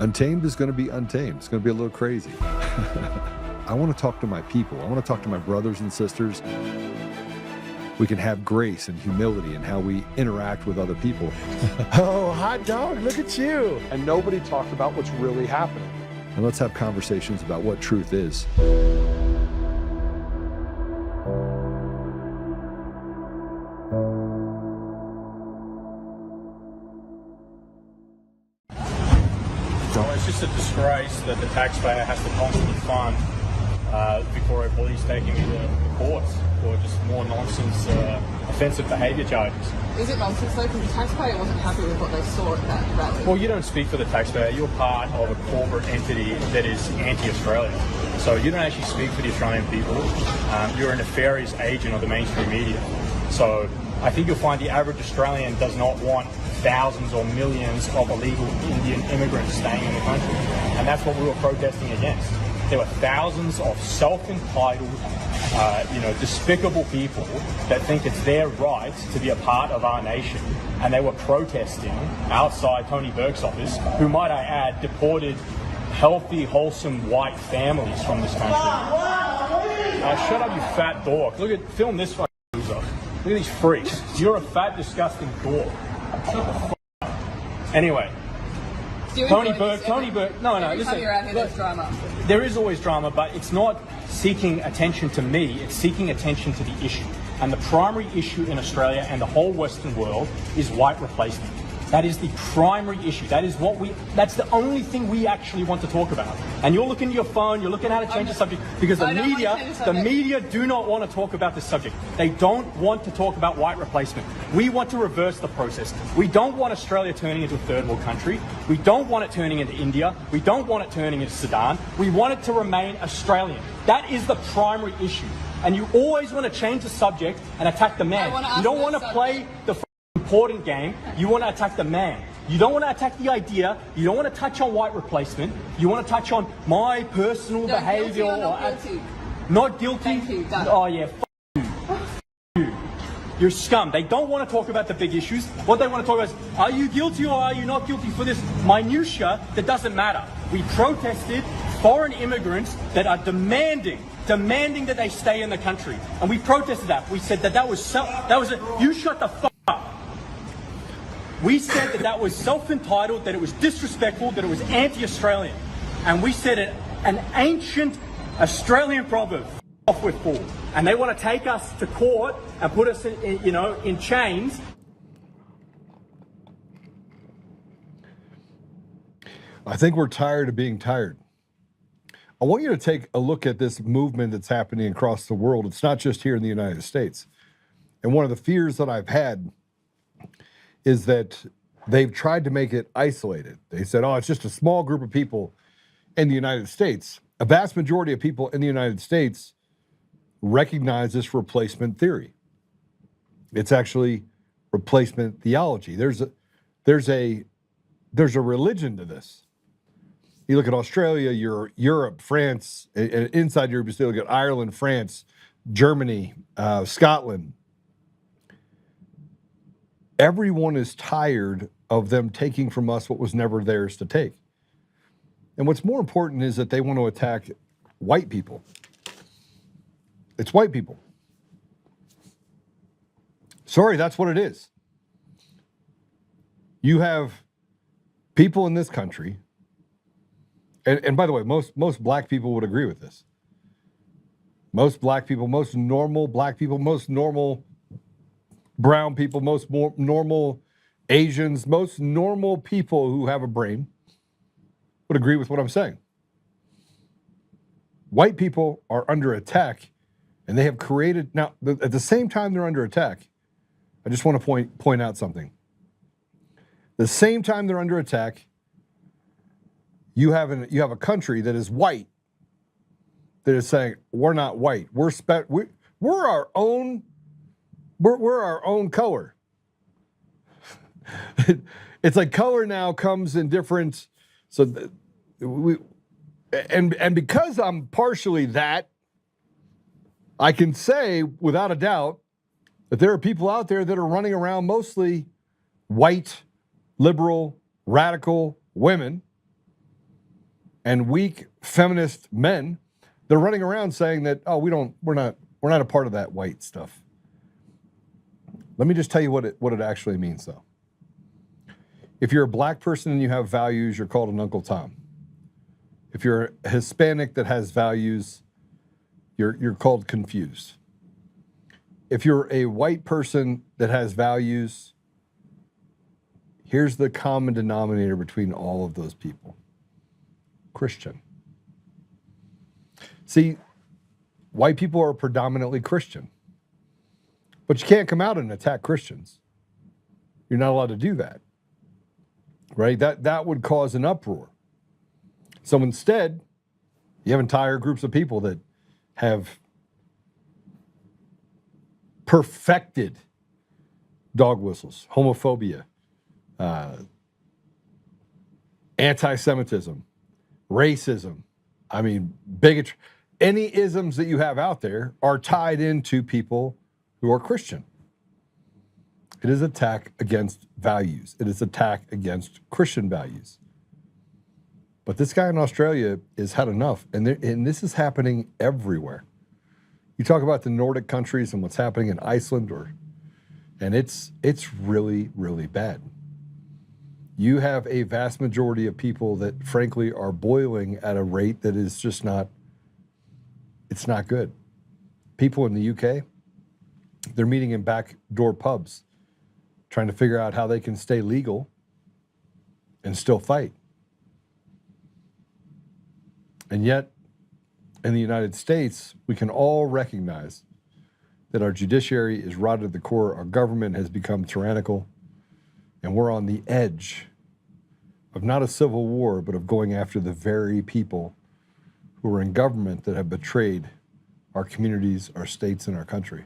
Untamed is going to be untamed. It's going to be a little crazy. I want to talk to my people. I want to talk to my brothers and sisters. We can have grace and humility in how we interact with other people. Oh, hot dog, look at you. And nobody talked about what's really happening. And let's have conversations about what truth is. Well, it's just a disgrace that the taxpayer has to constantly fund Victoria Police taking me to the courts for just more nonsense, offensive behaviour charges. Is it nonsense though? Because the taxpayer wasn't happy with what they saw at that rally. Well, you don't speak for the taxpayer. You're part of a corporate entity that is anti-Australia. So you don't actually speak for the Australian people. You're a nefarious agent of the mainstream media. So I think you'll find the average Australian does not want thousands or millions of illegal Indian immigrants staying in the country. And that's what we were protesting against. There were thousands of self-entitled, despicable people that think it's their right to be a part of our nation. And they were protesting outside Tony Burke's office, who, might I add, deported healthy, wholesome white families from this country. Shut up, you fat dork. Film this fucking loser. Look at these freaks. You're a fat, disgusting dork. Shut the fuck up. Anyway. Tony Burke, no. Every time you're out here, there's drama. There is always drama, but it's not seeking attention to me, it's seeking attention to the issue. And the primary issue in Australia and the whole Western world is white replacement. That is the primary issue. That's the only thing we actually want to talk about. And you're looking at your phone, you're looking how to change the subject, because the media do not want to talk about this subject. They don't want to talk about white replacement. We want to reverse the process. We don't want Australia turning into a third world country. We don't want it turning into India. We don't want it turning into Sudan. We want it to remain Australian. That is the primary issue. And you always want to change the subject and attack the man. You don't want to play the important game. You want to attack the man. You don't want to attack the idea. You don't want to touch on white replacement. You want to touch on my personal behaviour. Not guilty. Thank you. Done. Oh yeah. You. You're scum. They don't want to talk about the big issues. What they want to talk about is, are you guilty or are you not guilty for this minutia that doesn't matter? We protested foreign immigrants that are demanding that they stay in the country, and we protested that. We said you shut the fuck up. We said that was self-entitled, that it was disrespectful, that it was anti-Australian. And we said an ancient Australian proverb, off with fool. And they want to take us to court and put us in chains. I think we're tired of being tired. I want you to take a look at this movement that's happening across the world. It's not just here in the United States. And one of the fears that I've had is that they've tried to make it isolated. They said, oh, it's just a small group of people in the United States. A vast majority of people in the United States recognize this replacement theory. It's actually replacement theology. There's a religion to this. You look at Australia, Europe, France, and inside Europe, you still look at Ireland, France, Germany, Scotland. Everyone is tired of them taking from us what was never theirs to take. And what's more important is that they want to attack white people. It's white people. Sorry, that's what it is. You have people in this country, and by the way, most black people would agree with this. Most black people, most normal black people, most normal brown people, most normal Asians, most normal people who have a brain would agree with what I'm saying. White people are under attack, and they have created, now, at the same time they're under attack, I just want to point out something. The same time they're under attack, you have a country that is white that is saying, we're not white. We're our own color. It's like color now comes in different, and because I'm partially that, I can say without a doubt that there are people out there that are running around, mostly white, liberal, radical women, and weak feminist men, they're running around saying that, oh, we're not a part of that white stuff. Let me just tell you what it actually means, though. If you're a black person and you have values, you're called an Uncle Tom. If you're a Hispanic that has values, you're called confused. If you're a white person that has values, here's the common denominator between all of those people: Christian. See, white people are predominantly Christian, but you can't come out and attack Christians. You're not allowed to do that, right? That would cause an uproar. So instead, you have entire groups of people that have perfected dog whistles, homophobia, anti-Semitism, racism, bigotry. Any isms that you have out there are tied into people who are Christian. It is attack against values. It is attack against Christian values. But this guy in Australia has had enough, and this is happening everywhere. You talk about the Nordic countries and what's happening in Iceland, and it's really, really bad. You have a vast majority of people that, frankly, are boiling at a rate that is just not good. People in the UK, they're meeting in backdoor pubs, trying to figure out how they can stay legal and still fight. And yet, in the United States, we can all recognize that our judiciary is rotted at the core, our government has become tyrannical, and we're on the edge of not a civil war, but of going after the very people who are in government that have betrayed our communities, our states, and our country.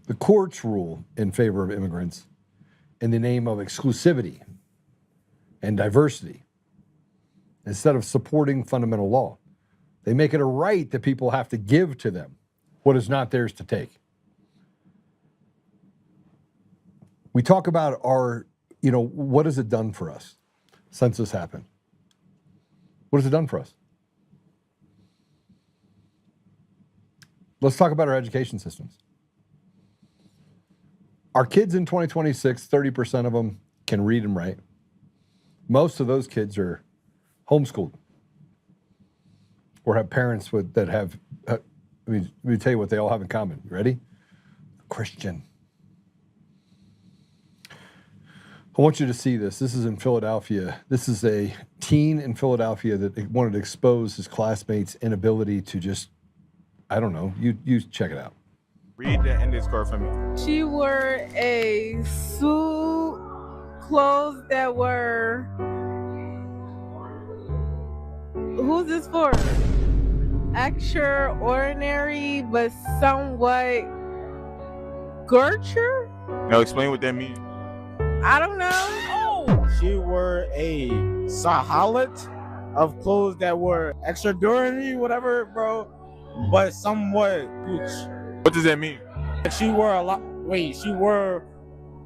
The courts rule in favor of immigrants in the name of exclusivity and diversity instead of supporting fundamental law. They make it a right that people have to give to them what is not theirs to take. We talk about what has it done for us since this happened? What has it done for us? Let's talk about our education systems. Our kids in 2026, 30% of them can read and write. Most of those kids are homeschooled or have parents that have, let me tell you what they all have in common. You ready? Christian. I want you to see this. This is in Philadelphia. This is a teen in Philadelphia that wanted to expose his classmates' inability to just, I don't know, you check it out. Read the end of this quote for me. She wore a suit, clothes that were, who's this for? Extraordinary, but somewhat Gertrude? No, explain what that means. I don't know. She wore a sahalat of clothes that were extraordinary, whatever, bro, but somewhat gooch. What does that mean? She wore a lot. Wait, she wore,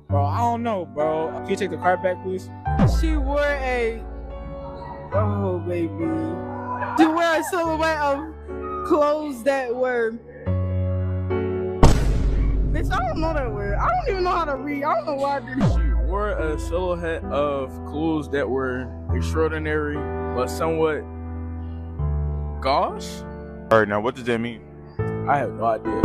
bro, I don't know, bro. Can you take the card back, please? She wore a, oh baby. She wore a silhouette of clothes that were, bitch, I don't know that word. I don't even know how to read. I don't know why I did this. She wore a silhouette of clothes that were extraordinary, but somewhat gauche. All right, now what does that mean? I have no idea.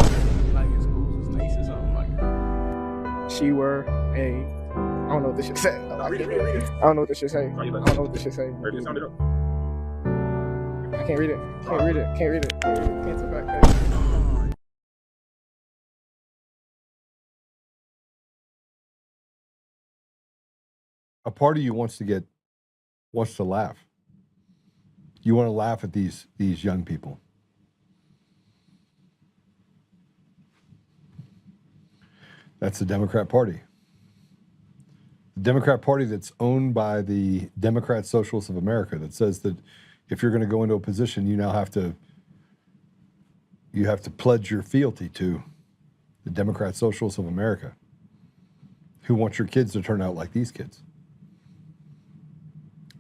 Like his clothes is nice or something like that. She were a, I don't know what this should say. I don't know what this should say. I don't know what this should say. I can't read it. Can't read it. Can't read it. Cancel back. A part of you wants to laugh. You want to laugh at these young people. That's the Democrat Party. The Democrat Party that's owned by the Democrat Socialists of America, that says that if you're going to go into a position, you now have to pledge your fealty to the Democrat Socialists of America, who want your kids to turn out like these kids.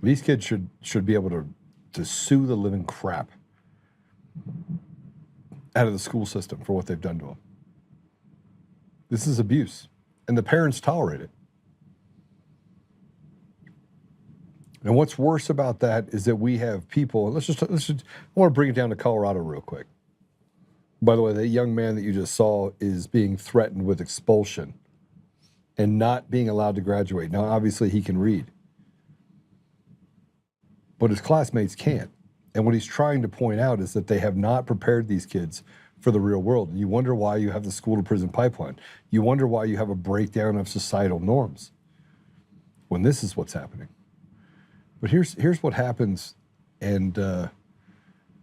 These kids should be able to sue the living crap out of the school system for what they've done to them. This is abuse, and the parents tolerate it. And what's worse about that is that we have people, let's just I want to bring it down to Colorado real quick. By the way, that young man that you just saw is being threatened with expulsion and not being allowed to graduate. Now, obviously, he can read, but his classmates can't. And what he's trying to point out is that they have not prepared these kids for the real world. And you wonder why you have the school to prison pipeline. You wonder why you have a breakdown of societal norms when this is what's happening. But here's what happens, and this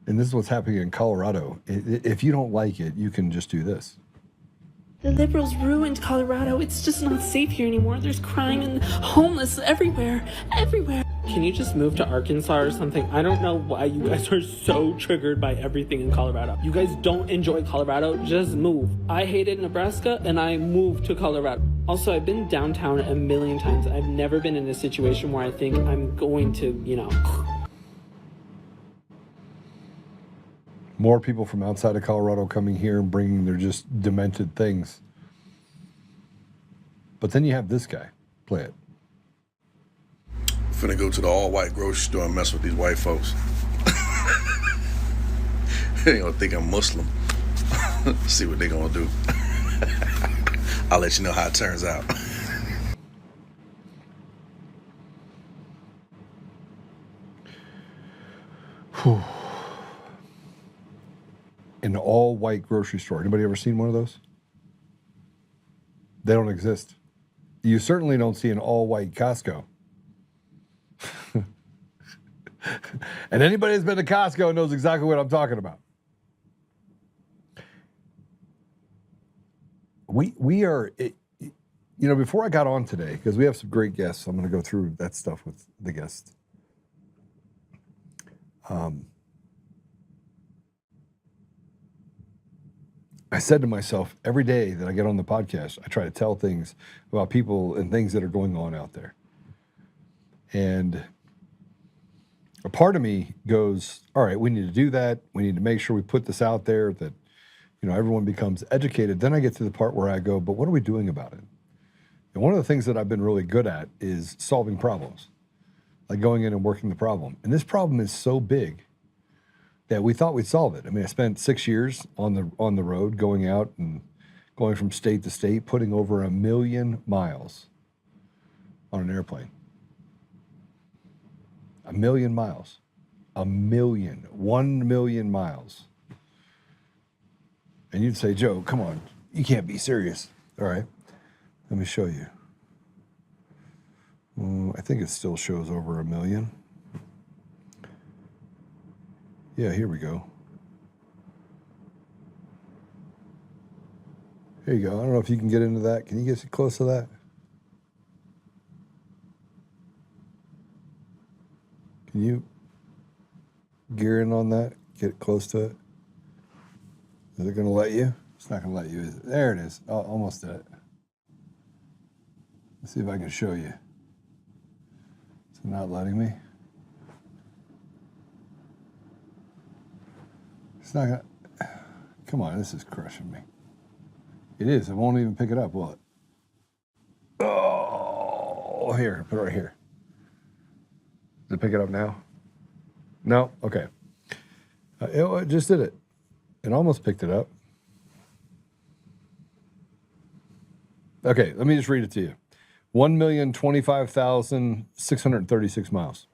is what's happening in Colorado. If you don't like it, you can just do this. The liberals ruined Colorado. It's just not safe here anymore. There's crime and homeless everywhere. Everywhere. Can you just move to Arkansas or something? I don't know why you guys are so triggered by everything in Colorado. You guys don't enjoy Colorado, just move. I hated Nebraska and I moved to Colorado. Also, I've been downtown a million times. I've never been in a situation where I think I'm going to, More people from outside of Colorado coming here and bringing their just demented things. But then you have this guy. Play it. Finna go to the all-white grocery store and mess with these white folks. They gonna think I'm Muslim. See what they gonna do. I'll let you know how it turns out. An all-white grocery store. Anybody ever seen one of those? They don't exist. You certainly don't see an all-white Costco. And anybody that's been to Costco knows exactly what I'm talking about. We are, before I got on today, because we have some great guests, I'm going to go through that stuff with the guests. I said to myself, every day that I get on the podcast, I try to tell things about people and things that are going on out there. And a part of me goes, all right, we need to do that. We need to make sure we put this out there that, everyone becomes educated. Then I get to the part where I go, but what are we doing about it? And one of the things that I've been really good at is solving problems, like going in and working the problem. And this problem is so big that we thought we'd solve it. I mean, I spent 6 years on the road, going out and going from state to state, putting over 1 million miles on an airplane. 1 million miles. 1 million miles. And you'd say, Joe, come on, you can't be serious. All right, let me show you. I think it still shows over 1 million. Yeah, here we go. Here you go. I don't know if you can get into that. Can you get close to that? Can you gear in on that? Get close to it? Is it going to let you? It's not going to let you, is it? There it is. Oh, almost did it. Let's see if I can show you. It's not letting me. It's not going to. Come on, this is crushing me. It is. It won't even pick it up, will it? Oh, here. Put it right here. Does it pick it up now? No? Okay. It just did it. It almost picked it up. Okay, let me just read it to you. 1,025,636 miles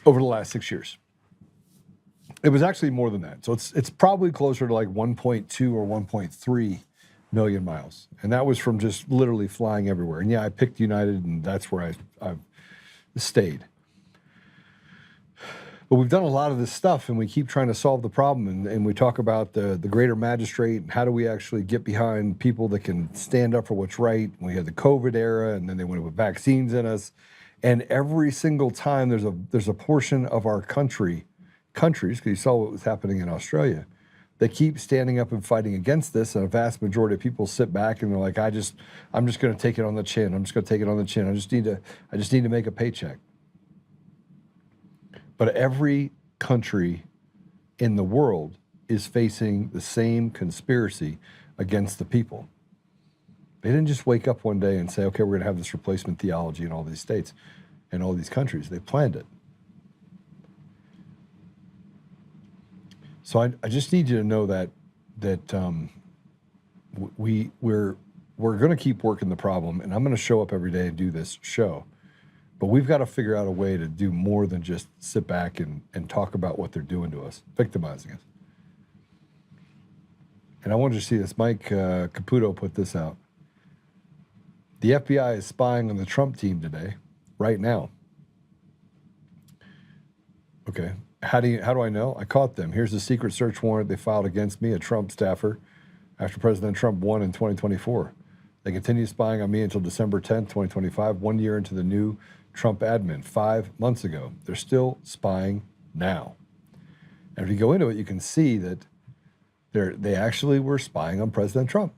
over the last 6 years. It was actually more than that. So it's probably closer to like 1.2 or 1.3 million miles. And that was from just literally flying everywhere. And yeah, I picked United, and that's where I've stayed. But we've done a lot of this stuff, and we keep trying to solve the problem. And we talk about the greater magistrate and how do we actually get behind people that can stand up for what's right. We had the COVID era, and then they went with vaccines in us. And every single time there's a portion of our countries, because you saw what was happening in Australia, They keep standing up and fighting against this, and a vast majority of people sit back and they're like, I'm just going to take it on the chin. I'm just going to take it on the chin. I just need to make a paycheck. But every country in the world is facing the same conspiracy against the people. They didn't just wake up one day and say, okay, we're going to have this replacement theology in all these states and all these countries. They planned it. So I just need you to know that we're going to keep working the problem, and I'm going to show up every day and do this show. But we've got to figure out a way to do more than just sit back and talk about what they're doing to us, victimizing us. And I wanted you to see this. Mike Caputo put this out. The FBI is spying on the Trump team today, right now. Okay. How do I know? I caught them. Here's the secret search warrant they filed against me, a Trump staffer, after President Trump won in 2024. They continue spying on me until December 10th, 2025, 1 year into the new Trump admin, 5 months ago. They're still spying now. And if you go into it, you can see that they actually were spying on President Trump.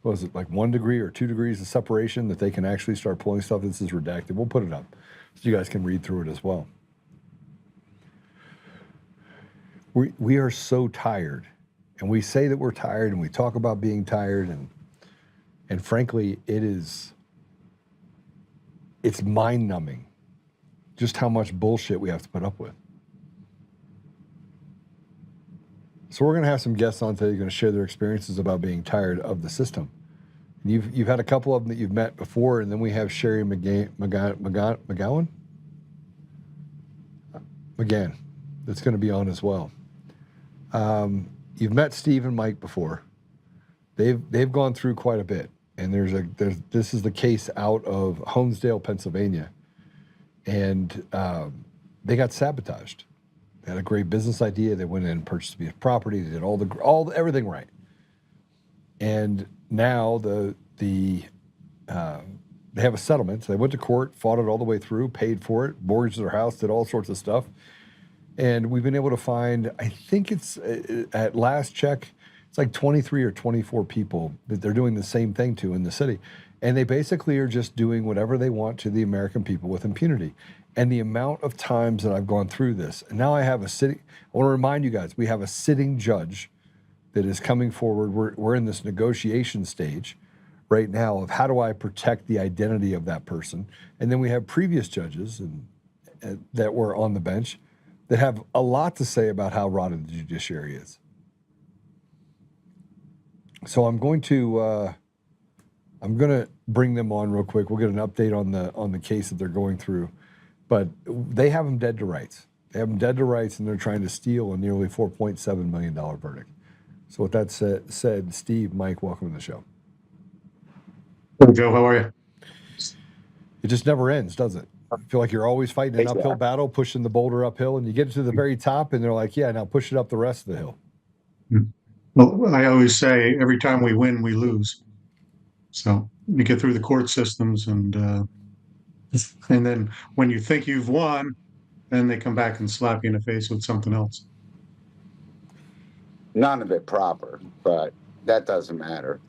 What was it, like 1 degree or 2 degrees of separation that they can actually start pulling stuff? This is redacted. We'll put it up so you guys can read through it as well. We are so tired, and we say that we're tired, and we talk about being tired, and frankly, it's mind-numbing just how much bullshit we have to put up with. So we're going to have some guests on today who are going to share their experiences about being tired of the system. And you've had a couple of them that you've met before, and then we have Sherry McGann that's going to be on as well. You've met Steve and Mike before. They've gone through quite a bit, and this is the case out of Honesdale, Pennsylvania, and they got sabotaged. They had a great business idea. They went in and purchased a piece of property. They did everything right, and now they have a settlement. So they went to court, fought it all the way through, paid for it, mortgaged their house, did all sorts of stuff. And we've been able to find, I think it's at last check, it's like 23 or 24 people that they're doing the same thing to in the city. And they basically are just doing whatever they want to the American people with impunity. And the amount of times that I've gone through this, and now I want to remind you guys, we have a sitting judge that is coming forward. We're in this negotiation stage right now of how do I protect the identity of that person. And then we have previous judges that were on the bench that have a lot to say about how rotten the judiciary is. So I'm going to bring them on real quick. We'll get an update on the case that they're going through, but they have them dead to rights. They have them dead to rights, and they're trying to steal a nearly $4.7 million verdict. So with that said, Steve, Mike, welcome to the show. Hey, Joe, how are you? It just never ends, does it? I feel like you're always fighting an uphill battle, pushing the boulder uphill, and you get to the very top, and they're like, yeah, now push it up the rest of the hill. Well, I always say every time we win, we lose. So you get through the court systems, and then when you think you've won, then they come back and slap you in the face with something else. None of it proper, but that doesn't matter.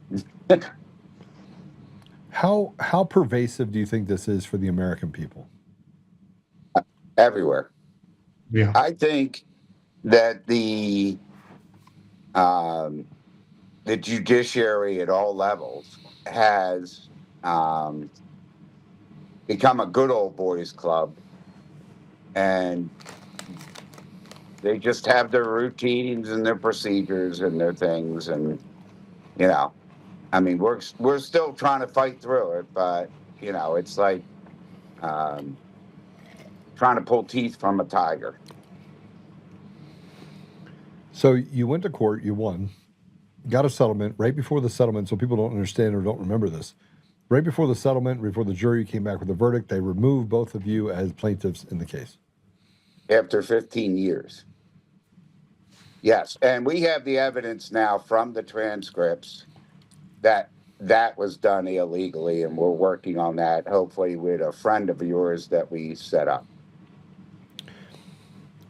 How pervasive do you think this is for the American people? Everywhere. Yeah. I think that the judiciary at all levels has become a good old boys club, and they just have their routines and their procedures and their things, and I mean, we're still trying to fight through it, but it's like trying to pull teeth from a tiger. So you went to court, you won, got a settlement. Right before the settlement, so people don't understand or don't remember this, right before the settlement, before the jury came back with a verdict, they removed both of you as plaintiffs in the case. After 15 years. Yes, and we have the evidence now from the transcripts that was done illegally, and we're working on that, hopefully with a friend of yours that we set up.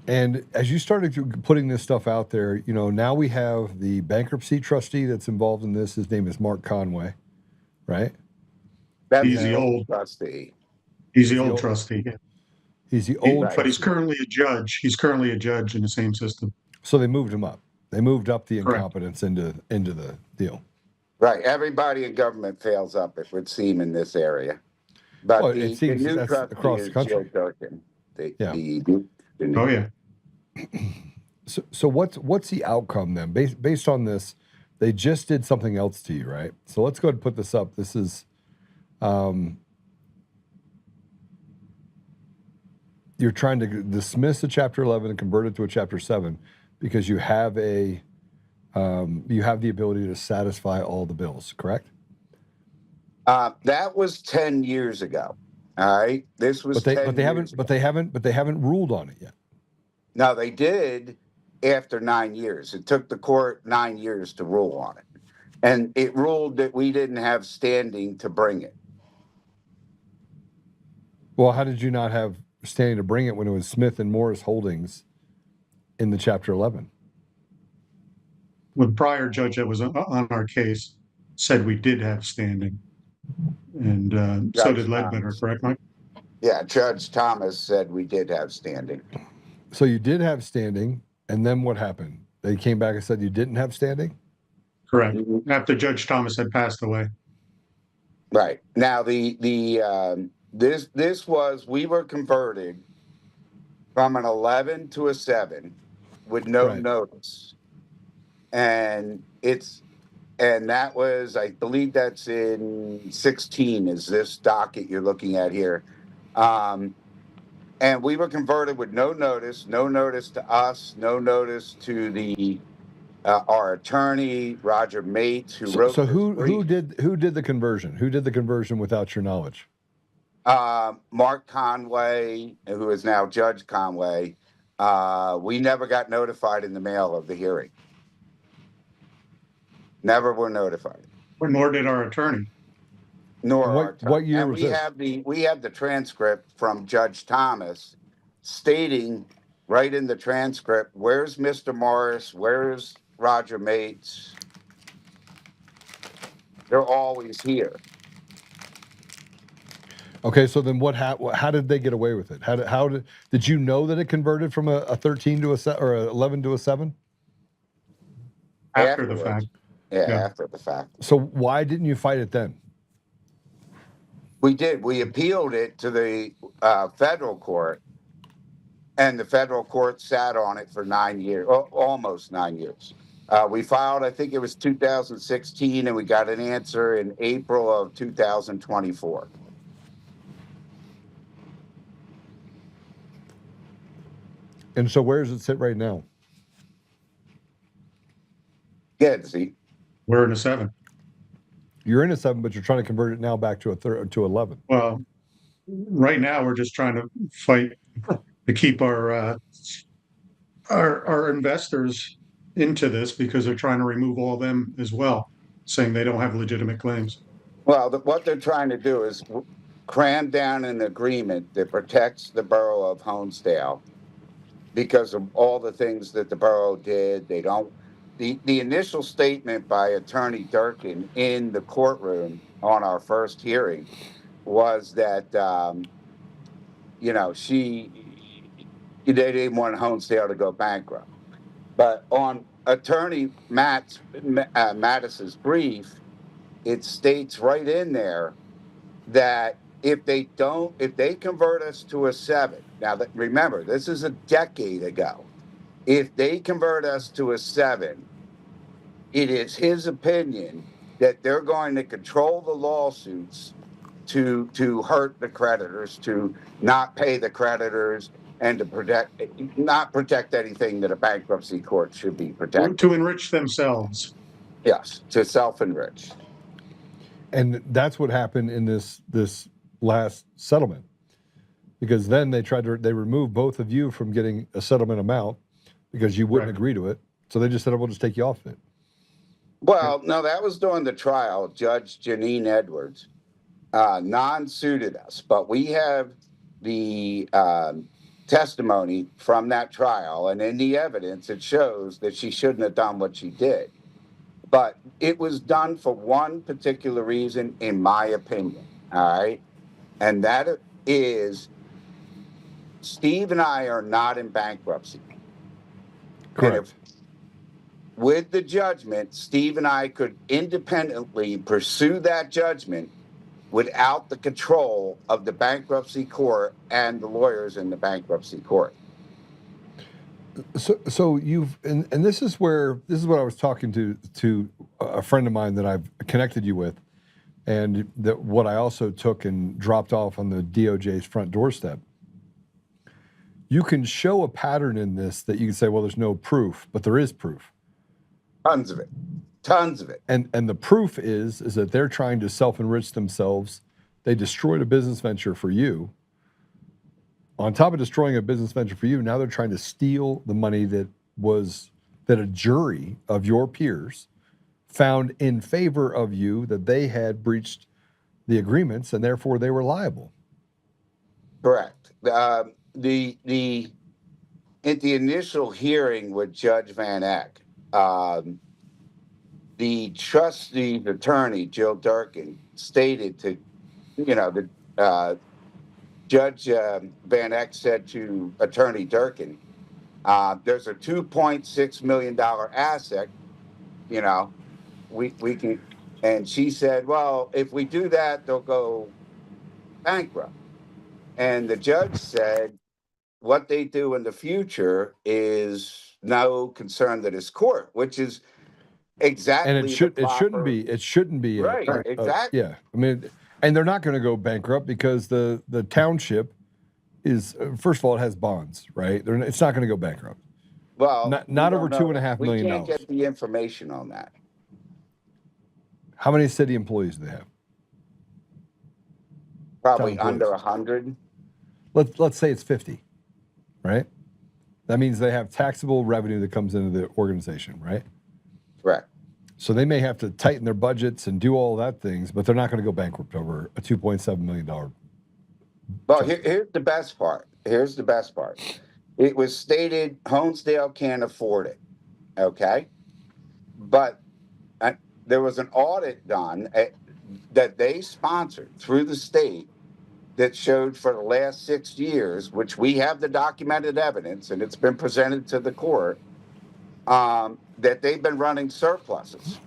And as you started putting this stuff out there, you know, now we have the bankruptcy trustee that's involved in this. His name is Mark Conway, right? That's He's the the old trustee. He's the old trustee. He's the old But he's trustee. currently a judge. He's currently a judge in the same system. So they moved him up. They moved up the Correct. incompetence into the deal. Right. Everybody in government fails up, it would seem, in this area. But Well, the it seems new that's trustee across the is country. Joe Durkin. Yeah. Oh yeah. So what's the outcome then? Based on this, they just did something else to you, right? So let's go ahead and put this up. This is you're trying to dismiss a Chapter 11 and convert it to a Chapter 7 because you have the ability to satisfy all the bills, correct? That was 10 years ago. All right. This was but they haven't ruled on it yet. No, they did after 9 years. It took the court 9 years to rule on it. And it ruled that we didn't have standing to bring it. Well, how did you not have standing to bring it when it was Smith and Morris Holdings in the Chapter 11? Well, the prior judge that was on our case said we did have standing. And so did Ledbetter, correct, Mike? Yeah, Judge Thomas said we did have standing. So you did have standing, and then what happened? They came back and said you didn't have standing? Correct. After Judge Thomas had passed away. Right. Now we were converted from an 11 to a 7 with no notice. And that was, I believe that's in 16 is this docket you're looking at here. And we were converted with no notice to us, no notice to our attorney, Roger Mates, who wrote. So who did the conversion? Who did the conversion without your knowledge? Mark Conway, who is now Judge Conway. We never got notified in the mail of the hearing. Never were notified. Nor did our attorney. What year was this? We have the transcript from Judge Thomas stating right in the transcript, where's Mr. Morris? Where's Roger Mates? They're always here. Okay, so then how did they get away with it? Did you know that it converted from a 13 to a 7 or a 11 to a 7? After the fact. Yeah, after the fact. So why didn't you fight it then? We did. We appealed it to the federal court, and the federal court sat on it for 9 years, almost 9 years. We filed, I think it was 2016, and we got an answer in April of 2024. And so where does it sit right now? Yeah, see. We're in a 7. You're in a 7, but you're trying to convert it now back to to 11. Well, right now we're just trying to fight to keep our investors into this because they're trying to remove all of them as well, saying they don't have legitimate claims. Well, what they're trying to do is cram down an agreement that protects the borough of Honesdale because of all the things that the borough did. They don't. The initial statement by Attorney Durkin in the courtroom on our first hearing was that, they didn't want Honesdale to go bankrupt. But on Attorney Mattis's brief, it states right in there that if they convert us to a 7, now remember, this is a decade ago. If they convert us to a 7, it is his opinion that they're going to control the lawsuits to hurt the creditors, to not pay the creditors, and to not protect anything that a bankruptcy court should be protecting. To enrich themselves. Yes, to self-enrich. And that's what happened in this last settlement. Because then they removed both of you from getting a settlement amount because you wouldn't agree to it. So they just said, we'll just take you off it. Well, no, that was during the trial. Judge Janine Edwards non-suited us, but we have the testimony from that trial, and in the evidence, it shows that she shouldn't have done what she did. But it was done for one particular reason, in my opinion, all right? And that is, Steve and I are not in bankruptcy. Correct. And if, with the judgment, Steve and I could independently pursue that judgment without the control of the bankruptcy court and the lawyers in the bankruptcy court. So you've and this is what I was talking to a friend of mine that I've connected you with, and that what I also took and dropped off on the DOJ's front doorstep. You can show a pattern in this that you can say, well, there's no proof, but there is proof. Tons of it. Tons of it. And the proof is that they're trying to self-enrich themselves. They destroyed a business venture for you. On top of destroying a business venture for you, now they're trying to steal the money that a jury of your peers found in favor of you, that they had breached the agreements and therefore they were liable. Correct. At the initial hearing with Judge Van Eck, the trustee's attorney, Jill Durkin, stated to, Judge Van Eck said to Attorney Durkin, there's a $2.6 million asset, we can, and she said, well, if we do that, they'll go bankrupt. And the judge said, what they do in the future is no concern to this court, which is exactly. And it shouldn't be right. Exactly. Yeah. I mean, and they're not going to go bankrupt because the township is, first of all, it has bonds, right? It's not going to go bankrupt. Well, not over $2.5 million. We can't get the information on that. How many city employees do they have? Probably under 100. Let's say it's 50, right? That means they have taxable revenue that comes into the organization, right? Correct. So they may have to tighten their budgets and do all that things, but they're not going to go bankrupt over a $2.7 million. Well, here's the best part. It was stated Honesdale can't afford it, okay? But there was an audit done that they sponsored through the state that showed for the last 6 years, which we have the documented evidence, and it's been presented to the court, that they've been running surpluses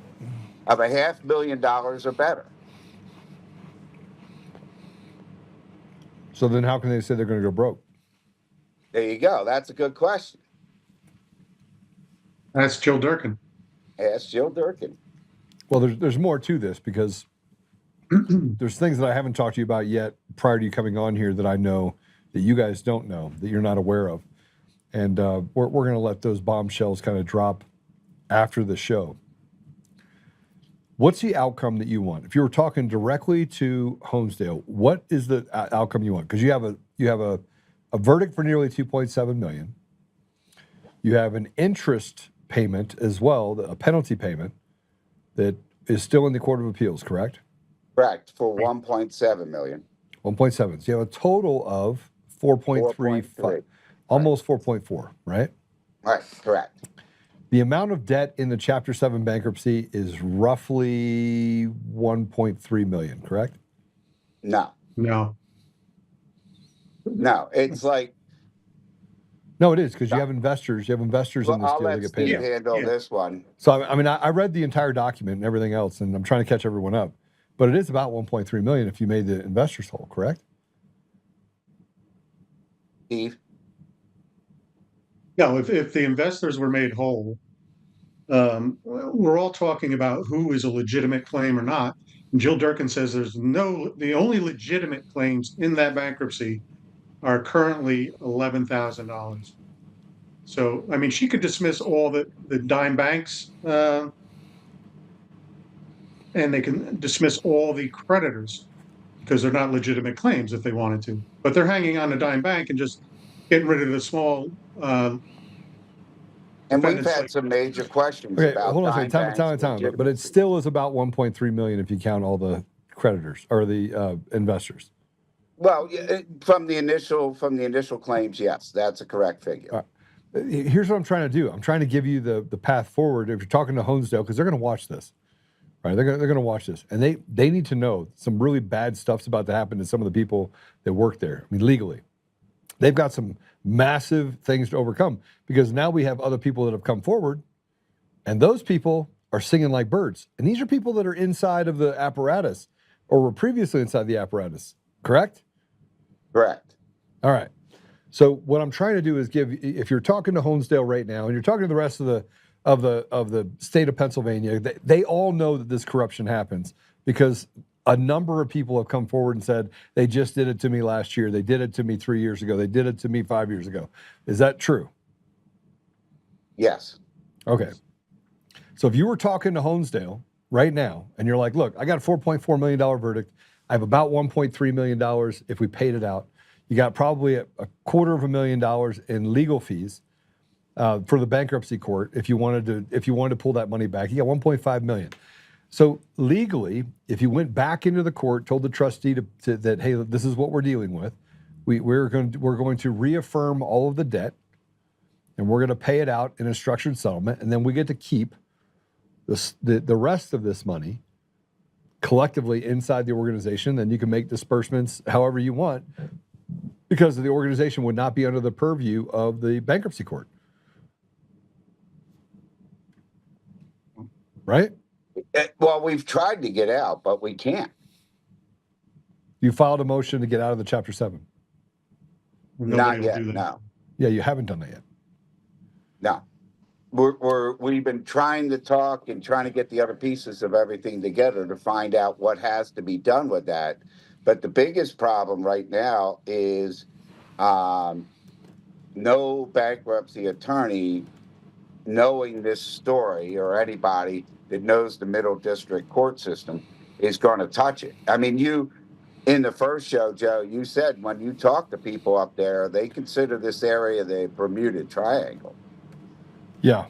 of $500,000 or better. So then how can they say they're going to go broke? There you go. That's a good question. That's Jill Durkin. Ask Jill Durkin. Well, there's more to this because there's things that I haven't talked to you about yet prior to you coming on here that I know that you guys don't know, that you're not aware of. And we're going to let those bombshells kind of drop after the show. What's the outcome that you want? If you were talking directly to Honesdale, what is the outcome you want? Because you have a verdict for nearly $2.7 million. You have an interest payment as well, a penalty payment that is still in the Court of Appeals, correct? Correct, for $1.7 million. 1.7. So you have a total of 4.35, almost 4.4, right? Right, correct. The amount of debt in the Chapter 7 bankruptcy is roughly 1.3 million, correct? No, it's like. No, it is, because you have investors. You have investors in this I'll deal that let get paid. Steve handle this one. So, I mean, I read the entire document and everything else, and I'm trying to catch everyone up. But it is about 1.3 million if you made the investors whole, correct? Steve? No, if the investors were made whole, we're all talking about who is a legitimate claim or not. And Jill Durkin says the only legitimate claims in that bankruptcy are currently $11,000. So, I mean, she could dismiss all the dime banks, and they can dismiss all the creditors because they're not legitimate claims if they wanted to. But they're hanging on a dime bank and just getting rid of the small. And we've had some major questions about. Hold on a second. Time. But it still is about 1.3 million if you count all the creditors or the investors. Well, from the initial claims, yes, that's a correct figure. Here's what I'm trying to do. I'm trying to give you the path forward. If you're talking to Honesdale, because they're going to watch this, right? They're going to watch this, and they need to know some really bad stuff's about to happen to some of the people that work there. I mean, legally, they've got some massive things to overcome because now we have other people that have come forward, and those people are singing like birds. And these are people that are inside of the apparatus or were previously inside the apparatus. Correct? Correct. All right. So what I'm trying to do is if you're talking to Honesdale right now, and you're talking to the rest of the state of Pennsylvania, they all know that this corruption happens because a number of people have come forward and said they just did it to me last year, they did it to me 3 years ago, they did it to me 5 years ago. Is that true? Yes. Okay. So if you were talking to Honesdale right now, and you're like, look, I got a $4.4 million verdict, I have about $1.3 million if we paid it out. You got probably a $250,000 in legal fees for the bankruptcy court if you wanted to pull that money back. You got $1.5 million. So legally, if you went back into the court, told the trustee that hey, this is what we're dealing with, we're going to reaffirm all of the debt, and we're going to pay it out in a structured settlement, and then we get to keep the rest of this money collectively inside the organization. Then you can make disbursements however you want, because the organization would not be under the purview of the bankruptcy court. Right? Well, we've tried to get out, but we can't. You filed a motion to get out of the Chapter 7. Not yet, no. Yeah, you haven't done that yet. No. We've been trying to talk and trying to get the other pieces of everything together to find out what has to be done with that. But the biggest problem right now is no bankruptcy attorney knowing this story, or anybody that knows the Middle District court system, is going to touch it. I mean, in the first show, Joe, you said when you talk to people up there, they consider this area the Bermuda Triangle. Yeah.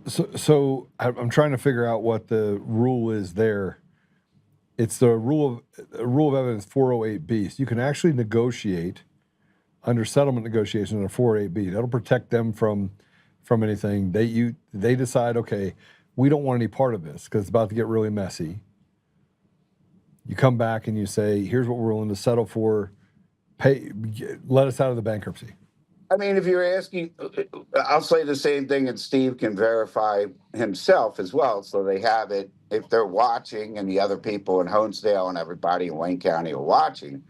So I'm trying to figure out what the rule is there. It's the rule of evidence 408B. So you can actually negotiate under settlement negotiations under 408B. That'll protect them from anything. They decide, okay, we don't want any part of this because it's about to get really messy. You come back and you say, here's what we're willing to settle for. Let us out of the bankruptcy. I mean, if you're asking, I'll say the same thing, and Steve can verify himself as well, so they have it if they're watching, and the other people in Honesdale and everybody in Wayne County are watching.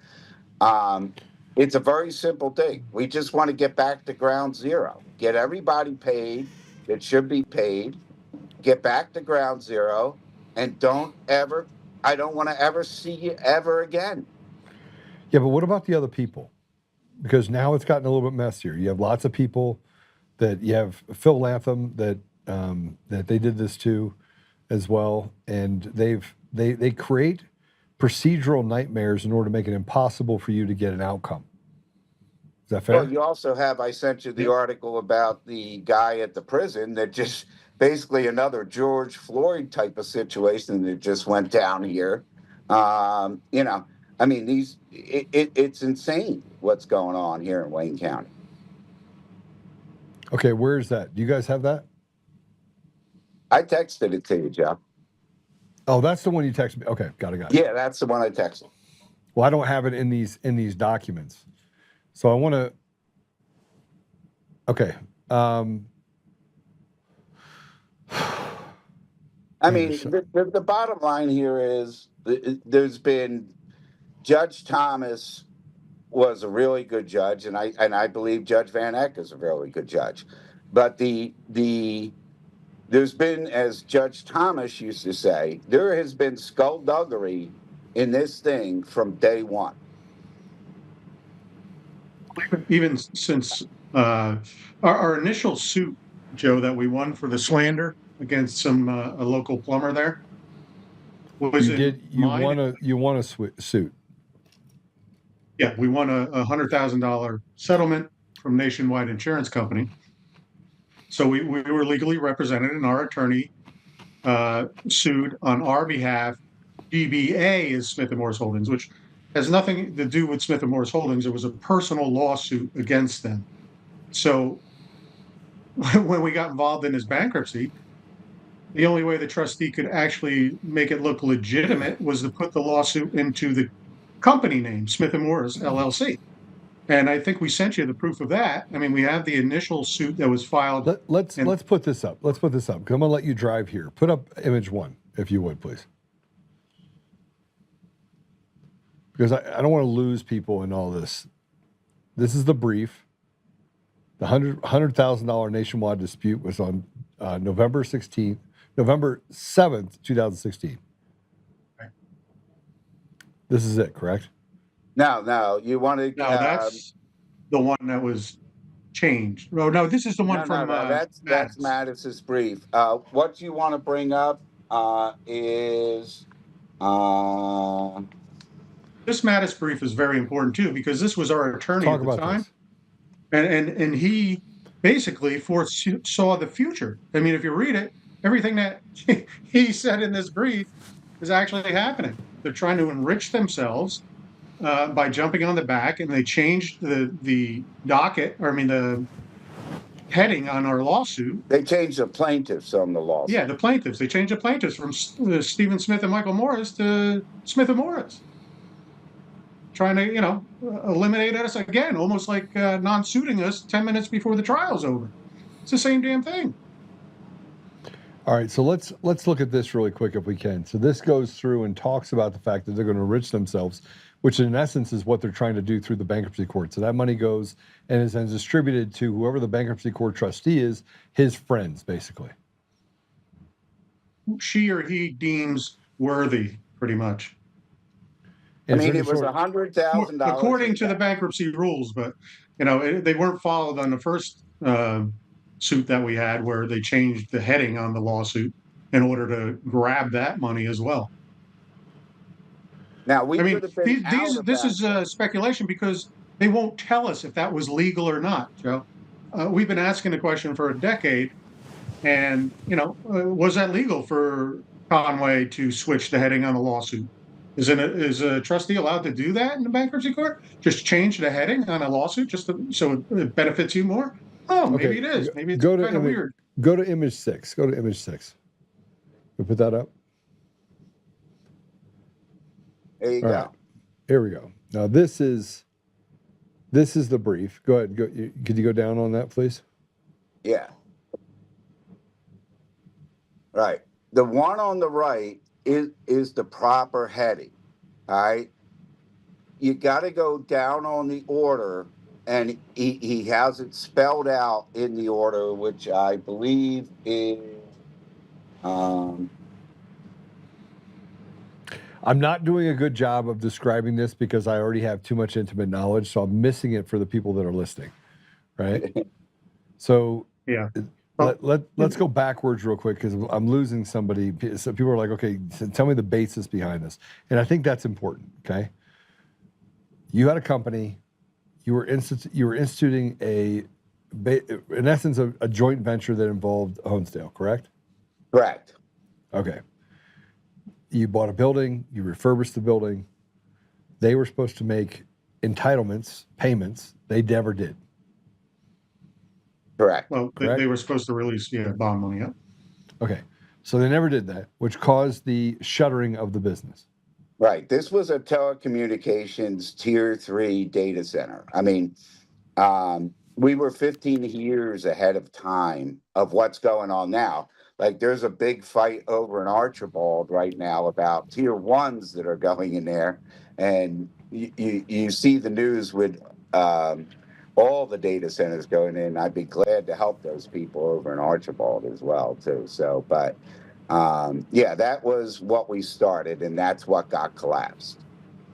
It's a very simple thing. We just want to get back to ground zero, get everybody paid that should be paid, get back to ground zero, and I don't want to ever see you ever again. Yeah, but what about the other people? Because now it's gotten a little bit messier. You have lots of people that you have Phil Latham that they did this to as well, and they create procedural nightmares in order to make it impossible for you to get an outcome. Is that fair? Well, you also have, I sent you the article about the guy at the prison that just basically another George Floyd type of situation that just went down here. I mean, it's insane what's going on here in Wayne County. Okay, where is that? Do you guys have that? I texted it to you, Jeff. Oh, that's the one you texted me. Okay, got it. Yeah, that's the one I texted. Well, I don't have it in these documents, so I want to. Okay. I mean, the bottom line here is there's been Judge Thomas was a really good judge, and I believe Judge Van Eck is a really good judge. But there's been, as Judge Thomas used to say, there has been skullduggery in this thing from day one. Even since our initial suit, Joe, that we won for the slander against a local plumber there. You won a suit. Yeah, we won a $100,000 settlement from Nationwide Insurance Company. So we were legally represented, and our attorney sued on our behalf DBA is Smith & Morris Holdings, which has nothing to do with Smith & Morris Holdings. It was a personal lawsuit against them. So when we got involved in his bankruptcy, the only way the trustee could actually make it look legitimate was to put the lawsuit into the company name, Smith & Morris LLC. And I think we sent you the proof of that. I mean, we have the initial suit that was filed. Let's put this up. Let's put this up. I'm going to let you drive here. Put up image 1, if you would, please. Because I don't want to lose people in all this. This is the brief. The $100,000 nationwide dispute was on November 7th, 2016. Right. This is it, correct? No, you want to. No, that's the one that was changed. Oh, no, this is the one from. That's Mattis's brief. What you want to bring up is. This Mattis brief is very important too, because this was our attorney at the time. And he basically foresaw the future. I mean, if you read it, everything that he said in this brief is actually happening. They're trying to enrich themselves by jumping on the back, and they changed the docket, or I mean the heading on our lawsuit. They changed the plaintiffs on the lawsuit. Yeah, the plaintiffs. They changed the plaintiffs from Stephen Smith and Michael Morris to Smith and Morris. Trying to, eliminate us again, almost like non-suiting us 10 minutes before the trial's over. It's the same damn thing. All right, so let's look at this really quick if we can. So this goes through and talks about the fact that they're going to enrich themselves, which in essence is what they're trying to do through the bankruptcy court. So that money goes and is then distributed to whoever the bankruptcy court trustee is, his friends, basically. She or he deems worthy, pretty much. I mean, it was $100,000. According to the bankruptcy rules, but, they weren't followed on the first suit that we had, where they changed the heading on the lawsuit in order to grab that money as well. Now, this is speculation because they won't tell us if that was legal or not, Joe. We've been asking the question for a decade, and, was that legal for Conway to switch the heading on the lawsuit? Is a trustee allowed to do that in the bankruptcy court? Just change the heading on a lawsuit so it benefits you more? Oh, maybe it is. Maybe it's kind of weird. Go to image 6. Go to image 6. You put that up? There you go. Right. Here we go. Now this is the brief. Go ahead. Could you go down on that, please? Yeah. Right. The one on the right is the proper heading. All right. You got to go down on the order, and he has it spelled out in the order, which I believe is. I'm not doing a good job of describing this because I already have too much intimate knowledge, so I'm missing it for the people that are listening, right? So yeah. Let's go backwards real quick because I'm losing somebody. So people are like, okay, tell me the basis behind this. And I think that's important, okay? You had a company. You were instituting in essence, a joint venture that involved Honesdale, correct? Correct. Okay. You bought a building. You refurbished the building. They were supposed to make entitlements, payments. They never did. Correct. Well, they were supposed to release bond money. Yeah. Okay. So they never did that, which caused the shuttering of the business. Right. This was a telecommunications tier 3 data center. I mean, we were 15 years ahead of time of what's going on now. Like, there's a big fight over in Archibald right now about tier 1s that are going in there. And you see the news with all the data centers going in. I'd be glad to help those people over in Archibald as well, too. So, but that was what we started, and that's what got collapsed.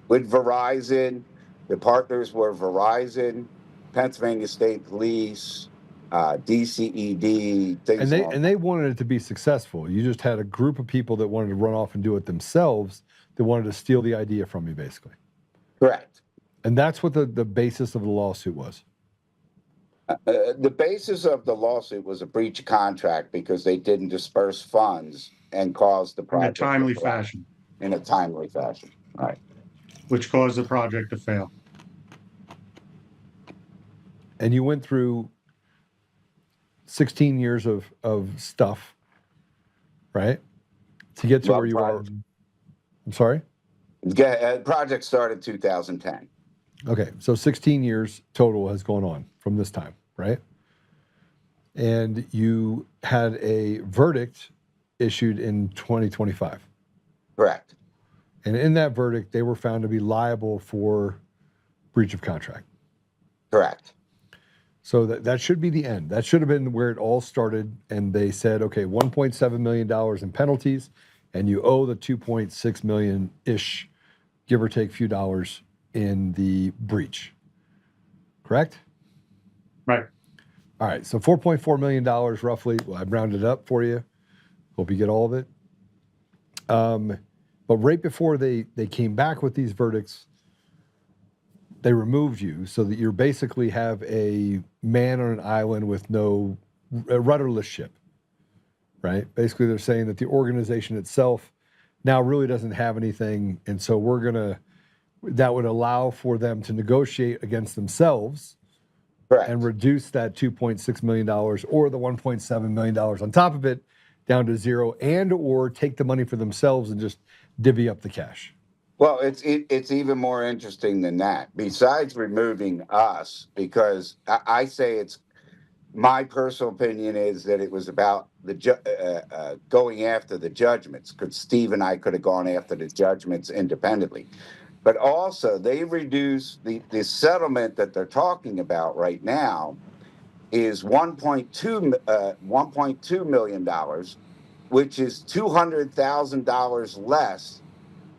With Verizon, the partners were Verizon, Pennsylvania State Police, DCED, things and they wanted it to be successful. You just had a group of people that wanted to run off and do it themselves, that wanted to steal the idea from you, basically. Correct. And that's what the basis of the lawsuit was. The basis of the lawsuit was a breach of contract because they didn't disperse funds and caused the project in a timely fashion. in a timely fashion. Right. which caused the project to fail. And you went through 16 years of stuff, right? To get to where you are. I'm sorry? Project started 2010. Okay, so 16 years total has gone on from this time, right? And you had a verdict issued in 2025. Correct. And in that verdict, they were found to be liable for breach of contract. Correct. So that should be the end. That should have been where it all started. And they said, okay, $1.7 million in penalties, and you owe the 2.6 million-ish, give or take a few dollars in the breach. Correct? Right. All right. So $4.4 million roughly. Well, I've rounded up for you. Hope you get all of it. But right before they came back with these verdicts, they removed you so that you basically have a man on an island with a rudderless ship, right? Basically, they're saying that the organization itself now really doesn't have anything. And so that would allow for them to negotiate against themselves. Correct. And reduce that $2.6 million or the $1.7 million on top of it down to zero, and or take the money for themselves and just divvy up the cash. Well, it's even more interesting than that. Besides removing us, because I say it's my personal opinion is that it was about the going after the judgments, because Steve and I could have gone after the judgments independently. But also, they reduced the settlement that they're talking about right now is $1.2 million, which is $200,000 less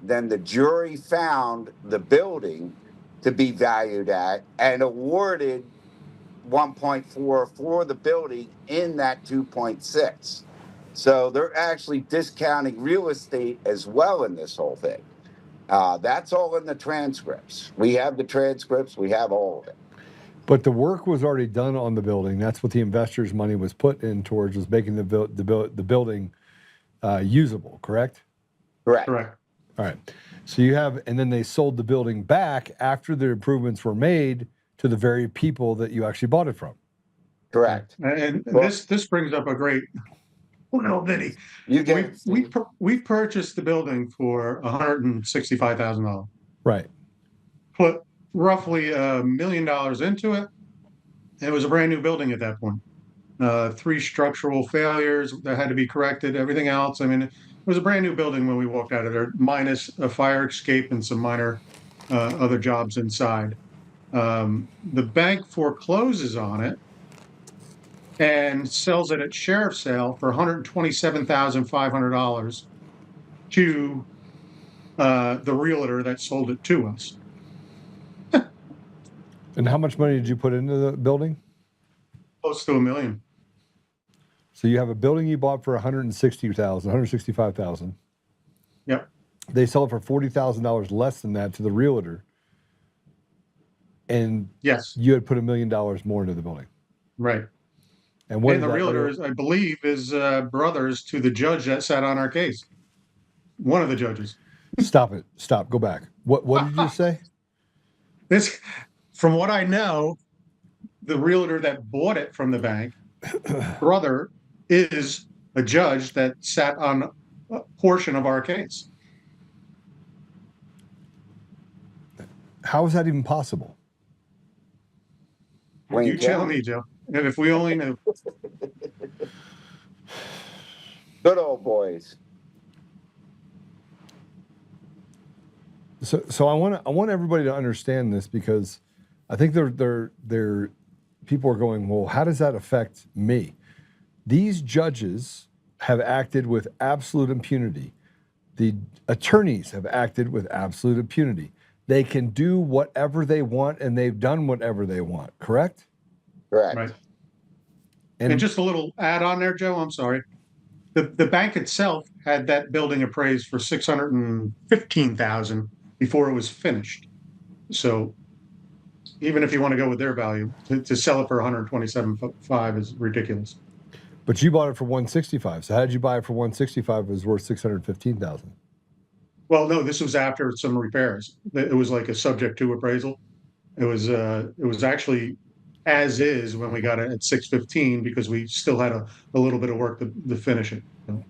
than the jury found the building to be valued at, and awarded 1.4 for the building in that 2.6. So they're actually discounting real estate as well in this whole thing. That's all in the transcripts. We have the transcripts. We have all of it. But the work was already done on the building. That's what the investors' money was put in towards, was making the building usable, correct? Correct. Correct. All right. So you have, and then they sold the building back after the improvements were made to the very people that you actually bought it from. Correct. And this brings up a great little ditty. We purchased the building for $165,000. Right. Put roughly $1 million into it. It was a brand new building at that point. 3 structural failures that had to be corrected. Everything else, I mean, it was a brand new building when we walked out of there, minus a fire escape and some minor other jobs inside. The bank forecloses on it and sells it at sheriff's sale for $127,500 to the realtor that sold it to us. And how much money did you put into the building? Close to $1 million. So you have a building you bought for $165,000. Yep. They sell it for $40,000 less than that to the realtor. And yes, you had put $1 million more into the building. Right. And the realtor, I believe, is brothers to the judge that sat on our case. One of the judges. Stop it. Stop. Go back. What did you say? This, from what I know, the realtor that bought it from the bank, brother, is a judge that sat on a portion of our case. How is that even possible? You tell me, Joe. And if we only knew. Good old boys. So I want everybody to understand this, because I think they're people are going, well, how does that affect me? These judges have acted with absolute impunity. The attorneys have acted with absolute impunity. They can do whatever they want, and they've done whatever they want, correct? Correct. Right. And just a little add-on there, Joe, I'm sorry. The bank itself had that building appraised for $615,000 before it was finished. So even if you want to go with their value, to sell it for $127,500 is ridiculous. But you bought it for $165,000. So how did you buy it for $165,000? It was worth $615,000. Well, no, this was after some repairs. It was like a subject to appraisal. It was actually as is when we got it at 6:15 because we still had a little bit of work to finish it. So.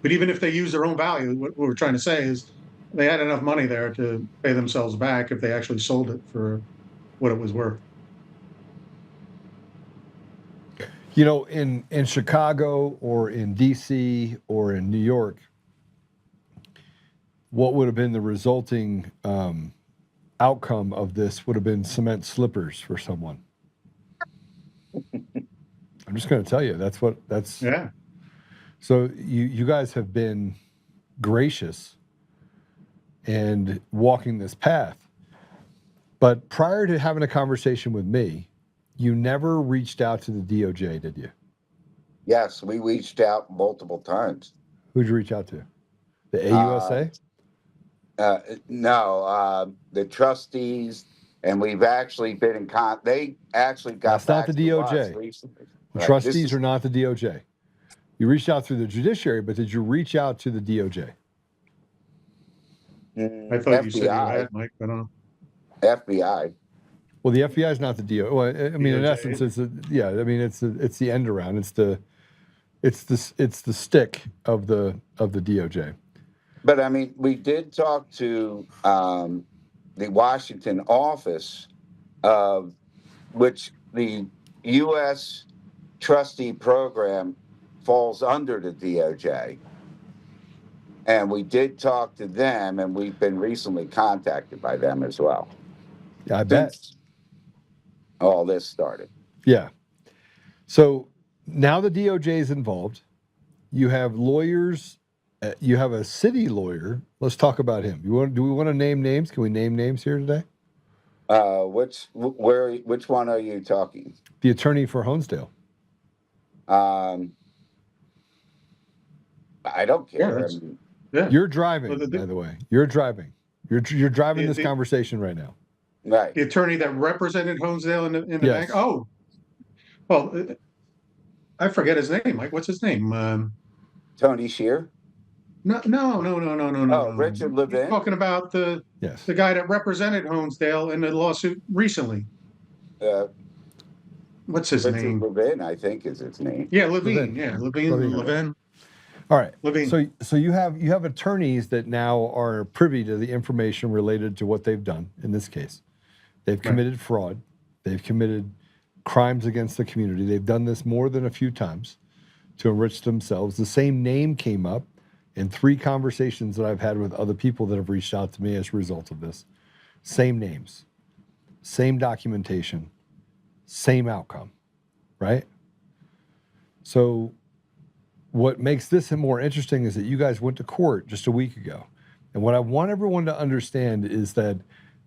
But even if they use their own value, what we're trying to say is they had enough money there to pay themselves back if they actually sold it for what it was worth. You know, in Chicago or in DC or in New York, what would have been the resulting outcome of this would have been cement slippers for someone. I'm just going to tell you, that's. Yeah. So you guys have been gracious and walking this path. But prior to having a conversation with me, you never reached out to the DOJ, did you? Yes, we reached out multiple times. Who'd you reach out to? The AUSA? No, the trustees, and we've actually been in they actually got That's not back the to us DOJ. recently. The Right, trustees are not the DOJ. You reached out through the judiciary, but did you reach out to the DOJ? I thought you said you had, Mike. I don't know. FBI. Well, the FBI is not the DOJ. Well, I mean, in essence, it's it's the end around. It's the stick of the DOJ. But I mean, we did talk to the Washington office of which the U.S. trustee program falls under the DOJ. And we did talk to them, and we've been recently contacted by them as well. Yeah, I bet. All this started. Yeah. So now the DOJ is involved. You have lawyers. You have a city lawyer. Let's talk about him. Do we want to name names? Can we name names here today? Which one are you talking? The attorney for Honesdale. I don't care. Yeah. You're driving, by the way. You're driving. You're driving this conversation right now. Right. The attorney that represented Honesdale in the Yes. bank. Oh, well, I forget his name. Mike, what's his name? Tony Shear. No. Oh, Richard Levin. You're talking about the guy that represented Honesdale in the lawsuit recently. What's his name? Levin, I think, is his name. Yeah, Levine. Yeah, Levin. All right. Levine. So you have attorneys that now are privy to the information related to what they've done in this case. They've committed fraud. They've committed crimes against the community. They've done this more than a few times to enrich themselves. The same name came up in 3 conversations that I've had with other people that have reached out to me as a result of this. Same names, same documentation, same outcome, right? So what makes this more interesting is that you guys went to court just a week ago. And what I want everyone to understand is that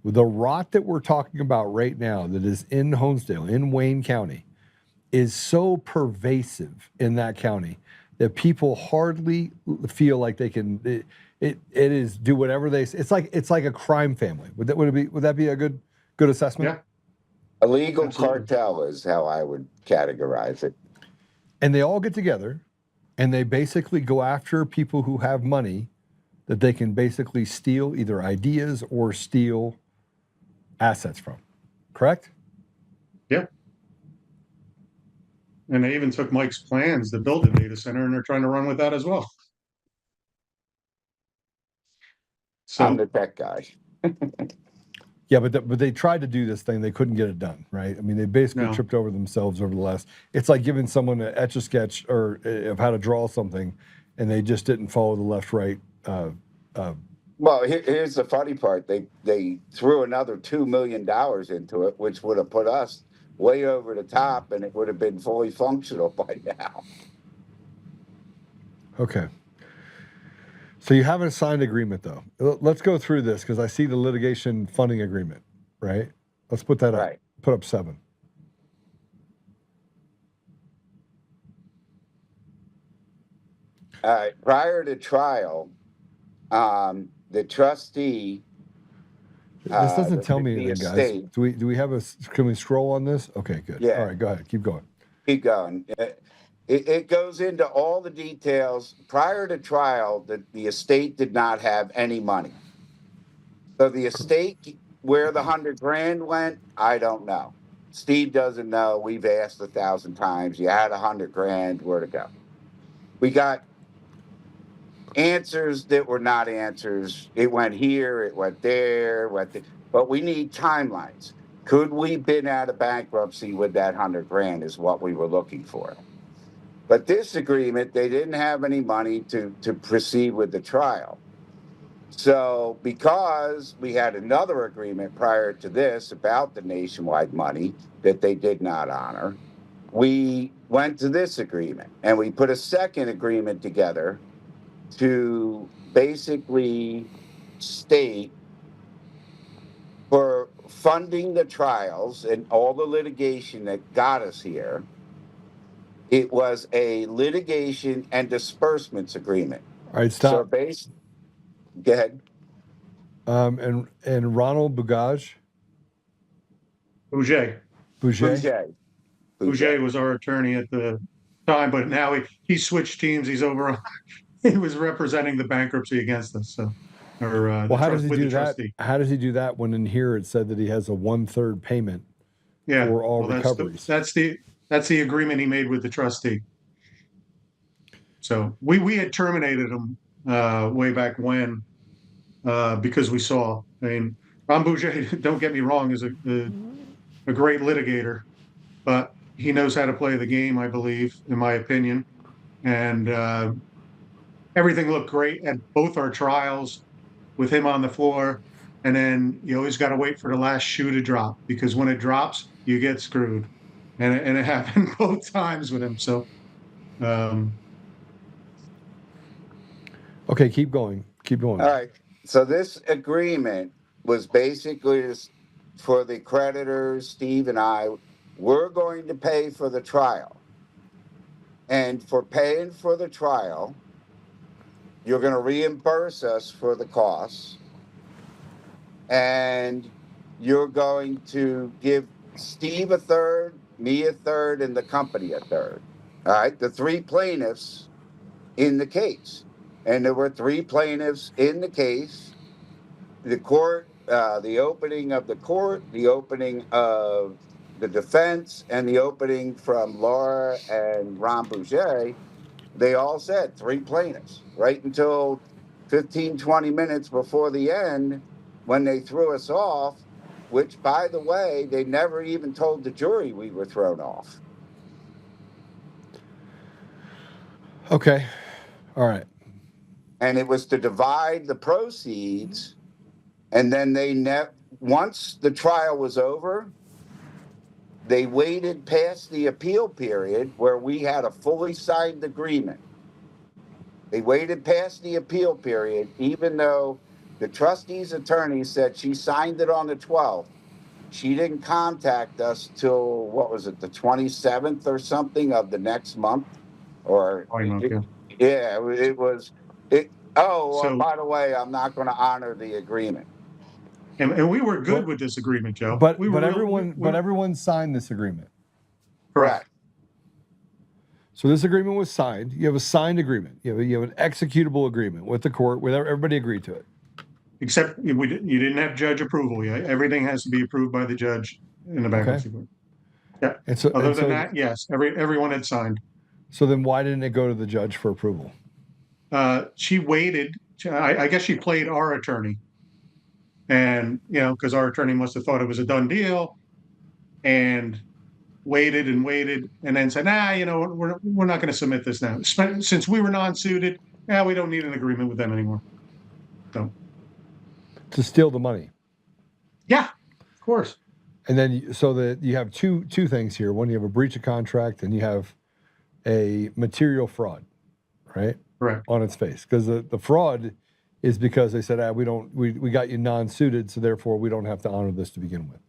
the rot that we're talking about right now that is in Honesdale, in Wayne County, is so pervasive in that county that people hardly feel like they can. It is do whatever they. It's like a crime family. Would that be a good assessment? Yeah. A legal cartel is how I would categorize it. And they all get together, and they basically go after people who have money that they can basically steal either ideas or steal assets from. Correct? Yeah. And they even took Mike's plans to build a data center, and they're trying to run with that as well. So, I'm the tech guy. Yeah, but they tried to do this thing. They couldn't get it done, right? I mean, they basically tripped over themselves over the last. It's like giving someone an etch-a-sketch or of how to draw something, and they just didn't follow the left-right. Well, here's the funny part. They threw another $2 million into it, which would have put us way over the top, and it would have been fully functional by now. Okay. So you have a signed agreement, though. Let's go through this because I see the litigation funding agreement, right? Let's put that up. Right. Put up 7. Prior to trial, the trustee. This doesn't tell me anything, guys. Do we have can we scroll on this? Okay, good. Yeah. All right, go ahead. Keep going. Keep going. It goes into all the details. Prior to trial, the estate did not have any money. So the estate, where the $100,000 went, I don't know. Steve doesn't know. We've asked 1,000 times. You had $100,000, where to go? We got answers that were not answers. It went here, it went there, but we need timelines. Could we been out of bankruptcy with that $100,000 is what we were looking for. But this agreement, they didn't have any money to proceed with the trial. So because we had another agreement prior to this about the nationwide money that they did not honor, we went to this agreement and we put a second agreement together to basically state for funding the trials and all the litigation that got us here, it was a litigation and disbursements agreement. All right, stop. So go ahead. And Ronald Bugaj. Bouget was our attorney at the time, but now he switched teams. He's over. He was representing the bankruptcy against us. So, well, how does he do that? How does he do that when in here it said that he has a 1/3 payment for all recoveries? That's the agreement he made with the trustee. So we had terminated him way back when because we saw. I mean, Ron Bouget, don't get me wrong, is a great litigator, but he knows how to play the game, I believe, in my opinion. And everything looked great at both our trials with him on the floor. And then you always got to wait for the last shoe to drop, because when it drops, you get screwed. And it happened both times with him. So, okay, keep going. All right. So this agreement was basically for the creditors, Steve and I, we're going to pay for the trial. And for paying for the trial, you're going to reimburse us for the costs. And you're going to give Steve 1/3, me 1/3, and the company 1/3. All right. The 3 plaintiffs in the case. And there were 3 plaintiffs in the case. The court, the opening of the court, the opening of the defense, and the opening from Laura and Ron Bouget, they all said 3 plaintiffs, right until 15, 20 minutes before the end when they threw us off, which, by the way, they never even told the jury we were thrown off. Okay. All right. And it was to divide the proceeds, and then once the trial was over, they waited past the appeal period where we had a fully signed agreement. They waited past the appeal period, even though the trustee's attorney said she signed it on the 12th. She didn't contact us till, what was it, the 27th or something of the next month? Or yeah, it was. By the way, I'm not going to honor the agreement. And we were good with this agreement, Joe. But everyone signed this agreement. Correct. So this agreement was signed. You have a signed agreement. You have an executable agreement with the court, where everybody agreed to it. Except you didn't have judge approval yet. Everything has to be approved by the judge in the bankruptcy court. Yeah. Other than that, yes, everyone had signed. So then why didn't it go to the judge for approval? She waited. I guess she played our attorney. And, because our attorney must have thought it was a done deal, and waited and then said, we're not going to submit this now. Since we were non-suited, we don't need an agreement with them anymore. So. To steal the money. Yeah, of course. And then so that you have two things here. One, you have a breach of contract, and you have a material fraud, right? Correct. On its face. Because the fraud is because they said, we got you non-suited, so therefore we don't have to honor this to begin with.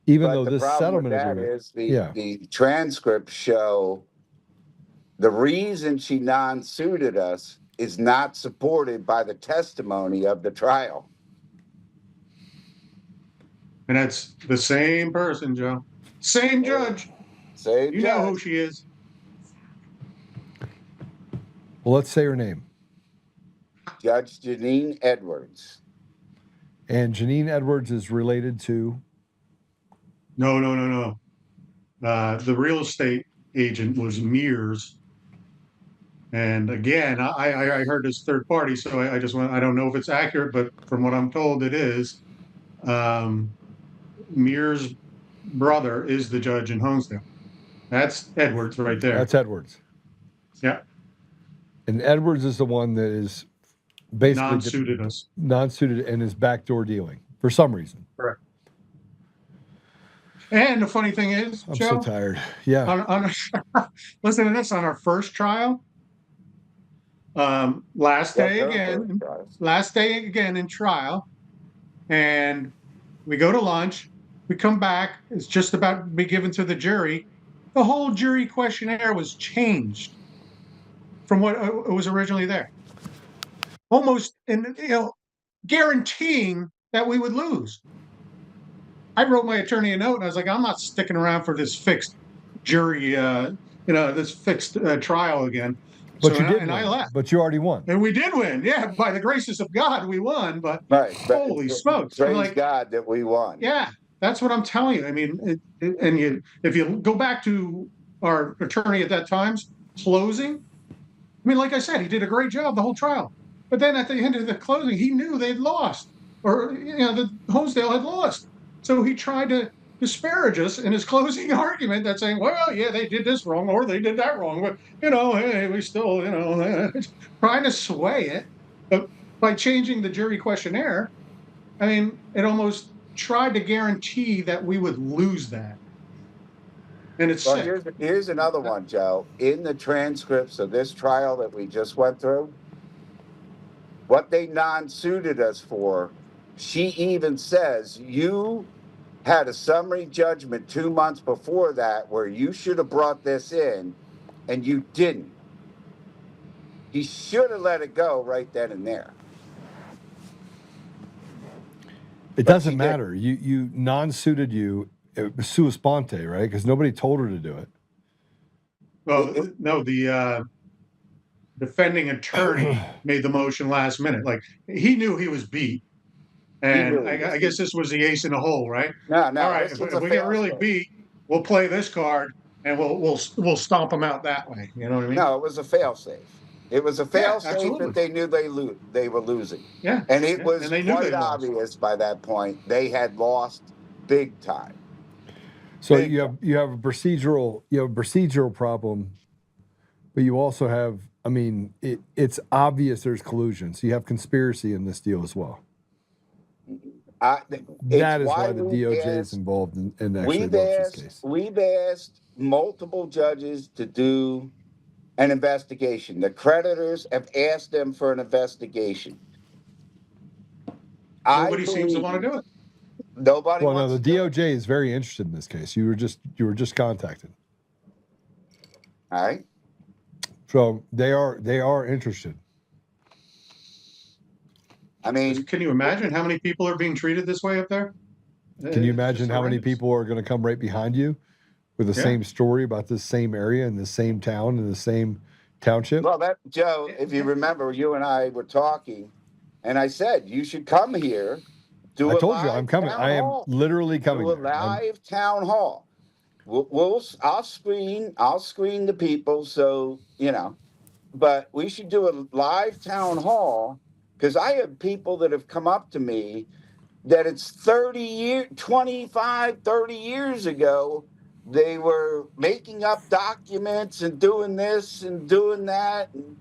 Even though this settlement agreement, the transcripts show the reason she non-suited us is not supported by the testimony of the trial. And that's the same person, Joe. Same judge. Same You know judge. who she is. Well, let's say her name. Judge Janine Edwards. And Janine Edwards is related to? No. The real estate agent was Mears. And again, I heard this third party, so I don't know if it's accurate, but from what I'm told, it is. Mears' brother is the judge in Honesdale. That's Edwards right there. That's Edwards. Yeah. And Edwards is the one that is basically non-suited and is backdoor dealing for some reason. Correct. And the funny thing is, I'm Joe, so tired. Yeah. Listen to this. On our first trial, last day again in trial, and we go to lunch. We come back. It's just about to be given to the jury. The whole jury questionnaire was changed from what it was originally there, almost guaranteeing that we would lose. I wrote my attorney a note, and I was like, I'm not sticking around for this fixed jury, this fixed trial again. But so, you did and win. I left. But you already won. And we did win. Yeah, by the graces of God, we won. But holy smokes. Praise God that we won. Yeah, that's what I'm telling you. I mean, if you go back to our attorney at that time's closing, I mean, like I said, he did a great job the whole trial. But then at the end of the closing, he knew they'd lost, or the Honesdale had lost. So he tried to disparage us in his closing argument, that saying, well, yeah, they did this wrong or they did that wrong, but hey, we still, trying to sway it. But by changing the jury questionnaire, I mean, it almost tried to guarantee that we would lose that. And it's sick. Here's another one, Joe. In the transcripts of this trial that we just went through, what they non-suited us for, she even says, you had a summary judgment 2 months before that where you should have brought this in, and you didn't. You should have let it go right then and there. It doesn't matter. You non-suited sua sponte, right? Because nobody told her to do it. Well, no, the defending attorney made the motion last minute. Like, he knew he was beat. And I guess this was the ace in the hole, right? No. All right, if we get really beat, we'll play this card and we'll stomp them out that way. You know what I mean? No, it was a fail-safe. It was a fail-safe that they knew they were losing. Yeah. And it was quite obvious by that point they had lost big time. So you have a procedural problem, but you also have, I mean, it's obvious there's collusion. So you have conspiracy in this deal as well. That is why the DOJ is involved in actually this case. We've asked multiple judges to do an investigation. The creditors have asked them for an investigation. Nobody seems to want to do it. Nobody. Well, no, the DOJ is very interested in this case. You were just contacted. All right. So they are interested. I mean, can you imagine how many people are being treated this way up there? Can you imagine how many people are going to come right behind you with the same story about this same area in the same town in the same township? Well, Joe, if you remember, you and I were talking, and I said you should come here. I told you I'm coming. I am literally coming. Do a live town hall. I'll screen the people, so but we should do a live town hall. Because I have people that have come up to me that it's 25, 30 years ago, they were making up documents and doing this and doing that, and,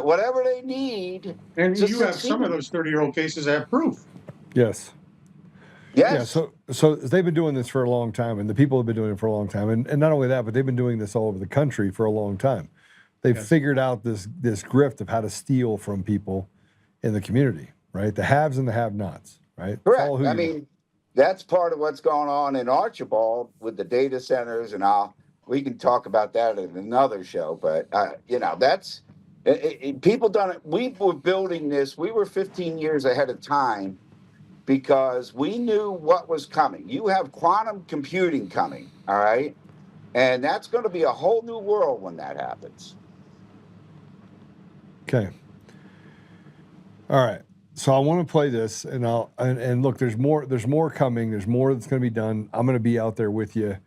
whatever they need. And you have some of those 30-year-old cases that have proof. Yes. Yes. Yeah, so they've been doing this for a long time, and the people have been doing it for a long time. And not only that, but they've been doing this all over the country for a long time. They've figured out this grift of how to steal from people in the community, right? The haves and the have-nots, right? Correct. I mean, that's part of what's going on in Archibald with the data centers, and we can talk about that in another show. But that's people done it. We were building this. We were 15 years ahead of time because we knew what was coming. You have quantum computing coming, all right? And that's going to be a whole new world when that happens. Okay. All right. So I want to play this, and and look, there's more coming. There's more that's going to be done. I'm going to be out there with you.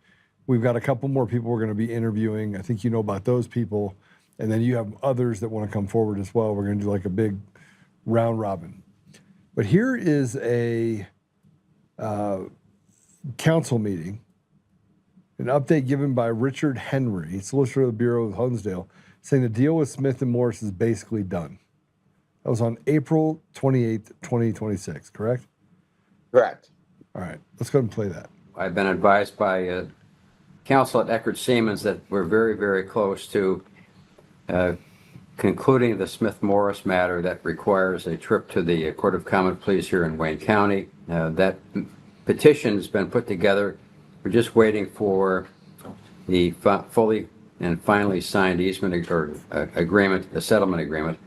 We've got a couple more people we're going to be interviewing. I think you know about those people, and then you have others that want to come forward as well. We're going to do like a big round robin. But here is a council meeting, an update given by Richard Henry, Solicitor of the Bureau of Honesdale, saying the deal with Smith and Morris is basically done. That was on April 28th, 2026, correct? Correct. All right, let's go ahead and play that. I've been advised by counsel at Eckert Siemens that we're very, very close to concluding the Smith-Morris matter that requires a trip to the Court of Common Pleas here in Wayne County. That petition has been put together. We're just waiting for the fully and finally signed easement or agreement, a settlement agreement.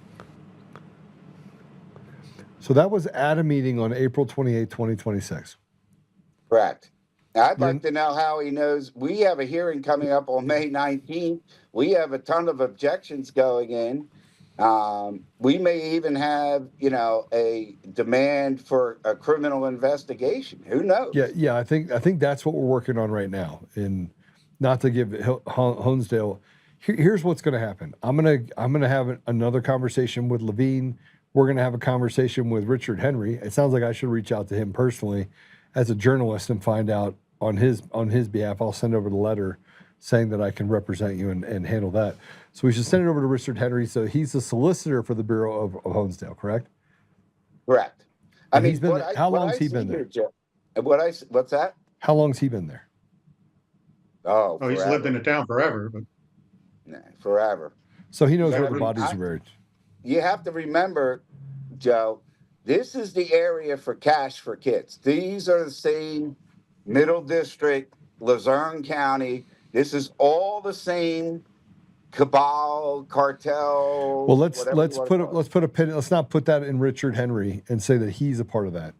So that was at a meeting on April 28th, 2026. Correct. I'd like to know how he knows. We have a hearing coming up on May 19th. We have a ton of objections going in. We may even have, a demand for a criminal investigation. Who knows? Yeah. I think that's what we're working on right now. And not to give Honesdale, here's what's going to happen. I'm gonna have another conversation with Levine. We're going to have a conversation with Richard Henry. It sounds like I should reach out to him personally as a journalist and find out on his behalf. I'll send over the letter saying that I can represent you and handle that. So we should send it over to Richard Henry. So he's the solicitor for the Bureau of Honesdale, correct? Correct. And he's been there. How long's he been there? What's that? How long's he been there? Oh, he's lived in the town forever, but forever. So he knows where the bodies are buried. You have to remember, Joe, this is the area for cash for kids. These are the same Middle District, Luzerne County. This is all the same cabal, cartel. Well, let's put a pin. Let's not put that in Richard Henry and say that he's a part of that.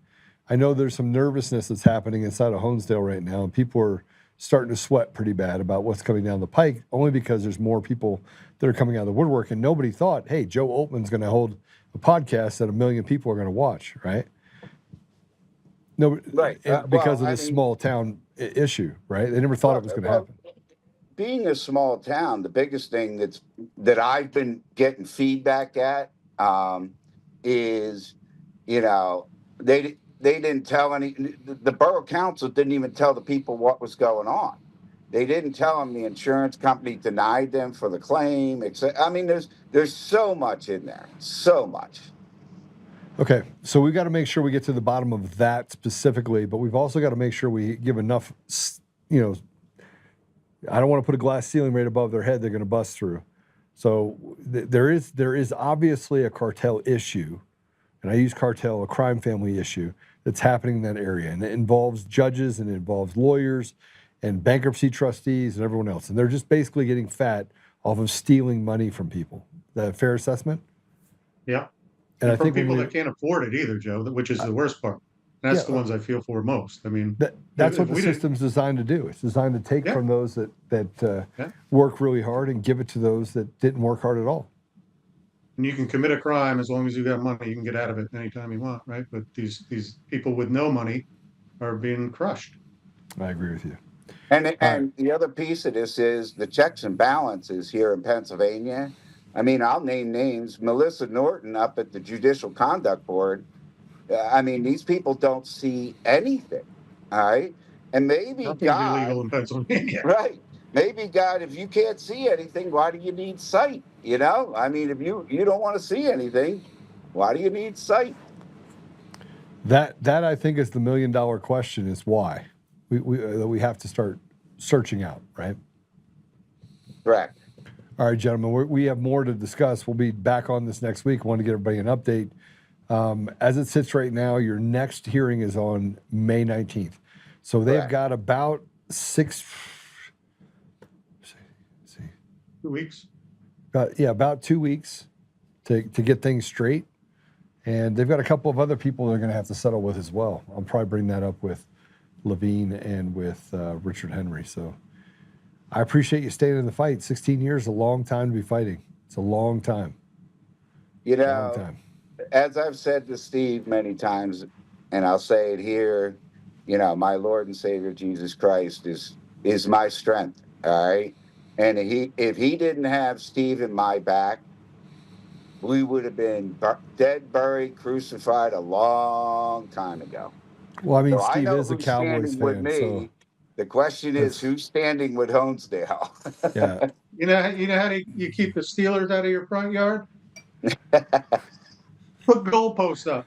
I know there's some nervousness that's happening inside of Honesdale right now, and people are starting to sweat pretty bad about what's coming down the pike, only because there's more people that are coming out of the woodwork, and nobody thought, hey, Joe Oltmann's going to hold a podcast that 1 million people are going to watch, right? No, right. Because of this small town issue, right? They never thought it was going to happen. Being a small town, the biggest thing that I've been getting feedback at is, they didn't tell the borough council didn't even tell the people what was going on. They didn't tell them the insurance company denied them for the claim. I mean, there's so much in there, so much. Okay, so we've got to make sure we get to the bottom of that specifically, but we've also got to make sure we give enough, I don't want to put a glass ceiling right above their head they're going to bust through. So there is obviously a cartel issue, and I use cartel, a crime family issue that's happening in that area, and it involves judges and it involves lawyers and bankruptcy trustees and everyone else, and they're just basically getting fat off of stealing money from people. Is that a fair assessment? Yeah. And I from think people that can't afford it either, Joe, which is the worst part. That's the ones I feel for most. I mean, that's what the system's designed to do. It's designed to take from those that work really hard and give it to those that didn't work hard at all. And you can commit a crime as long as you got money. You can get out of it anytime you want, right? But these people with no money are being crushed. I agree with you. And the other piece of this is the checks and balances here in Pennsylvania. I mean, I'll name names. Melissa Norton up at the Judicial Conduct Board. I mean, these people don't see anything, all right? And maybe God, illegal in Pennsylvania. Right? Maybe God, if you can't see anything, why do you need sight? I mean, if you don't want to see anything, why do you need sight? That I think is the $1 million question: is why we have to start searching out, right? Correct. All right, gentlemen, we have more to discuss. We'll be back on this next week. I want to get everybody an update. As it sits right now, your next hearing is on May 19th. So they've got about 2 weeks. About 2 weeks to get things straight. And they've got a couple of other people they're going to have to settle with as well. I'll probably bring that up with Levine and with Richard Henry. So I appreciate you staying in the fight. 16 years is a long time to be fighting. It's a long time. You Long know, time. as I've said to Steve many times, and I'll say it here, you know, my Lord and Savior Jesus Christ is my strength. All right. And if he didn't have Steve in my back, we would have been dead, buried, crucified a long time ago. Well, I mean, So I Steve know is a who's Cowboys standing with fan, me. so The question is, that's- who's standing with Honesdale? yeah. You know how you keep the Steelers out of your front yard? Put goalposts up.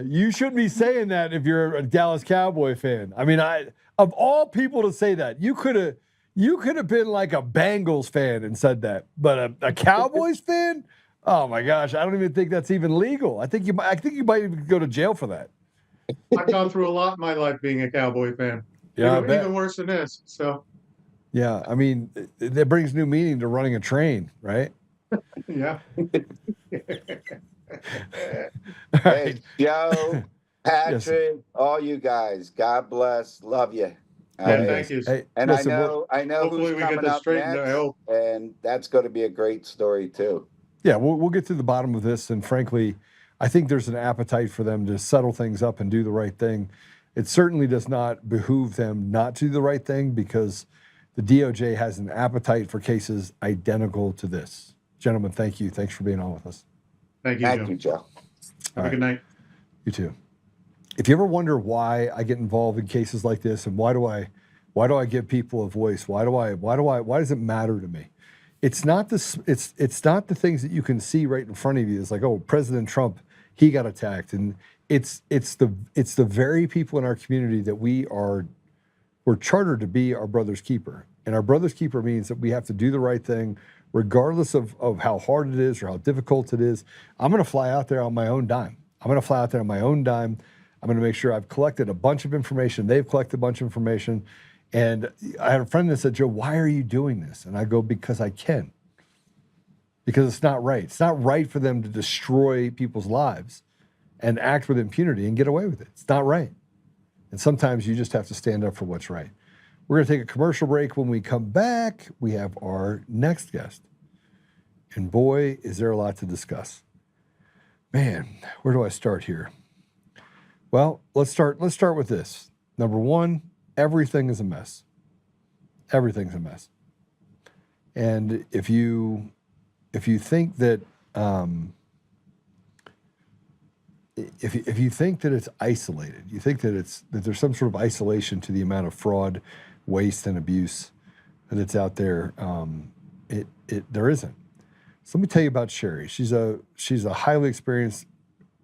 You shouldn't be saying that if you're a Dallas Cowboy fan. I mean, of all people to say that, you could have been like a Bengals fan and said that, but a Cowboys fan? Oh my gosh, I don't even think that's even legal. I think you might even go to jail for that. I've gone through a lot in my life being a Cowboy fan. Yeah, even worse than this. So yeah, I mean, that brings new meaning to running a train, right? yeah. Hey, Joe, Patrick, all you guys, God bless, love you. Thank you. Hey, And listen, I know hopefully who's we get coming this up straightened, next, I hope. and that's going to be a great story too. yeah, we'll get to the bottom of this, and frankly, I think there's an appetite for them to settle things up and do the right thing. It certainly does not behoove them not to do the right thing because the DOJ has an appetite for cases identical to this. Gentlemen, thank you. Thanks for being on with us. Thank you, Joe. Have a good night. You too. If you ever wonder why I get involved in cases like this and why do I give people a voice? Why does it matter to me? It's not it's not the things that you can see right in front of you. It's like, oh, President Trump, he got attacked. And it's the very people in our community that we're chartered to be our brother's keeper. And our brother's keeper means that we have to do the right thing, regardless of how hard it is or how difficult it is. I'm going to fly out there on my own dime. I'm going to make sure I've collected a bunch of information. They've collected a bunch of information. And I had a friend that said, Joe, why are you doing this? And I go, because I can. Because it's not right. It's not right for them to destroy people's lives and act with impunity and get away with it. It's not right. And sometimes you just have to stand up for what's right. We're going to take a commercial break. When we come back, we have our next guest. And boy, is there a lot to discuss. Man, where do I start here? Well, let's start with this. Number one, everything is a mess. Everything's a mess. And if you think that if you think that it's isolated, you think that there's some sort of isolation to the amount of fraud, waste, and abuse that's out there, there isn't. So let me tell you about Sherry. She's a highly experienced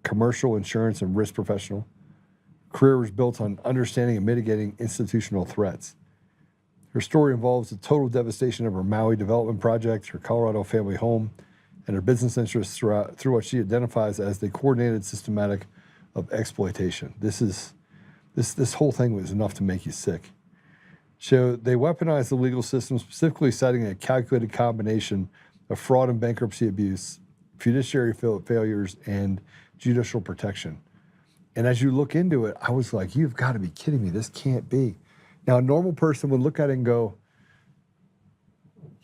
commercial insurance and risk professional. Career was built on understanding and mitigating institutional threats. Her story involves the total devastation of her Maui development project, her Colorado family home, and her business interests through what she identifies as the coordinated systematic of exploitation. This whole thing was enough to make you sick. So they weaponized the legal system, specifically citing a calculated combination of fraud and bankruptcy abuse, fiduciary failures, and judicial protection. And as you look into it, I was like, you've got to be kidding me. This can't be. Now, a normal person would look at it and go,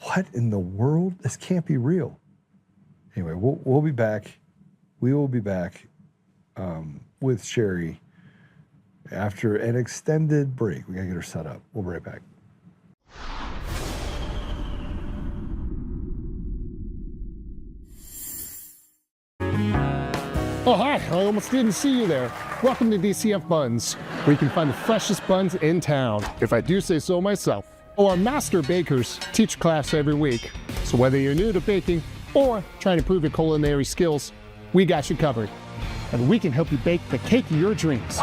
what in the world? This can't be real. Anyway, we'll be back. We will be back with Sherry after an extended break. We got to get her set up. We'll be right back. Oh, hi. I almost didn't see you there. Welcome to DCF Buns, where you can find the freshest buns in town, if I do say so myself. Oh, our master bakers teach class every week. So whether you're new to baking or trying to improve your culinary skills, we got you covered. And we can help you bake the cake of your dreams.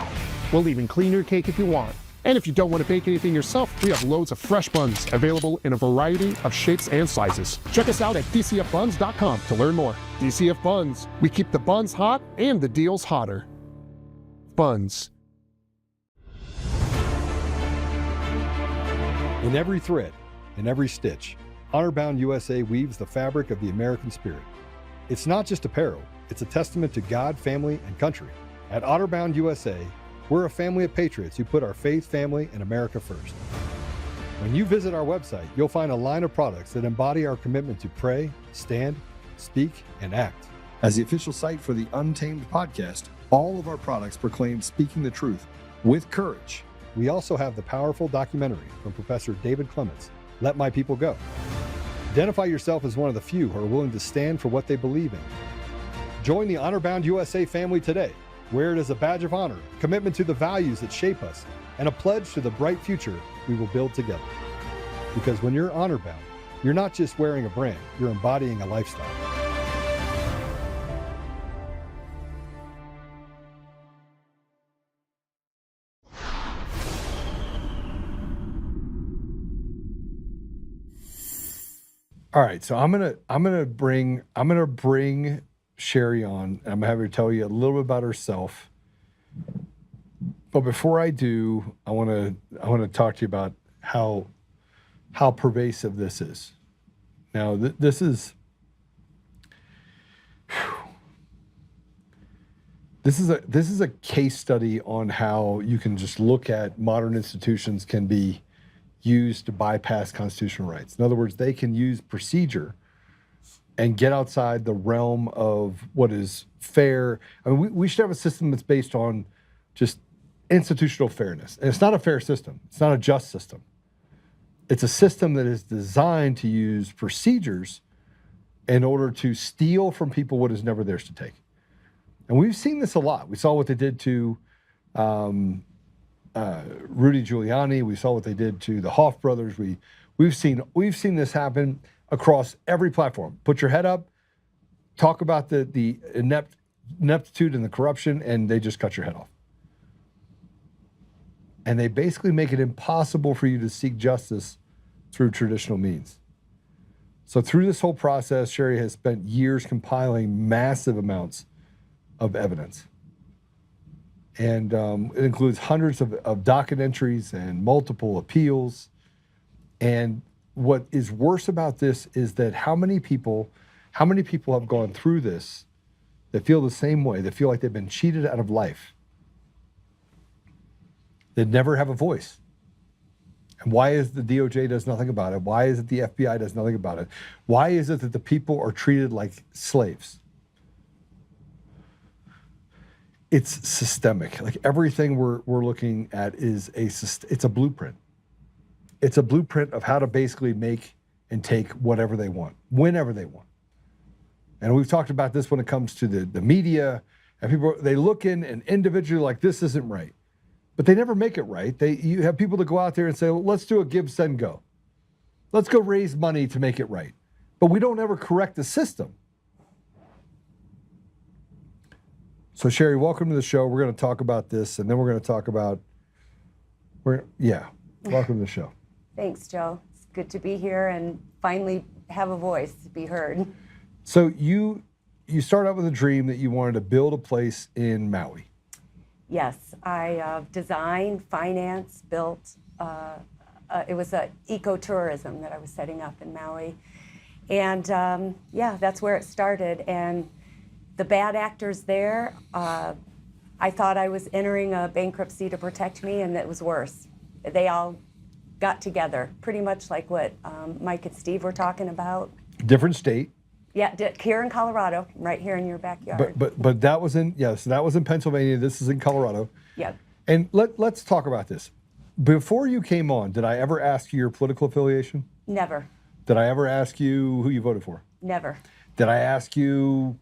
We'll even clean your cake if you want. And if you don't want to bake anything yourself, we have loads of fresh buns available in a variety of shapes and sizes. Check us out at dcfbuns.com to learn more. DCF Buns. We keep the buns hot and the deals hotter. Buns. In every thread, in every stitch, Honor-Bound USA weaves the fabric of the American spirit. It's not just apparel, it's a testament to God, family, and country. At Honor-Bound USA, We're a family of patriots who put our faith, family, and America first. When you visit our website, you'll find a line of products that embody our commitment to pray, stand, speak, and act. As the official site for the Untamed podcast, all of our products proclaim speaking the truth with courage. We also have the powerful documentary from Professor David Clements, Let My People Go. Identify yourself as one of the few who are willing to stand for what they believe in. Join the Honor-Bound USA family today. Wear it as a badge of honor, commitment to the values that shape us, and a pledge to the bright future we will build together. Because when you're honor-bound, you're not just wearing a brand, you're embodying a lifestyle. All right, so I'm gonna bring Sherry on. I'm gonna have her tell you a little bit about herself. But before I do, I want to talk to you about how pervasive this is. Now, this is a case study on how you can just look at modern institutions can be used to bypass constitutional rights. In other words, they can use procedure and get outside the realm of what is fair. I mean, we should have a system that's based on just institutional fairness. And it's not a fair system. It's not a just system. It's a system that is designed to use procedures in order to steal from people what is never theirs to take. And we've seen this a lot. We saw what they did to Rudy Giuliani. We saw what they did to the Hoff brothers. We've seen this happen across every platform. Put your head up, talk about the ineptitude and the corruption, and they just cut your head off. And they basically make it impossible for you to seek justice through traditional means. So through this whole process, Sherry has spent years compiling massive amounts of evidence. And it includes hundreds of docket entries and multiple appeals. And what is worse about this is that how many people have gone through this that feel the same way, that feel like they've been cheated out of life, that never have a voice. And why is the DOJ does nothing about it? Why is it the FBI does nothing about it? Why is it that the people are treated like slaves? It's systemic. Like everything we're looking at is it's a blueprint. It's a blueprint of how to basically make and take whatever they want, whenever they want. And we've talked about this when it comes to the media, and people, they look in and individually like, this isn't right. But they never make it right. You have people that go out there and say, well, let's do a give, send, go. Let's go raise money to make it right. But we don't ever correct the system. So Sherry, welcome to the show. We're going to talk about this, and then we're going to talk about, welcome to the show. Thanks, Joe. It's good to be here and finally have a voice to be heard. So you started out with a dream that you wanted to build a place in Maui. Yes, I designed, financed, built. It was an ecotourism that I was setting up in Maui. And that's where it started. And the bad actors there, I thought I was entering a bankruptcy to protect me, and it was worse. They all got together, pretty much like what Mike and Steve were talking about. Different state. Yeah, here in Colorado, right here in your backyard. But that was in that was in Pennsylvania. This is in Colorado. Yeah. And let's talk about this. Before you came on, did I ever ask you your political affiliation? Never. Did I ever ask you who you voted for? Never. Did I ask you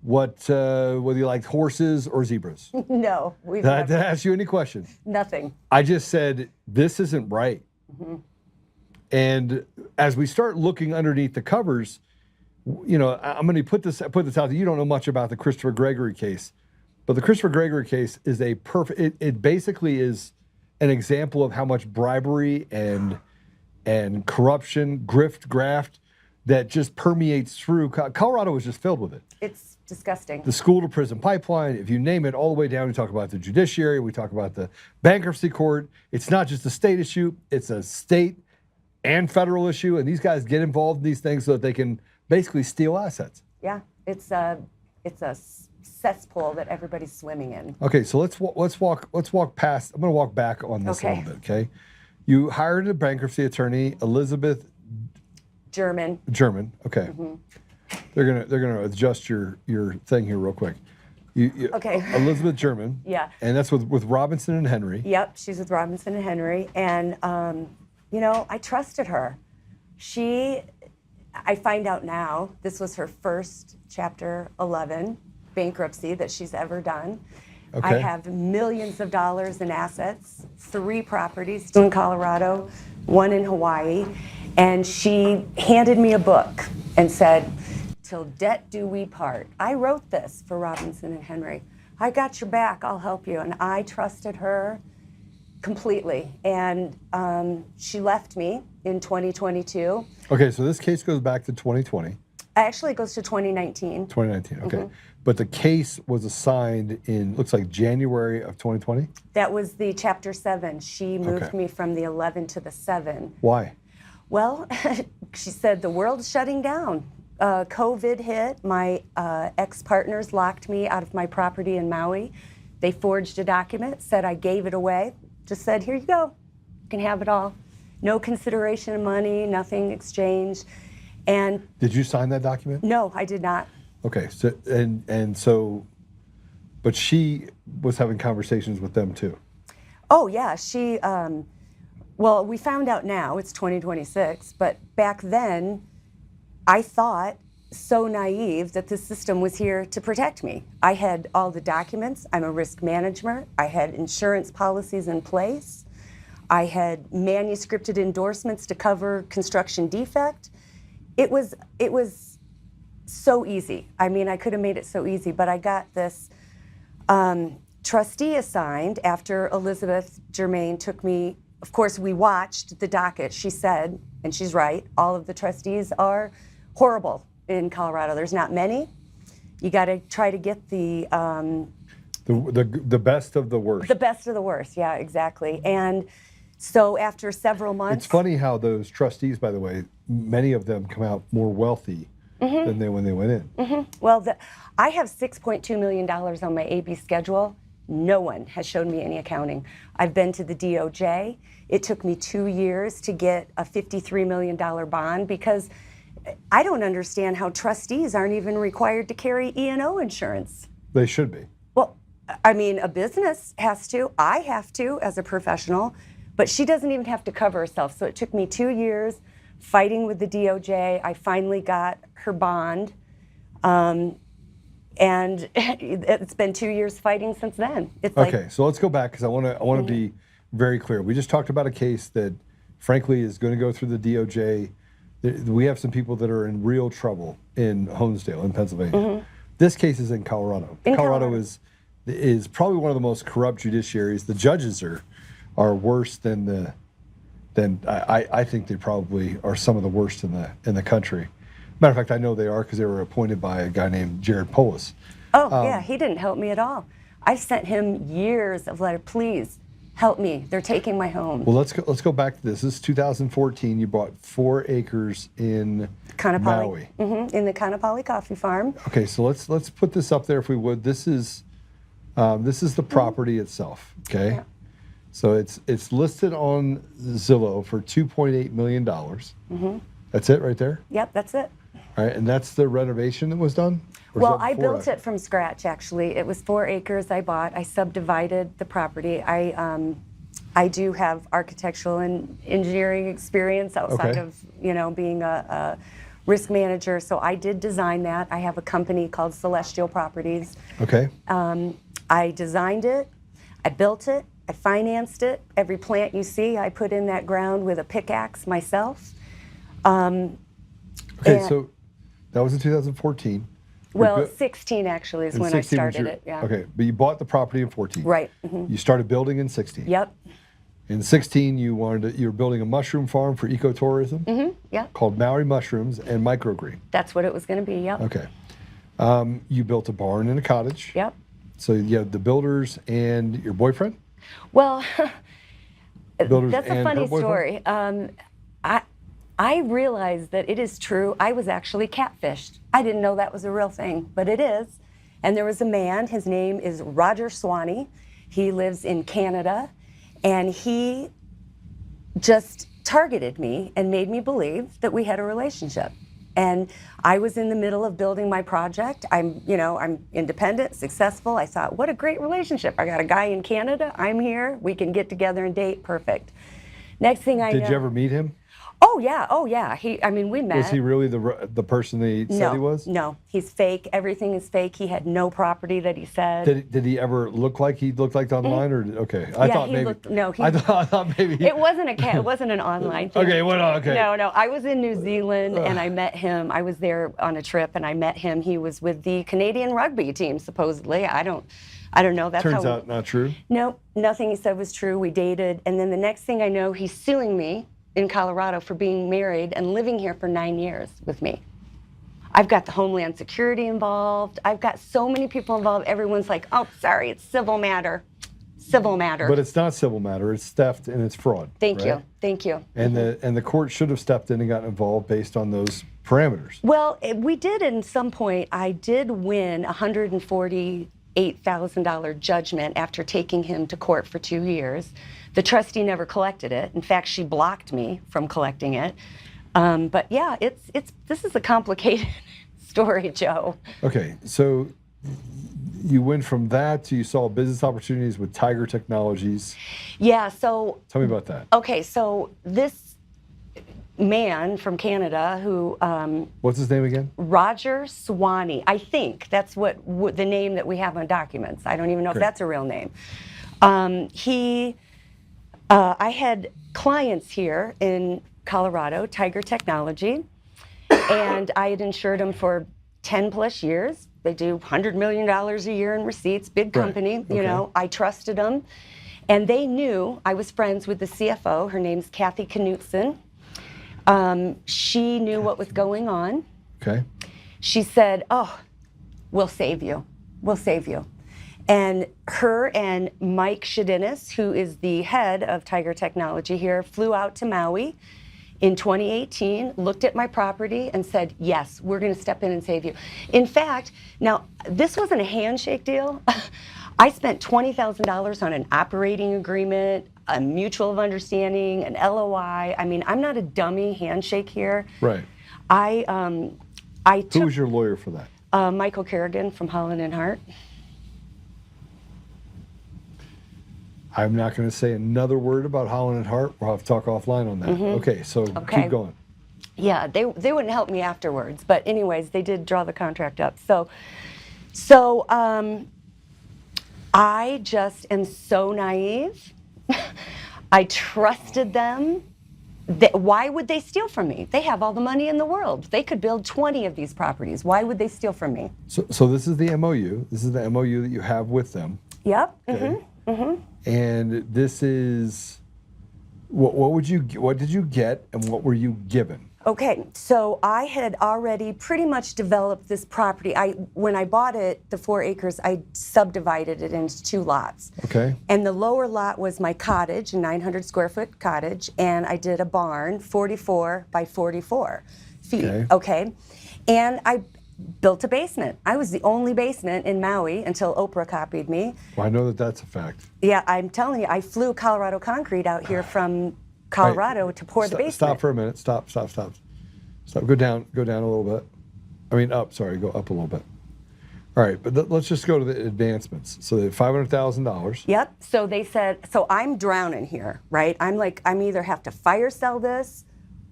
whether you liked horses or zebras? No. Did I ask you any questions? Nothing. I just said, this isn't right. Mm-hmm. And as we start looking underneath the covers, I'm going to put this out that you don't know much about the Christopher Gregory case, but the Christopher Gregory case is a perfect, it basically is an example of how much bribery and corruption, graft that just permeates through. Colorado was just filled with it. It's disgusting. The school to prison pipeline, if you name it, all the way down. We talk about the judiciary, we talk about the bankruptcy court. It's not just a state issue, it's a state and federal issue, and these guys get involved in these things so that they can basically steal assets. Yeah, it's It's a cesspool that everybody's swimming in. Okay, so let's walk past. I'm going to walk back on this a little bit. Okay, you hired a bankruptcy attorney, Elizabeth German. Okay, they're gonna adjust your thing here real quick. Okay. Elizabeth German. Yeah. And that's with Robinson and Henry. Yep, she's with Robinson and Henry, and you know, I trusted her. I find out now this was her first Chapter 11 bankruptcy that she's ever done. Okay. I have millions of dollars in assets, 3 properties, 2 in Colorado, 1 in Hawaii, and she handed me a book and said, "Till debt do we part." I wrote this for Robinson and Henry. I got your back, I'll help you. And I trusted her completely. And she left me in 2022. Okay, so this case goes back to 2020. Actually, it goes to 2019. 2019, okay. But the case was assigned in, looks like January of 2020? That was the Chapter 7. She moved me from the 11 to the 7. Why? Well, she said the world's shutting down. COVID hit. My ex-partners locked me out of my property in Maui. They forged a document, said I gave it away. Just said, here you go. You can have it all. No consideration of money, nothing exchanged. And did you sign that document? No, I did not. Okay, so but she was having conversations with them too. Oh yeah, she. Well, we found out now it's 2026, but back then, I thought, so naive, that the system was here to protect me. I had all the documents. I'm a risk manager. I had insurance policies in place. I had manuscripted endorsements to cover construction defect. It was so easy. I mean, I could have made it so easy, but I got this trustee assigned after Elizabeth Germain took me. Of course, we watched the docket. She said, and she's right, all of the trustees are horrible in Colorado. There's not many. You got to try to get the best of the worst. The best of the worst, yeah, exactly. And so after several months. It's funny how those trustees, by the way, many of them come out more wealthy than when they went in. Well, I have $6.2 million on my AB schedule. No one has shown me any accounting. I've been to the DOJ. It took me 2 years to get a $53 million bond because I don't understand how trustees aren't even required to carry E&O insurance. They should be. Well, I mean, a business has to. I have to as a professional, but she doesn't even have to cover herself. So it took me 2 years fighting with the DOJ. I finally got her bond. And it's been 2 years fighting since then. It's okay, so let's go back because I want to be very clear. We just talked about a case that, frankly, is going to go through the DOJ. We have some people that are in real trouble in Honesdale, in Pennsylvania. This case is in Colorado. Colorado is probably one of the most corrupt judiciaries. The judges are worse than I think they probably are some of the worst in the country. Matter of fact, I know they are because they were appointed by a guy named Jared Polis. Oh, yeah, he didn't help me at all. I've sent him years of letters, please help me. They're taking my home. Well, let's go back to this. This is 2014. You bought 4 acres in Maui. In the Kanapali Coffee Farm. Okay, so let's put this up there if we would. This is the property itself. Okay, yeah. So it's listed on Zillow for $2.8 million. That's it right there. Yep, that's it. All right, and that's the renovation that was done? Well, I built it from scratch, actually. It was 4 acres I bought. I subdivided the property. I do have architectural and engineering experience outside of, being a risk manager. So I did design that. I have a company called Celestial Properties. Okay. I designed it. I built it. I financed it. Every plant you see, I put in that ground with a pickaxe myself. Okay, so that was in 2014. Well, 16 actually is when I started it. Yeah. Okay, but you bought the property in 14. Right. You started building in 16. Yep. In 16, you were building a mushroom farm for ecotourism. Yeah. Called Maui Mushrooms and Microgreen. That's what it was going to be. Yep. Okay. You built a barn and a cottage. Yep. So you have the builders and your boyfriend. Well, builders that's a funny story. I realized that it is true. I was actually catfished. I didn't know that was a real thing, but it is. And there was a man, his name is Roger Swanee. He lives in Canada, and he just targeted me and made me believe that we had a relationship. And I was in the middle of building my project. I'm independent, successful. I thought, what a great relationship. I got a guy in Canada, I'm here, we can get together and date, perfect. Next thing I know. Did you ever meet him? Oh yeah. We met. Was he really the person that he said he was? No, he's fake. Everything is fake. He had no property that he said. Did he ever look like he looked like online, or okay? I thought maybe. I thought maybe. It wasn't it wasn't an online thing. Okay, what? Okay. No. I was in New Zealand and I met him. I was there on a trip and I met him. He was with the Canadian rugby team supposedly. I don't know. That's Turns out not true. No, nothing he said was true. We dated, and then the next thing I know, he's suing me in Colorado for being married and living here for 9 years with me. I've got the Homeland Security involved. I've got so many people involved. Everyone's like, oh, sorry, it's civil matter. Civil matter. But it's not civil matter. It's theft and it's fraud. Thank you. And the court should have stepped in and gotten involved based on those parameters. Well, we did at some point. I did win $148,000 judgment after taking him to court for 2 years. The trustee never collected it. In fact, she blocked me from collecting it. But yeah, this is a complicated story, Joe. Okay, so you went from that to you saw business opportunities with Tiger Technologies. Yeah, so. Tell me about that. Okay, so this man from Canada who. What's his name again? Roger Swanee. I think that's what the name that we have on documents. I don't even know if that's a real name. I had clients here in Colorado, Tiger Technology, and I had insured them for 10 plus years. They do $100 million a year in receipts, big company, you know, I trusted them. And they knew I was friends with the CFO. Her name's Kathy Knutson. She knew what was going on. Okay. She said, oh, we'll save you. We'll save you. And her and Mike Shadinis, who is the head of Tiger Technology here, flew out to Maui in 2018, looked at my property and said, yes, we're going to step in and save you. In fact, now, this wasn't a handshake deal. I spent $20,000 on an operating agreement, a mutual of understanding, an LOI. I mean, I'm not a dummy handshake here. Right. Who was your lawyer for that? Michael Kerrigan from Holland and Hart. I'm not going to say another word about Holland and Hart. We'll have to talk offline on that. Okay, so keep going. Yeah, they wouldn't help me afterwards, but anyways, they did draw the contract up. So I just am so naive. I trusted them. Why would they steal from me? They have all the money in the world. They could build 20 of these properties. Why would they steal from me? So this is the MOU. This is the MOU that you have with them. Yep. Okay. And this is what did you get and what were you given? Okay, so I had already pretty much developed this property. When I bought it, the 4 acres, I subdivided it into 2 lots. Okay. And the lower lot was my cottage, a 900 square foot cottage, and I did a barn, 44 by 44 feet. Okay. And I built a basement. I was the only basement in Maui until Oprah copied me. Well, I know that that's a fact. Yeah, I'm telling you, I flew Colorado concrete out here from Colorado to pour the basement. Stop for a minute. Stop. Go down a little bit. I mean, up. Sorry, go up a little bit. All right, but let's just go to the advancements. So they had $500,000. Yep. So they said, so I'm drowning here, right? I'm like, I'm either have to fire sell this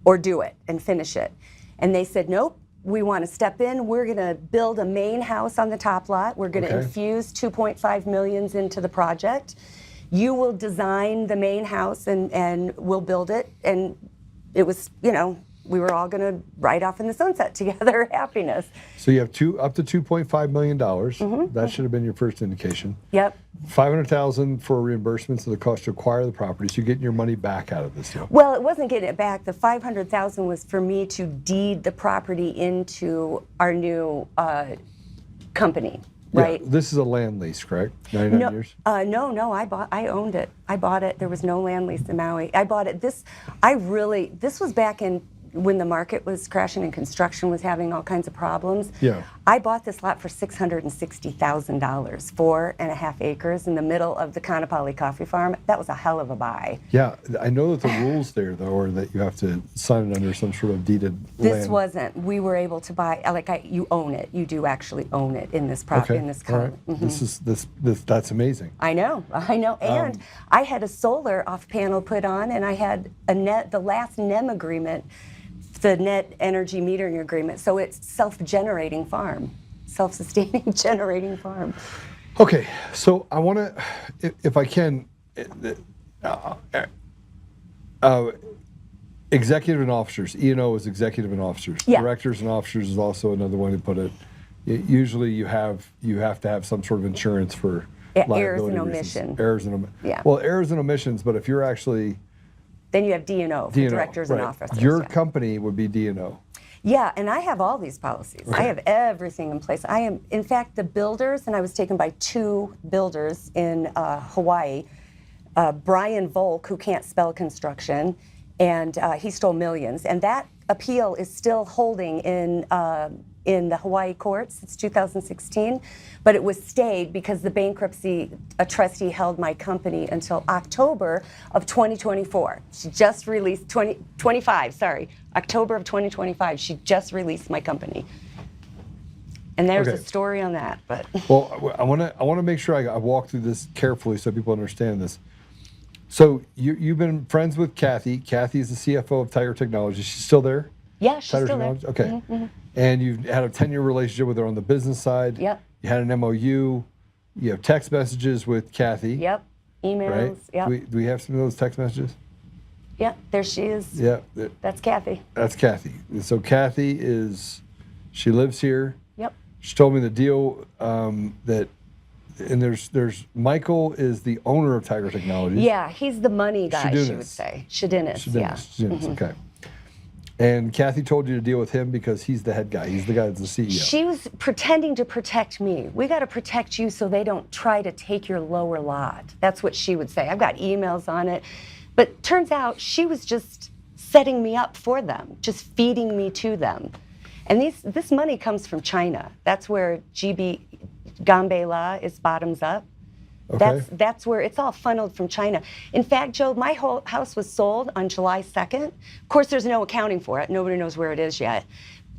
or do it and finish it. And they said, nope. We want to step in. We're going to build a main house on the top lot. We're going to infuse $2.5 million into the project. You will design the main house and we'll build it. And it was, you know, we were all going to ride off in the sunset together, happiness. So you have up to $2.5 million. That should have been your first indication. Yep. $500,000 for reimbursements of the cost to acquire the property. So you're getting your money back out of this deal. Well, it wasn't getting it back. The $500,000 was for me to deed the property into our new company. Right. Yeah, this is a land lease, correct? 99 years? No, I owned it. I bought it. There was no land lease in Maui. I bought it. This was back in when the market was crashing and construction was having all kinds of problems. Yeah. I bought this lot for $660,000, 4.5 acres in the middle of the Kaanapali coffee farm. That was a hell of a buy. Yeah, I know that the rules there, though, are that you have to sign it under some sort of deeded This land. wasn't. We were able to buy, you own it. You do actually own it in this property, in this all county. right. That's amazing. I know. And I had a solar off panel put on, and I had the last NEM agreement, the net energy metering agreement. So it's self-generating farm, self-sustaining generating farm. Okay, so I want to, if I can, executive and officers. E&O is executive and officers. Yeah. Directors and officers is also another way to put it. Usually you have to have some sort of insurance for Errors liability and reasons. omission. Errors and omissions. Yeah. Well, errors and omissions, but if you're actually Then you have D&O for directors and officers. Your company would be D&O. Yeah, and I have all these policies. Okay. I have everything in place. I am, in fact, the builders, and I was taken by 2 builders in Hawaii, Brian Volk, who can't spell construction, and he stole millions. And that appeal is still holding in the Hawaii courts. It's 2016, but it was stayed because the bankruptcy trustee held my company until October of 2024. She just released October of 2025. She just released my company. And there's a story on that, but. Well, I want to make sure I walk through this carefully so people understand this. So you've been friends with Kathy. Kathy is the CFO of Tiger Technologies. She's still there? Yeah, she's Tiger still there. Technologies? Okay. Mm-hmm. And you've had a 10-year relationship with her on the business side. Yep. You had an MOU. You have text messages with Kathy. Yep. Emails. Right? Yep. Do we have some of those text messages? Yep. There she is. Yeah. That's Kathy. That's Kathy. So Kathy she lives here. Yep. She told me the deal that, and there's Michael is the owner of Tiger Technologies. Yeah, he's the money guy, she Shadunas. would say. Shadunas, yeah. Shadunas, okay. And Kathy told you to deal with him because he's the head guy. He's the guy that's the CEO. She was pretending to protect me. We got to protect you so they don't try to take your lower lot. That's what she would say. I've got emails on it. But turns out she was just setting me up for them, just feeding me to them. And this money comes from China. That's where Gambei law is bottoms up. Okay. That's where it's all funneled from China. In fact, Joe, my whole house was sold on July 2nd. Of course, there's no accounting for it. Nobody knows where it is yet.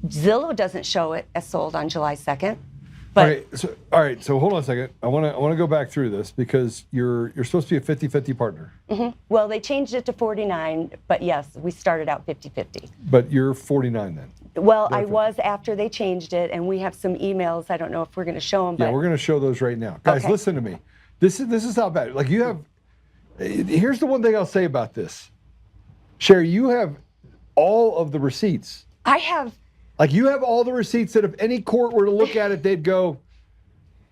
Zillow doesn't show it as sold on July 2nd. But all right, so hold on a second. I want to go back through this because you're supposed to be a 50-50 partner. Mm-hmm. Well, they changed it to 49, but yes, we started out 50-50. But you're 49 then. Well, I was after they changed it, and we have some emails. I don't know if we're going to show them. Yeah, we're going to show those right now. Guys, listen to me. This is how bad. Like you have. Here's the one thing I'll say about this. Sherry, you have all of the receipts. I have. Like you have all the receipts that if any court were to look at it, they'd go.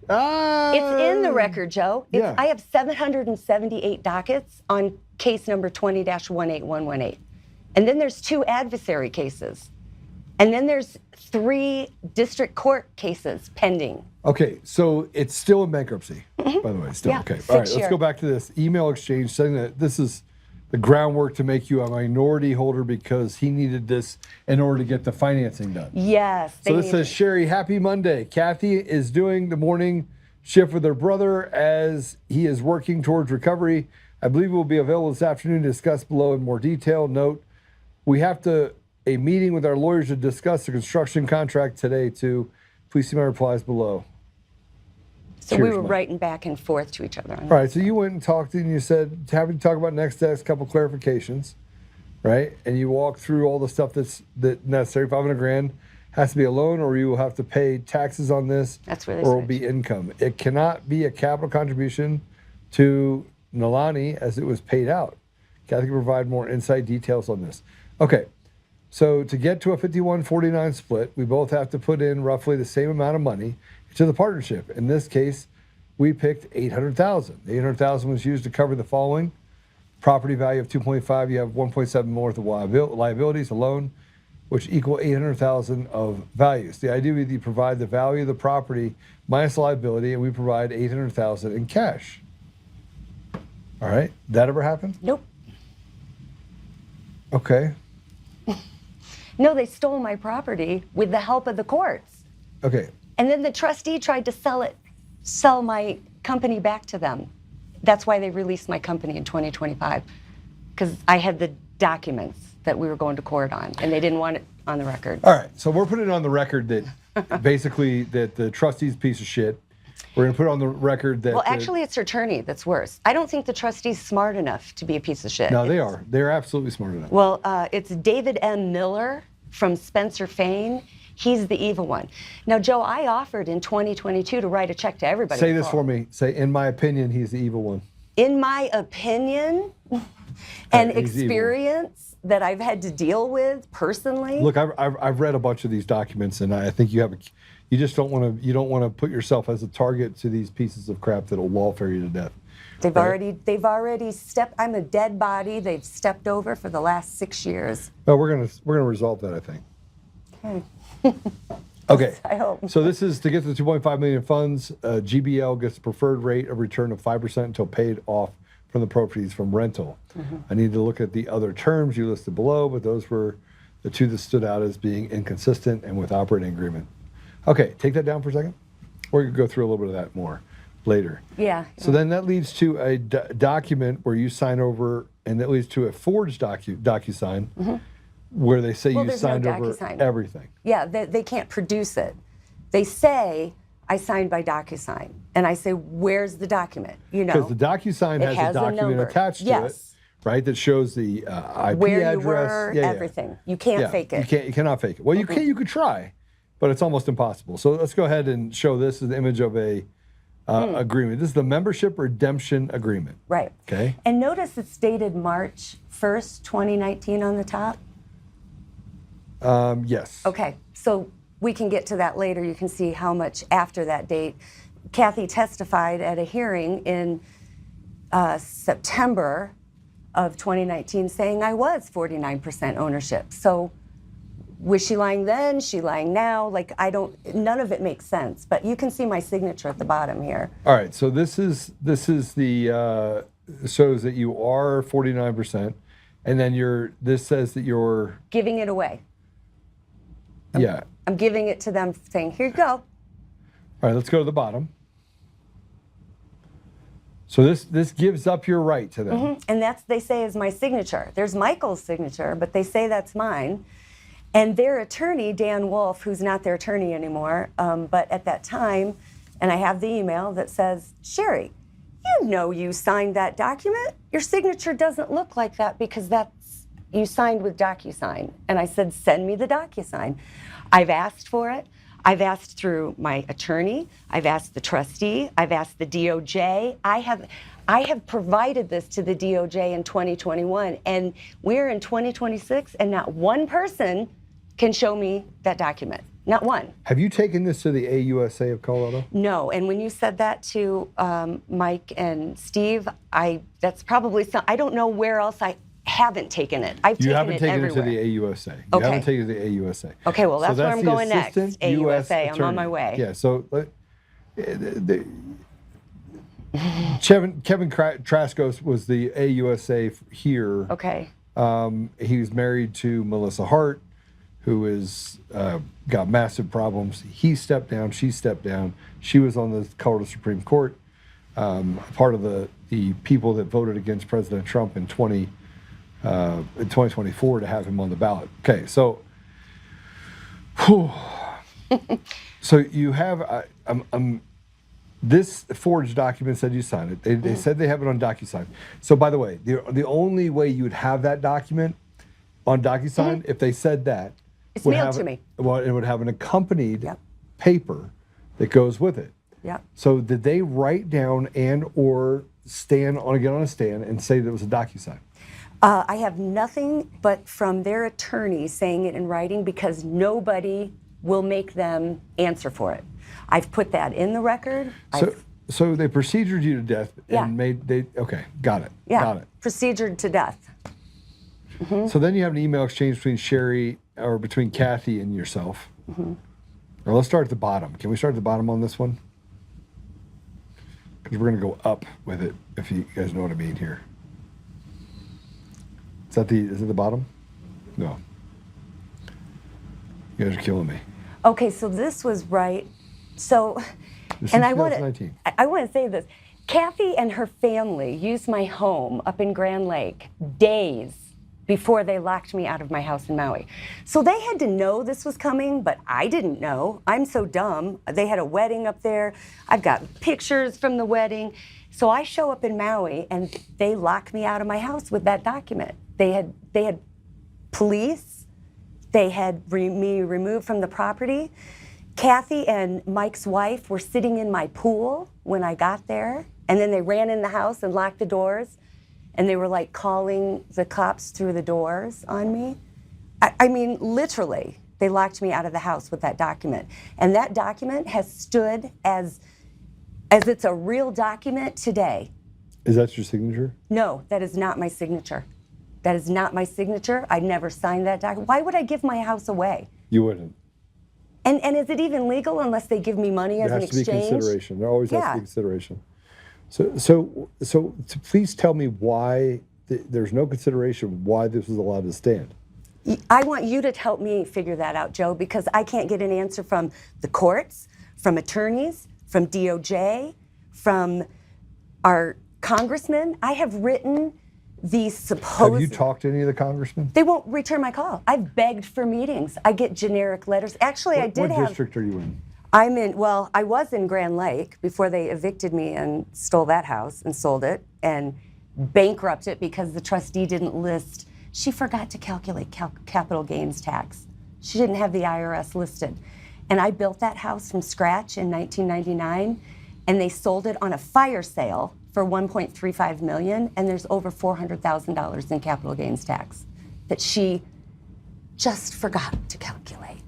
It's in the record, Joe. Yeah. I have 778 dockets on case number 20-18118. And then there's 2 adversary cases. And then there's 3 district court cases pending. Okay, so it's still in bankruptcy, by the way. Still okay. All right, let's go back to this email exchange saying that this is the groundwork to make you a minority holder because he needed this in order to get the financing done. Yes. So this says, Sherry, happy Monday. Kathy is doing the morning shift with her brother as he is working towards recovery. I believe we'll be available this afternoon to discuss below in more detail. Note, we have a meeting with our lawyers to discuss the construction contract today too. Please see my replies below. So we were writing back and forth to each other. All right, so you went and talked and you said, happy to talk about next steps, couple clarifications, right? And you walked through all the stuff that's necessary. $500,000 has to be a loan or you will have to pay taxes on this. That's really or it will be income. It cannot be a capital contribution to Nalani as it was paid out. Kathy can provide more insight details on this. Okay, so to get to a 51-49 split, we both have to put in roughly the same amount of money to the partnership. In this case, we picked $800,000. $800,000 was used to cover the following: property value of 2.5. You have 1.7 more worth of liabilities alone, which equal $800,000 of values. The idea would be you provide the value of the property minus liability, and we provide $800,000 in cash. All right, that ever happen? Nope. Okay. No, they stole my property with the help of the courts. Okay. And then the trustee tried to sell my company back to them. That's why they released my company in 2025, because I had the documents that we were going to court on, and they didn't want it on the record. All right, so we're putting it on the record that basically that the trustee's a piece of shit. We're going to put it on the record that... Well, actually, it's her attorney that's worse. I don't think the trustee's smart enough to be a piece of shit. No, they are. They're absolutely smart enough. Well, it's David M. Miller from Spencer Fane. He's the evil one. Now, Joe, I offered in 2022 to write a check to everybody. Say this for me. Say, in my opinion, he's the evil one. In my opinion and experience that I've had to deal with personally. Look, I've read a bunch of these documents, and I think you just don't want to put yourself as a target to these pieces of crap that'll lawfare you to death. They've already stepped. I'm a dead body. They've stepped over for the last 6 years. Well, we're gonna resolve that, I think. Okay. Okay. I hope. So this is to get to the 2.5 million funds. GBL gets the preferred rate of return of 5% until paid off from the proceeds from rental. I need to look at the other terms you listed below, but those were the two that stood out as being inconsistent and with operating agreement. Okay, take that down for a second. We're gonna go through a little bit of that more later. Yeah. So then that leads to a document where you sign over, and that leads to a forged DocuSign where they say you signed over everything. Yeah, they can't produce it. They say, I signed by DocuSign. And I say, where's the document? You know, because the DocuSign has a document attached to it, right? That shows the IP where address, you were, everything. You can't fake it. You cannot fake it. Well, you can. You could try, but it's almost impossible. So let's go ahead and show this as an image of a agreement. This is the membership redemption agreement. Right. Okay. And notice it's dated March 1st, 2019 on the top. Yes. Okay. So we can get to that later. You can see how much after that date. Kathy testified at a hearing in September of 2019 saying I was 49% ownership. So was she lying then? She lying now? Like, none of it makes sense. But you can see my signature at the bottom here. All right. So this is the shows that you are 49%, and then this says that you're giving it away. Yeah. I'm giving it to them, saying, here you go. All right, let's go to the bottom. So this gives up your right to them. And they say is my signature. There's Michael's signature, but they say that's mine. And their attorney, Dan Wolf, who's not their attorney anymore, but at that time, and I have the email that says, Sherry, you know you signed that document. Your signature doesn't look like that because you signed with DocuSign. And I said, send me the DocuSign. I've asked for it. I've asked through my attorney. I've asked the trustee. I've asked the DOJ. I have provided this to the DOJ in 2021, and we're in 2026, and not one person can show me that document. Not one. Have you taken this to the AUSA of Colorado? No, and when you said that to Mike and Steve, that's probably I don't know where else I haven't taken it. You haven't taken it to the AUSA. You haven't taken it to the AUSA. Okay, well, that's where I'm going next. AUSA, I'm attorney. on my way. Yeah, so Kevin Traskos was the AUSA here. Okay. He was married to Melissa Hart, who is got massive problems. He stepped down. She stepped down. She was on the Colorado Supreme Court, part of the people that voted against President Trump in 2024 to have him on the ballot. Okay, so so you have this forged document said you signed it. They said they have it on DocuSign. So by the way, the only way you would have that document on DocuSign if they said that it's mailed to me. Well, it would have an accompanied paper that goes with it. Yeah. So did they write down and or get on a stand and say that it was a DocuSign? I have nothing but from their attorney saying it in writing because nobody will make them answer for it. I've put that in the record. So they procedured you to death and okay, got it. Yeah, got it. Procedured to death. So then you have an email exchange between Kathy and yourself. Now let's start at the bottom. Can we start at the bottom on this one? Because we're going to go up with it, if you guys know what I mean here. Is it the bottom? No. You guys are killing me. Okay, so this was right So, This and is I want 2019. to say this. Kathy and her family used my home up in Grand Lake days before they locked me out of my house in Maui. So they had to know this was coming, but I didn't know. I'm so dumb. They had a wedding up there. I've got pictures from the wedding. So I show up in Maui and they lock me out of my house with that document. They had police. They had me removed from the property. Kathy and Mike's wife were sitting in my pool when I got there. And then they ran in the house and locked the doors. And they were like calling the cops through the doors on me. I mean, literally, they locked me out of the house with that document. And that document has stood as it's a real document today. Is that your signature? No, that is not my signature. That is not my signature. I never signed that document. Why would I give my house away? You wouldn't. And is it even legal unless they give me money as an exchange? There has to be consideration. There always has Yeah. to be consideration. So please tell me why there's no consideration why this was allowed to stand. I want you to help me figure that out, Joe, because I can't get an answer from the courts, from attorneys, from DOJ, from our congressmen. I have written these supposed... Have you talked to any of the congressmen? They won't return my call. I've begged for meetings. I get generic letters. Actually, I did have... What district are you in? I was in Grand Lake before they evicted me and stole that house and sold it and bankrupted it because the trustee didn't list. She forgot to calculate capital gains tax. She didn't have the IRS listed. And I built that house from scratch in 1999, and they sold it on a fire sale for $1.35 million, and there's over $400,000 in capital gains tax that she just forgot to calculate.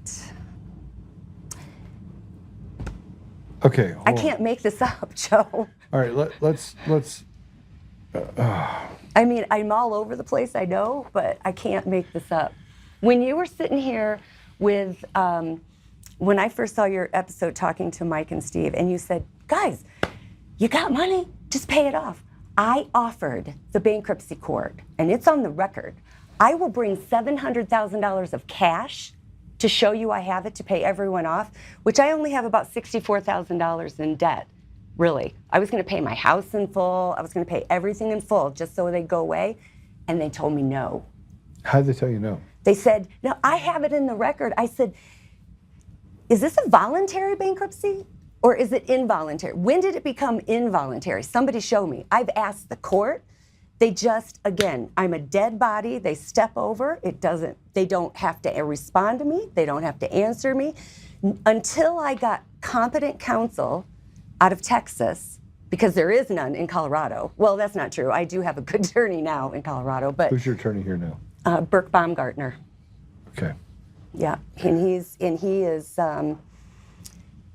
Okay. I can't make this up, Joe. All right, let's. I mean, I'm all over the place, I know, but I can't make this up. When you were sitting here with, when I first saw your episode talking to Mike and Steve, and you said, guys, you got money, just pay it off. I offered the bankruptcy court, and it's on the record, I will bring $700,000 of cash to show you I have it to pay everyone off, which I only have about $64,000 in debt, really. I was gonna pay my house in full, I was gonna pay everything in full just so they'd go away, and they told me no. How did they tell you no? They said, no, I have it in the record. I said, is this a voluntary bankruptcy or is it involuntary? When did it become involuntary? Somebody show me. I've asked the court. They just, again, I'm a dead body. They step over. They don't have to respond to me. They don't have to answer me. Until I got competent counsel out of Texas, because there is none in Colorado. Well, that's not true. I do have a good attorney now in Colorado, but. Who's your attorney here now? Burke Baumgartner. Okay. Yeah, and he is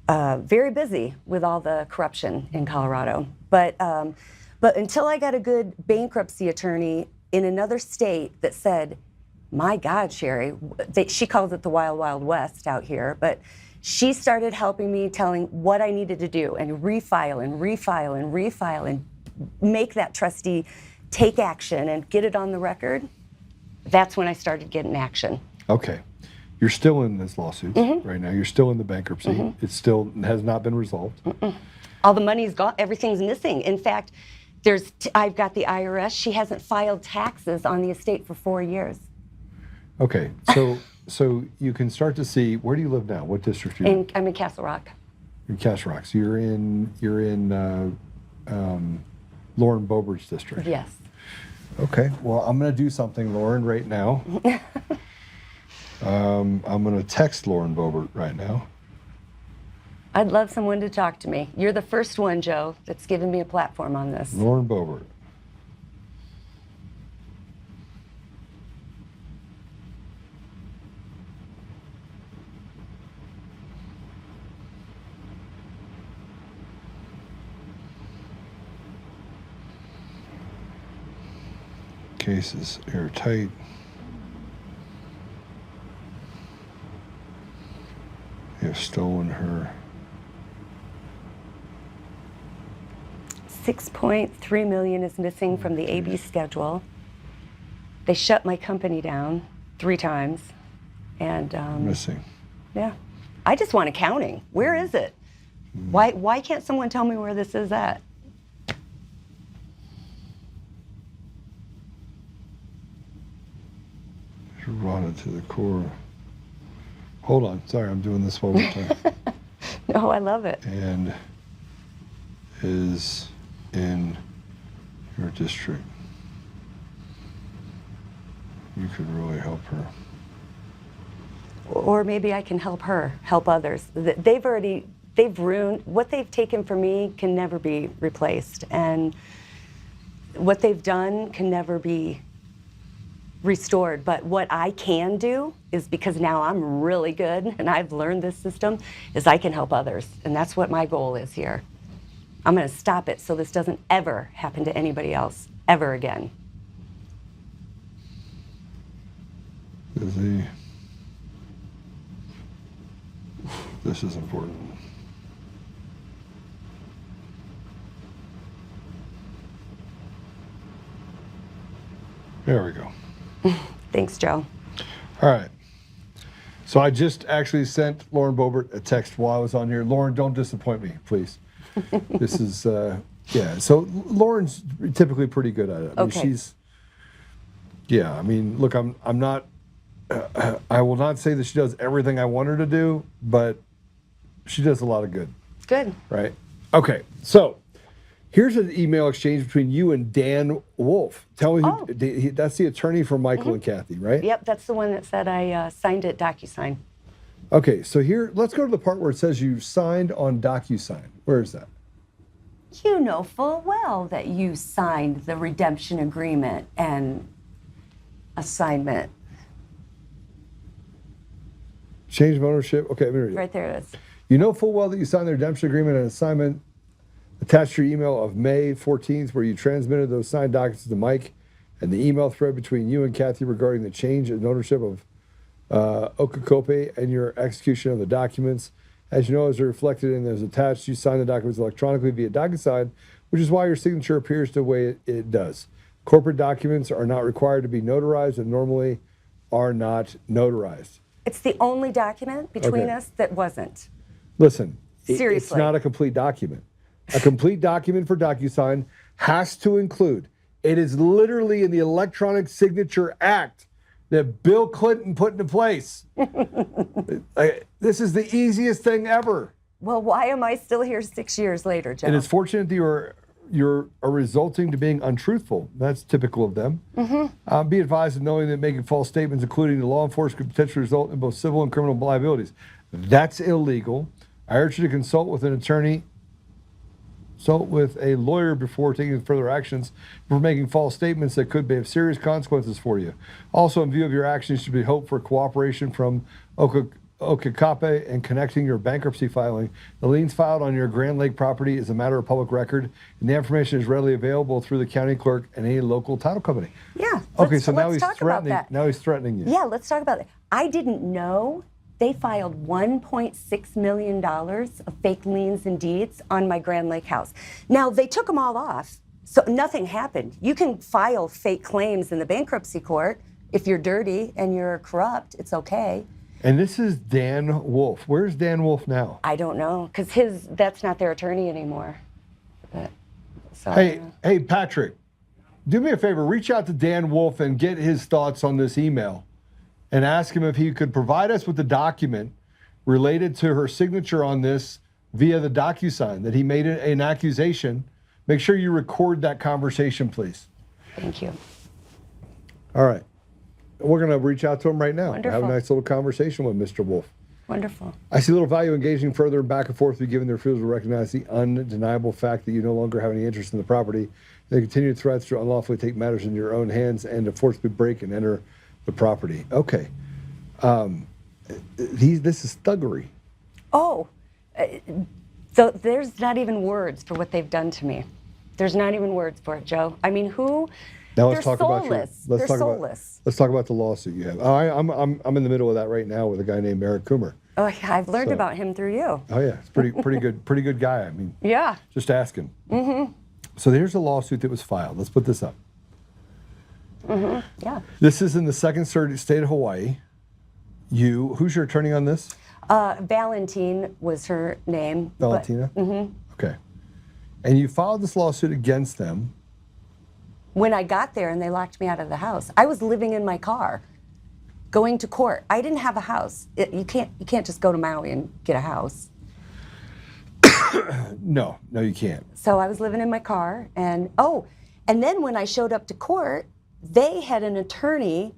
very busy with all the corruption in Colorado. But until I got a good bankruptcy attorney in another state that said, my God, Sherry, she calls it the Wild Wild West out here, but she started helping me, telling what I needed to do and refile and refile and refile and make that trustee take action and get it on the record. That's when I started getting action. Okay. You're still in this lawsuit right now. You're still in the bankruptcy. It still has not been resolved. All the money's gone. Everything's missing. In fact, I've got the IRS. She hasn't filed taxes on the estate for 4 years. Okay. So you can start to see, where do you live now? What district are you in? I'm in Castle Rock. You're in Castle Rock. So you're in Lauren Boebert's district. Yes. Okay. Well, I'm going to do something, Lauren, right now. I'm going to text Lauren Boebert right now. I'd love someone to talk to me. You're the first one, Joe, that's given me a platform on this. Lauren Boebert. Case is airtight. You have stolen her. $6.3 million is missing from the AB schedule. They shut my company down 3 times. And missing. yeah. I just want accounting. Where is it? Why can't someone tell me where this is at? Rotted to the core. Hold on. Sorry, I'm doing this one more time. No, I love it. And is in your district. You could really help her. Or maybe I can help her, help others. They've ruined, what they've taken from me can never be replaced. And what they've done can never be restored. But what I can do is, because now I'm really good and I've learned this system, is I can help others. And that's what my goal is here. I'm going to stop it so this doesn't ever happen to anybody else, ever again. Busy. This is important. There we go. Thanks, Joe. All right. So I just actually sent Lauren Boebert a text while I was on here. Lauren, don't disappoint me, please. This is, yeah. So Lauren's typically pretty good at it. I mean, Okay. she's, yeah. I mean, look, I'm not. I will not say that she does everything I want her to do, but she does a lot of good. Good. Right. Okay. So here's an email exchange between you and Dan Wolf. Tell me, that's the attorney for Michael and Kathy, right? Yep, that's the one that said I signed it DocuSign. Okay, so here, let's go to the part where it says you signed on DocuSign. Where is that? You know full well that you signed the redemption agreement and assignment. Change of ownership. Okay, let me read it. Right there it is. You know full well that you signed the redemption agreement and assignment attached to your email of May 14th, where you transmitted those signed documents to Mike, and the email thread between you and Kathy regarding the change in ownership of Okakope and your execution of the documents. As you know, as reflected in those attached, you signed the documents electronically via DocuSign, which is why your signature appears the way it does. Corporate documents are not required to be notarized and normally are not notarized. It's the only document between us that wasn't. Listen, Seriously. It's not a complete document. A complete document for DocuSign has to include, it is literally in the Electronic Signature Act that Bill Clinton put into place. This is the easiest thing ever. Well, why am I still here 6 years later, Joe? And it's fortunate that you're resulting to being untruthful. That's typical of them. Be advised of knowing that making false statements, including to law enforcement, could potentially result in both civil and criminal liabilities. That's illegal. I urge you to consult with an attorney, consult with a lawyer before taking further actions for making false statements that could have serious consequences for you. Also, in view of your actions, you should be hope for cooperation from Okakope and connecting your bankruptcy filing. The liens filed on your Grand Lake property is a matter of public record, and the information is readily available through the county clerk and any local title company. Yeah. Okay, so now he's talk about threatening. that. Now he's threatening you. Yeah, let's talk about that. I didn't know they filed $1.6 million of fake liens and deeds on my Grand Lake house. Now, they took them all off, so nothing happened. You can file fake claims in the bankruptcy court. If you're dirty and you're corrupt, it's okay. And this is Dan Wolf. Where's Dan Wolf now? I don't know, because that's not their attorney anymore. But, so Hey, Patrick, do me a favor. Reach out to Dan Wolf and get his thoughts on this email and ask him if he could provide us with the document related to her signature on this via the DocuSign, that he made an accusation. Make sure you record that conversation, please. Thank you. All right. We're going to reach out to him right now. Wonderful. Have a nice little conversation with Mr. Wolf. Wonderful. I see little value engaging further back and forth with you, given their refusal to recognize the undeniable fact that you no longer have any interest in the property. They continue threats to unlawfully take matters into your own hands and to forcibly break and enter the property. Okay. This is thuggery. Oh, so there's not even words for what they've done to me. There's not even words for it, Joe. I mean, who? Now They're soulless. They're soulless. Let's talk about the lawsuit you have. I'm in the middle of that right now with a guy named Eric Coomer. Oh, I've learned about him through you. Oh yeah, it's pretty good guy. I mean, Yeah. just asking. So here's a lawsuit that was filed. Let's put this up. Yeah. This is in the Second Circuit, State of Hawaii. Who's your attorney on this? Valentine was her name. Valentina? Mm-hmm. Okay. And you filed this lawsuit against them. When I got there and they locked me out of the house, I was living in my car, going to court. I didn't have a house. You can't just go to Maui and get a house. No, you can't. So I was living in my car, and then when I showed up to court, they had an attorney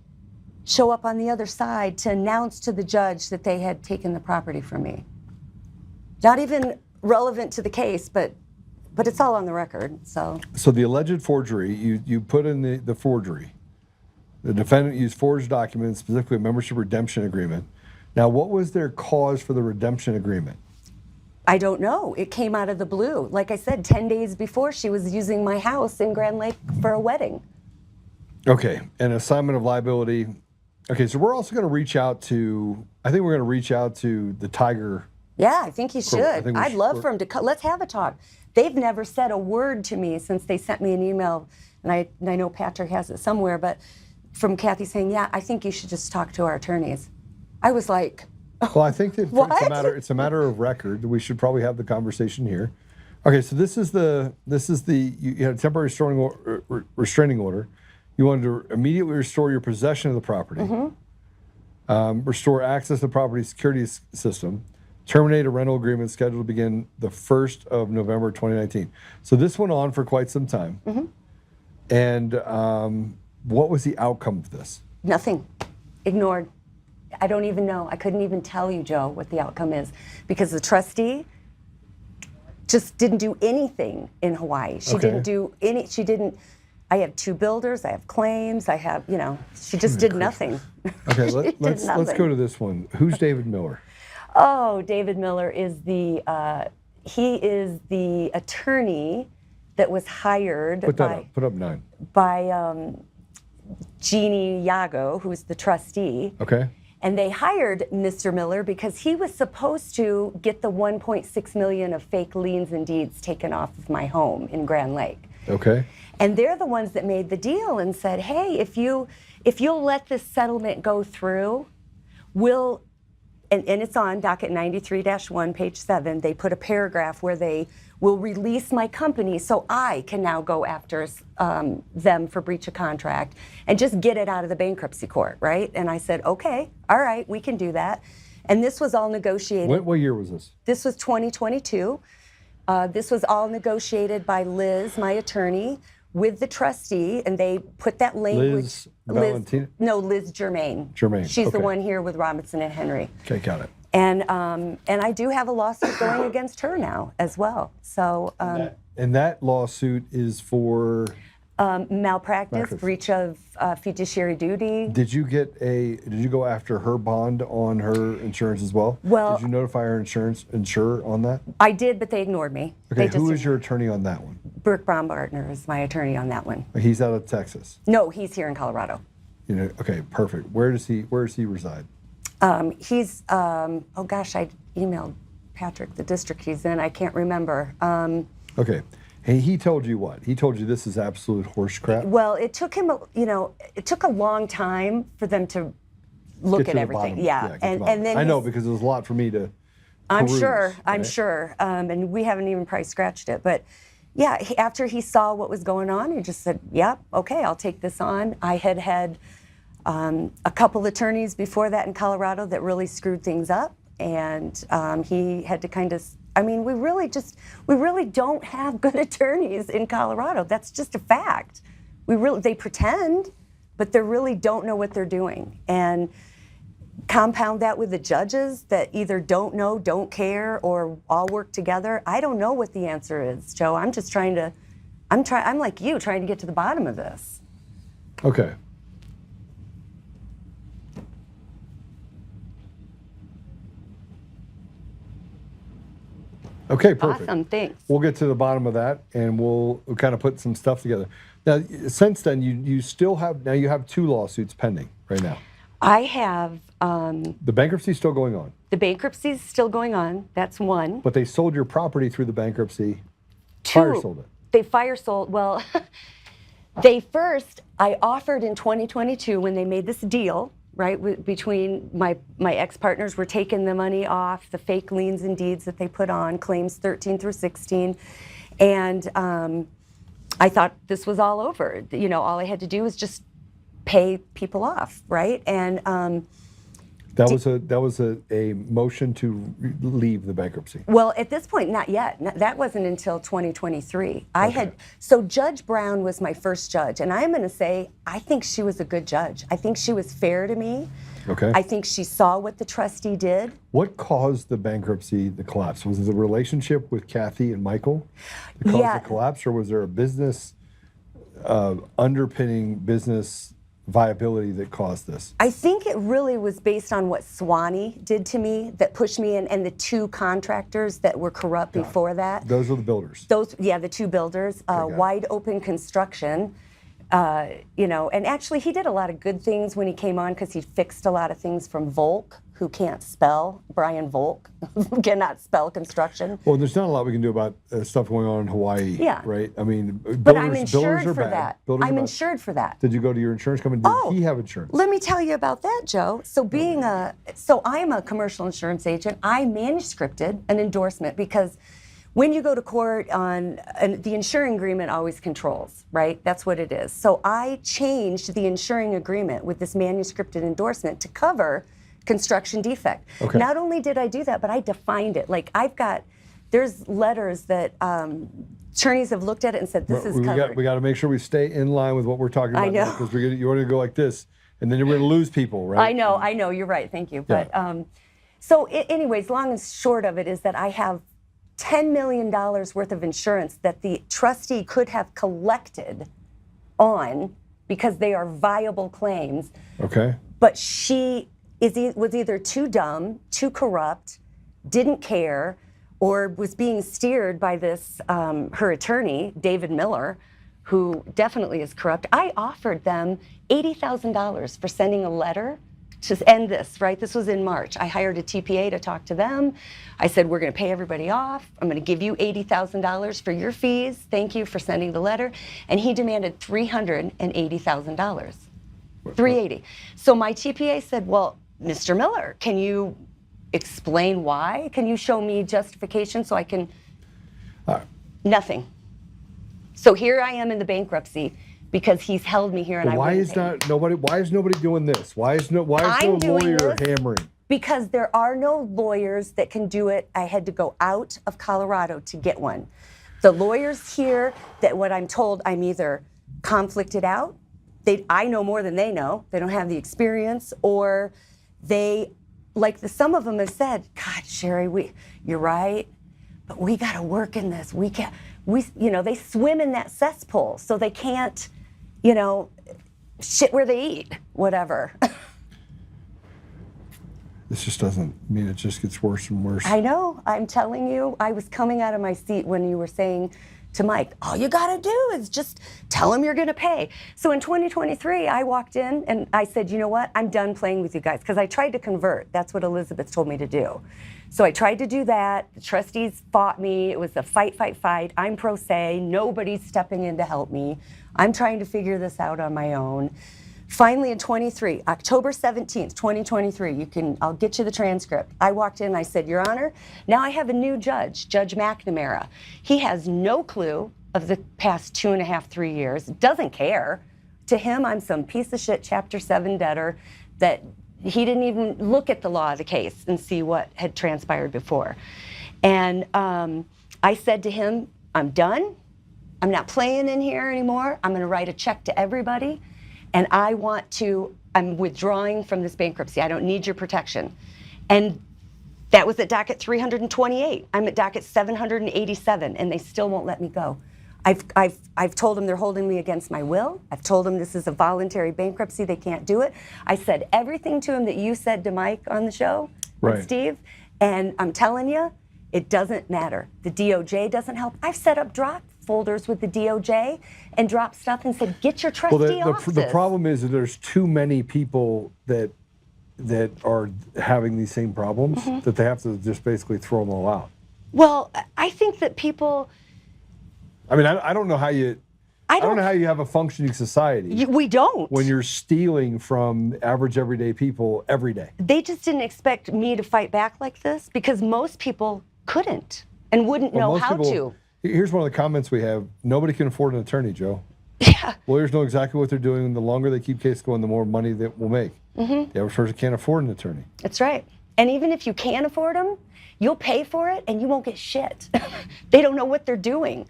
show up on the other side to announce to the judge that they had taken the property from me. Not even relevant to the case, but it's all on the record. So the alleged forgery, you put in the forgery. The defendant used forged documents, specifically a membership redemption agreement. Now, what was their cause for the redemption agreement? I don't know. It came out of the blue. Like I said, 10 days before, she was using my house in Grand Lake for a wedding. Okay, an assignment of liability. Okay, so we're also going to reach out to, I think we're going to reach out to the Tiger. Yeah, I think you should. I'd love for for him to come. Let's have a talk. They've never said a word to me since they sent me an email, and I know Patrick has it somewhere, but from Kathy saying, yeah, I think you should just talk to our attorneys. I was like, well, I think that what? it's a matter of record. We should probably have the conversation here. Okay, so this is the you had a temporary restraining order. You wanted to immediately restore your possession of the property, restore access to the property security system, terminate a rental agreement scheduled to begin the 1st of November 2019. So this went on for quite some time. And what was the outcome of this? Nothing. Ignored. I don't even know. I couldn't even tell you, Joe, what the outcome is, because the trustee just didn't do anything in Hawaii. She didn't do any, I have 2 builders, I have claims, I have, she just did nothing. Okay, let's go to this one. Who's David Miller? Oh, David Miller is he is the attorney that was hired Put up 9. By Jeannie Yago, who's the trustee. Okay. And they hired Mr. Miller because he was supposed to get the 1.6 million of fake liens and deeds taken off of my home in Grand Lake. Okay. And they're the ones that made the deal and said, hey, if you'll let this settlement go through, we'll, and it's on docket 93-1, page 7, they put a paragraph where they will release my company so I can now go after them for breach of contract and just get it out of the bankruptcy court, right? And I said, okay, all right, we can do that. And this was all negotiated. What year was this? This was 2022. This was all negotiated by Liz, my attorney, with the trustee, and they put that language. Liz Germain. Germain. She's the okay. one here with Robinson and Henry. Okay, got it. And I do have a lawsuit going against her now as well. So. And that lawsuit is for. Malpractice, breach of fiduciary duty. Did you go after her bond on her insurance as well? Well, did you notify her insurer on that? I did, but they ignored me. Okay, who is your attorney on that one? Burke Baumgartner is my attorney on that one. He's out of Texas. No, he's here in Colorado. Okay, perfect. Where does he reside? He's I emailed Patrick the district he's in. I can't remember. Okay. Hey, he told you what? He told you this is absolute horse crap? Well, it took him, it took a long time for them to look at everything. Yeah, and then I know because it was a lot for me to. I'm peruse, sure. right? I'm sure. And we haven't even probably scratched it, but yeah. After he saw what was going on, he just said, "Yeah, okay, I'll take this on." I had a couple attorneys before that in Colorado that really screwed things up, and he had to kind of. I mean, we really don't have good attorneys in Colorado. That's just a fact. They pretend, but they really don't know what they're doing. And compound that with the judges that either don't know, don't care, or all work together. I don't know what the answer is, Joe. I'm just I'm like you, trying to get to the bottom of this. Okay. Okay, perfect. Awesome, thanks. We'll get to the bottom of that, and we'll kind of put some stuff together. Now, since then, you still have, you have 2 lawsuits pending right now. I have... the bankruptcy's still going on. The bankruptcy's still going on. That's one. But they sold your property through the bankruptcy. 2. Fire sold it. They fire sold, well, I offered in 2022 when they made this deal right? Between my ex-partners were taking the money off, the fake liens and deeds that they put on, claims 13 through 16. And I thought this was all over. You know, all I had to do was just pay people off, right? And that was a motion to leave the bankruptcy. well, at this point, not yet. That wasn't until 2023. So Judge Brown was my first judge, and I'm going to say I think she was a good judge. I think she was fair to me. Okay. I think she saw what the trustee did. What caused the bankruptcy, the collapse? Was it the relationship with Kathy and Michael that caused the collapse, or was there a business underpinning business viability that caused this? I think it really was based on what Swanee did to me that pushed me in, and the two contractors that were corrupt before that. Those are the builders. The two builders, Wide Open Construction. You know, and actually he did a lot of good things when he came on because he fixed a lot of things from Volk, who can't spell, Brian Volk, cannot spell construction. Well, there's not a lot we can do about stuff going on in Hawaii, right? I mean, but I'm insured for that. I'm insured for that. Did you go to your insurance company? Did he have insurance? Let me tell you about that, Joe. So I'm a commercial insurance agent. I manuscripted an endorsement because when you go to court the insuring agreement always controls, right? That's what it is. So I changed the insuring agreement with this manuscripted endorsement to cover construction defect. Okay. Not only did I do that, but I defined it. Like there's letters that attorneys have looked at it and said, this is covered. We got to make sure we stay in line with what we're talking about. I know. Because you want to go like this, and then you're going to lose people, right? I know, you're right, thank you. But so anyways, long and short of it is that I have $10 million worth of insurance that the trustee could have collected on because they are viable claims. Okay. But she was either too dumb, too corrupt, didn't care, or was being steered by this, her attorney, David Miller, who definitely is corrupt. I offered them $80,000 for sending a letter to end this, right? This was in March. I hired a TPA to talk to them. I said, we're going to pay everybody off. I'm going to give you $80,000 for your fees. Thank you for sending the letter. And he demanded $380,000. $380,000. So my TPA said, well, Mr. Miller, can you explain why? Can you show me justification so I can? Nothing. So here I am in the bankruptcy because he's held me here, and why is nobody doing this? Why is no lawyer hammering? Because there are no lawyers that can do it. I had to go out of Colorado to get one. The lawyers here, that what I'm told, I'm either conflicted out, I know more than they know, they don't have the experience, or some of them have said, God, Sherry, you're right, but we got to work in this. They swim in that cesspool, so they can't, shit where they eat, whatever. This just doesn't mean it just gets worse and worse. I know, I'm telling you, I was coming out of my seat when you were saying to Mike, all you gotta do is just tell them you're gonna pay. So in 2023, I walked in and I said, you know what, I'm done playing with you guys, because I tried to convert. That's what Elizabeth told me to do. So I tried to do that. The trustees fought me. It was a fight. I'm pro se. Nobody's stepping in to help me. I'm trying to figure this out on my own. Finally in 23, October 17th, 2023, I'll get you the transcript. I walked in and I said, Your Honor, now I have a new judge, Judge McNamara. He has no clue of the past 2.5, 3 years, doesn't care. To him, I'm some piece of shit Chapter 7 debtor that he didn't even look at the law of the case and see what had transpired before. And I said to him, I'm done. I'm not playing in here anymore. I'm gonna write a check to everybody. And I'm withdrawing from this bankruptcy. I don't need your protection. And that was at docket 328. I'm at docket 787, and they still won't let me go. I've told them they're holding me against my will. I've told them this is a voluntary bankruptcy. They can't do it. I said everything to him that you said to Mike on the show, with Steve, and I'm telling you, it doesn't matter. The DOJ doesn't help. I've set up drop folders with the DOJ and dropped stuff and said, get your trustee off this. The problem is that there's too many people that are having these same problems that they have to just basically throw them all out. Well, I think that people... I mean, I don't know how you I don't know how you have a functioning society. We don't. When you're stealing from average everyday people every day. They just didn't expect me to fight back like this because most people couldn't and wouldn't know how to. Here's one of the comments we have. Nobody can afford an attorney, Joe. Yeah. Lawyers know exactly what they're doing, and the longer they keep case going, the more money they will make. The average person can't afford an attorney. That's right. And even if you can afford them, you'll pay for it and you won't get shit. They don't know what they're doing.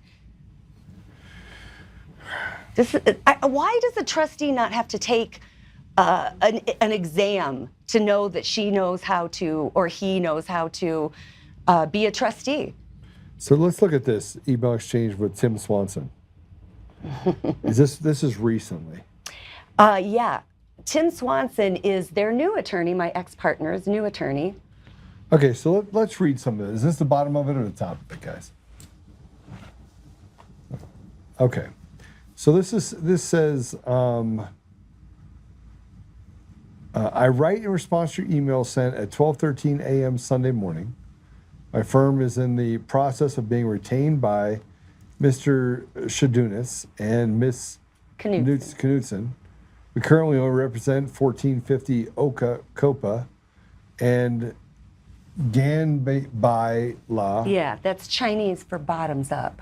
Why does a trustee not have to take an exam to know that she knows how to, or he knows how to be a trustee? So let's look at this email exchange with Tim Swanson. This is recently? Yeah. Tim Swanson is their new attorney, my ex-partner's new attorney. Okay, so let's read some of it. Is this the bottom of it or the top of it, guys? Okay. So this says, I write in response to your email sent at 12:13 a.m. Sunday morning. My firm is in the process of being retained by Mr. Shadunas and Miss Knudsen. We currently only represent 1450 Oka Copa and Gan Bai La. Yeah, that's Chinese for bottoms up.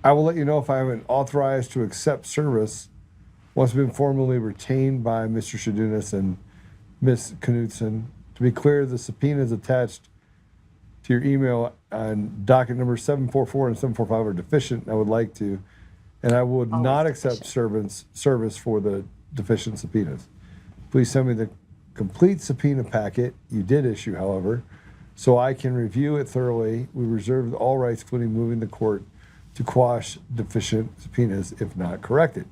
I will let you know if I am authorized to accept service once I've been formally retained by Mr. Shadunas and Miss Knudsen. To be clear, the subpoena is attached to your email on docket number 744 and 745 are deficient. I would like to, and I would not accept service for the deficient subpoenas. Please send me the complete subpoena packet you did issue, however, so I can review it thoroughly. We reserve all rights, including moving the court to quash deficient subpoenas if not corrected.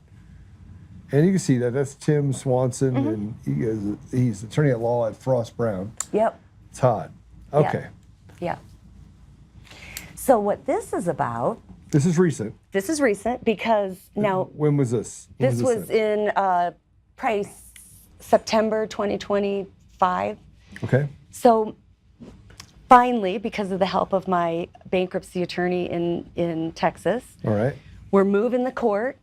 And you can see that's Tim Swanson, and he's attorney at law at Frost Brown. Yep. Todd. Okay. Yeah. So what this is about. This is recent. This is recent because now. When was this? This was in probably September 2025. Okay. So finally, because of the help of my bankruptcy attorney in Texas, all right, we're moving the court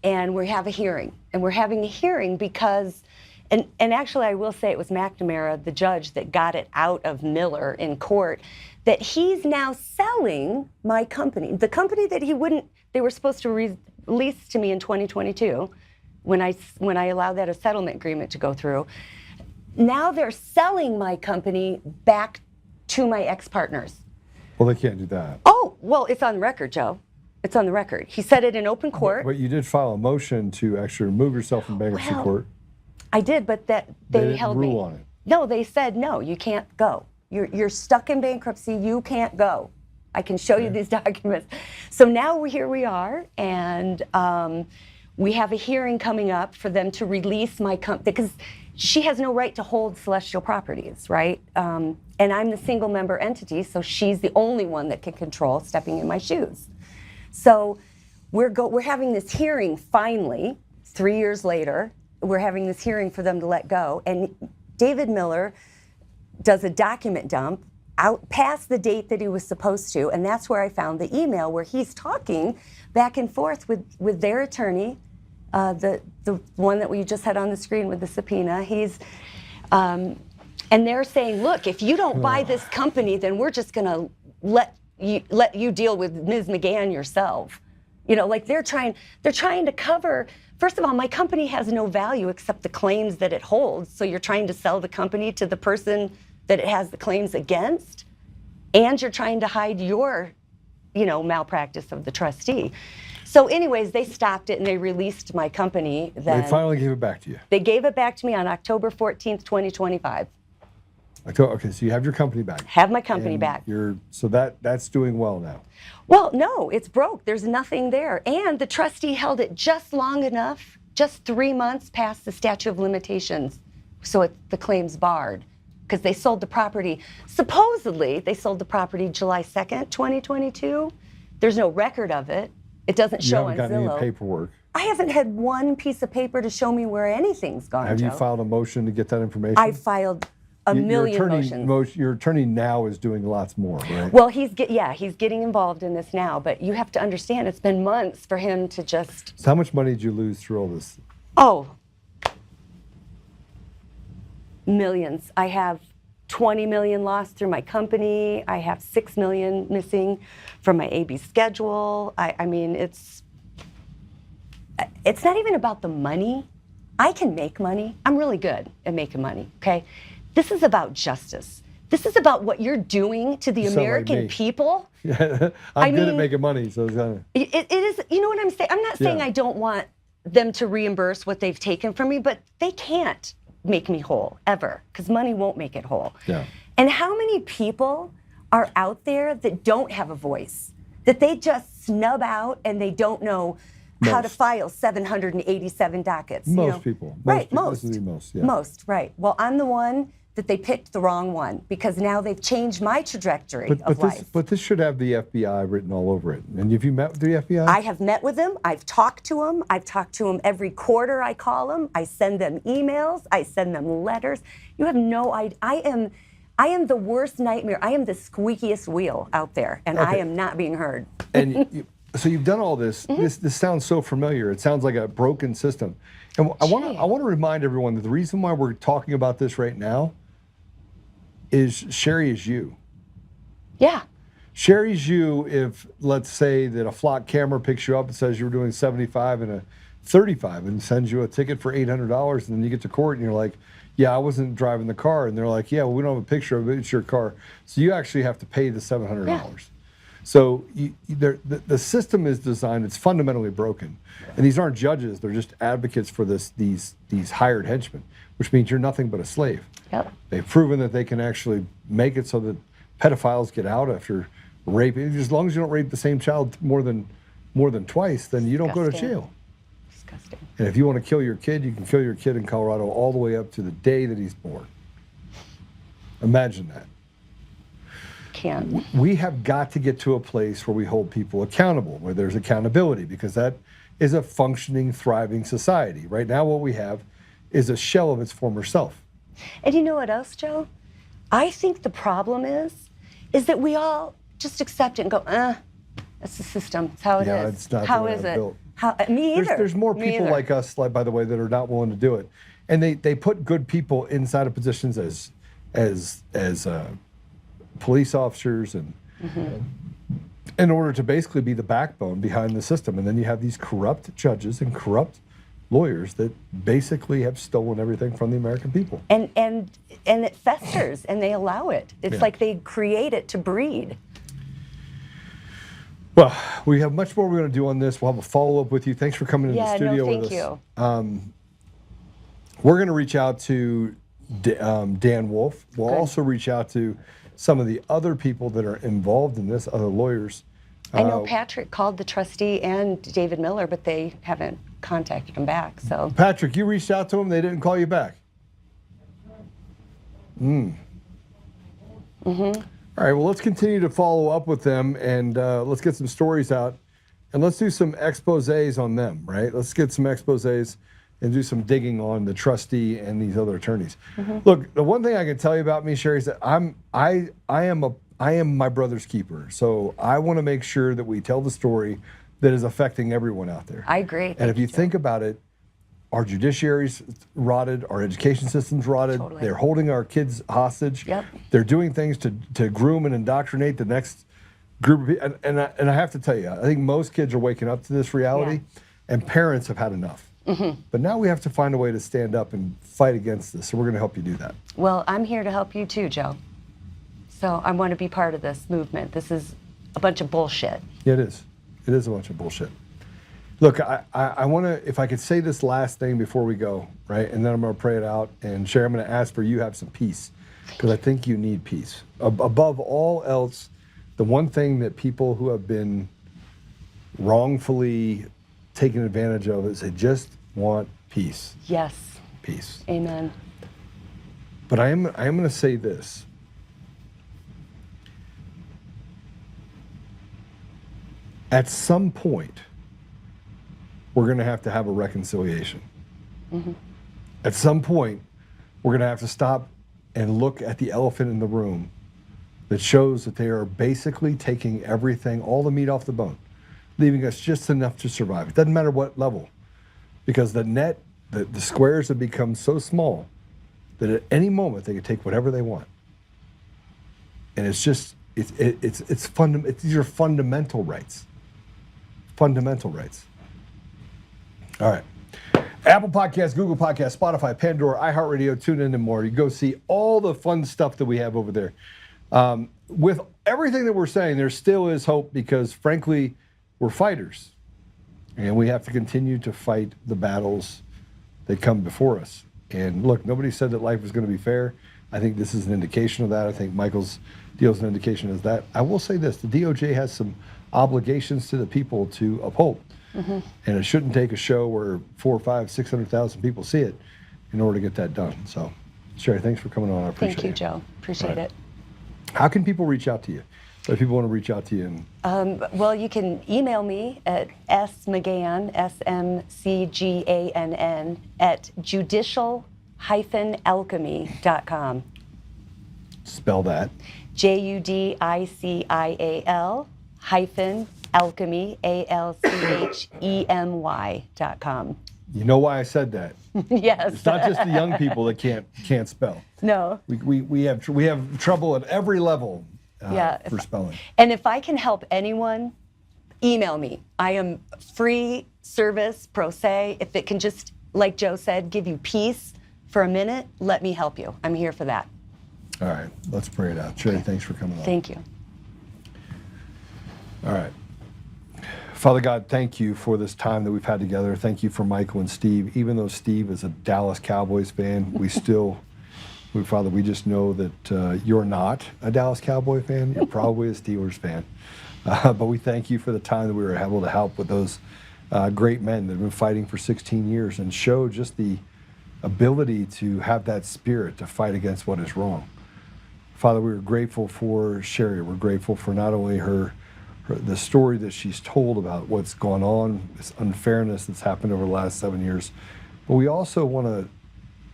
and we have a hearing. And we're having a hearing because, and actually I will say it was McNamara, the judge, that got it out of Miller in court, that he's now selling my company. The company that they were supposed to release to me in 2022 when I allowed that a settlement agreement to go through. Now they're selling my company back to my ex-partners. Well, they can't do that. Oh, well, it's on the record, Joe. It's on the record. He said it in open court. But you did file a motion to actually remove yourself from bankruptcy court. I did, but they held me. Rule on it. No, they said, no, you can't go. You're stuck in bankruptcy. You can't go. I can show you these documents. So now here we are, and we have a hearing coming up for them to release my company, because she has no right to hold Celestial Properties, right? And I'm the single member entity, so she's the only one that can control stepping in my shoes. So we're having this hearing finally, 3 years later. We're having this hearing for them to let go. And David Miller does a document dump out past the date that he was supposed to. And that's where I found the email where he's talking back and forth with their attorney, the one that we just had on the screen with the subpoena. And they're saying, look, if you don't buy this company, then we're just going to let you deal with Ms. McGann yourself. You know, like they're trying to cover. First of all, my company has no value except the claims that it holds. So you're trying to sell the company to the person that it has the claims against, and you're trying to hide your, malpractice of the trustee. So anyways, they stopped it and they released my company. Then they finally gave it back to you. They gave it back to me on October 14th, 2025. Okay, so you have your company back. Have my company back. So that's doing well now. Well, no, it's broke. There's nothing there. And the trustee held it just long enough, just 3 months past the statute of limitations. So the claim's barred because they sold the property. Supposedly, they sold the property July 2nd, 2022. There's no record of it. It doesn't show on Zillow. You haven't gotten any paperwork. I haven't had one piece of paper to show me where anything's gone, Have you Joe. filed a motion to get that information? I filed a million motions. Your attorney now is doing lots more, right? Well, he's getting involved in this now, but you have to understand it's been months for him to just. So how much money did you lose through all this? Oh, millions. I have 20 million lost through my company. I have 6 million missing from my AB schedule. I mean, it's not even about the money. I can make money. I'm really good at making money, okay? This is about justice. This is about what you're doing to the American people. Yeah, I'm good at making money, so it's kind of... It is, you know what I'm saying? I'm not saying I don't want them to reimburse what they've taken from me, but they can't make me whole, ever, because money won't make it whole. Yeah. And how many people are out there that don't have a voice, that they just snub out and they don't know how to file 787 dockets? Most people. Right, most. Yeah. Most, right. Well, I'm the one that they picked the wrong one because now they've changed my trajectory of life. But this should have the FBI written all over it. And have you met with the FBI? I have met with them. I've talked to them. I've talked to them every quarter. I call them. I send them emails. I send them letters. You have no idea. I am the worst nightmare. I am the squeakiest wheel out there, and I am not being heard. And so you've done all this. This sounds so familiar. It sounds like a broken system. And I want to remind everyone that the reason why we're talking about this right now is Sherry is you. Yeah. Sherry's you if, let's say, that a flock camera picks you up and says you're doing 75 and a 35 and sends you a ticket for $800, and then you get to court and you're like, yeah, I wasn't driving the car. And they're like, yeah, well, we don't have a picture of it. It's your car. So you actually have to pay the $700. Yeah. So the system is designed, it's fundamentally broken. And these aren't judges, they're just advocates for these hired henchmen, which means you're nothing but a slave. Yep. They've proven that they can actually make it so that pedophiles get out after rape. As long as you don't rape the same child more than twice, then you don't go to jail. Disgusting. And if you want to kill your kid, you can kill your kid in Colorado all the way up to the day that he's born. Imagine that. Can't. We have got to get to a place where we hold people accountable, where there's accountability, because that is a functioning, thriving society. Right now, what we have is a shell of its former self. And you know what else, Joe? I think the problem is that we all just accept it and go, that's the system. It's how it is. It's not how the way is I'm it? built. Me either. There's more Me people either. like us, by the way, that are not willing to do it. And they put good people inside of positions as police officers and in order to basically be the backbone behind the system. And then you have these corrupt judges and corrupt lawyers that basically have stolen everything from the American people. And it festers and they allow it. It's like they create it to breed. Well, we have much more we're going to do on this. We'll have a follow-up with you. Thanks for coming in the studio with us. Thank you. We're going to reach out to Dan Wolf. We'll also reach out to some of the other people that are involved in this, other lawyers. I know Patrick called the trustee and David Miller, but they haven't contacted him back. So Patrick, you reached out to them, they didn't call you back. All right, well, let's continue to follow up with them, and let's get some stories out, and let's do some exposés on them, right? Let's get some exposés and do some digging on the trustee and these other attorneys. Look, the one thing I can tell you about me, Sherry, is that I am my brother's keeper. So I want to make sure that we tell the story that is affecting everyone out there. I agree. And if you think about it, our judiciary's rotted, our education system's rotted. Totally. They're holding our kids hostage. Yep. They're doing things to groom and indoctrinate the next group of people. And I have to tell you, I think most kids are waking up to this reality, and parents have had enough. But now we have to find a way to stand up and fight against this. So we're going to help you do that. Well, I'm here to help you too, Joe. So I want to be part of this movement. This is a bunch of bullshit. Yeah, it is. It is a bunch of bullshit. Look, I want to, if I could say this last thing before we go, right? And then I'm going to pray it out. And Sherry, I'm going to ask for you to have some peace, because I think you need peace. Above all else, the one thing that people who have been wrongfully taken advantage of is they just want peace. Yes. Peace. Amen. But I am going to say this. At some point, we're going to have a reconciliation. At some point, we're going to have to stop and look at the elephant in the room that shows that they are basically taking everything, all the meat off the bone, leaving us just enough to survive. It doesn't matter what level, because the squares have become so small that at any moment they can take whatever they want. And it's just, these are fundamental rights. Fundamental rights. All right. Apple Podcasts, Google Podcasts, Spotify, Pandora, iHeartRadio, TuneIn, and more. You go see all the fun stuff that we have over there. With everything that we're saying, there still is hope, because frankly, we're fighters. And we have to continue to fight the battles that come before us. And look, nobody said that life was going to be fair. I think this is an indication of that. I think Michael's deal is an indication of that. I will say this, the DOJ has some obligations to the people to uphold. Mm-hmm. And it shouldn't take a show where 400,000, 500,000, 600,000 people see it in order to get that done. So, Sherry, thanks for coming on. I appreciate it. Thank you, Joe. Appreciate it. How can people reach out to you? If people want to reach out to you, well, you can email me at smcgann, smcgann, at judicial-alchemy.com. Spell that. JUDICIAL -alchemy, ALCHEMY.com. You know why I said that? Yes. It's not just the young people that can't spell. No. We have trouble at every level for spelling. And if I can help anyone, email me. I am free service, pro se. If it can just, like Joe said, give you peace for a minute, let me help you. I'm here for that. All right, let's pray it out. Sherry, thanks for coming on. Thank you. All right. Father God, thank you for this time that we've had together. Thank you for Michael and Steve. Even though Steve is a Dallas Cowboys fan, Father, we just know that you're not a Dallas Cowboy fan. You're probably a Steelers fan. But we thank you for the time that we were able to help with those great men that have been fighting for 16 years and show just the ability to have that spirit to fight against what is wrong. Father, we are grateful for Sherry. We're grateful for not only the story that she's told about what's gone on, this unfairness that's happened over the last 7 years, but we also want to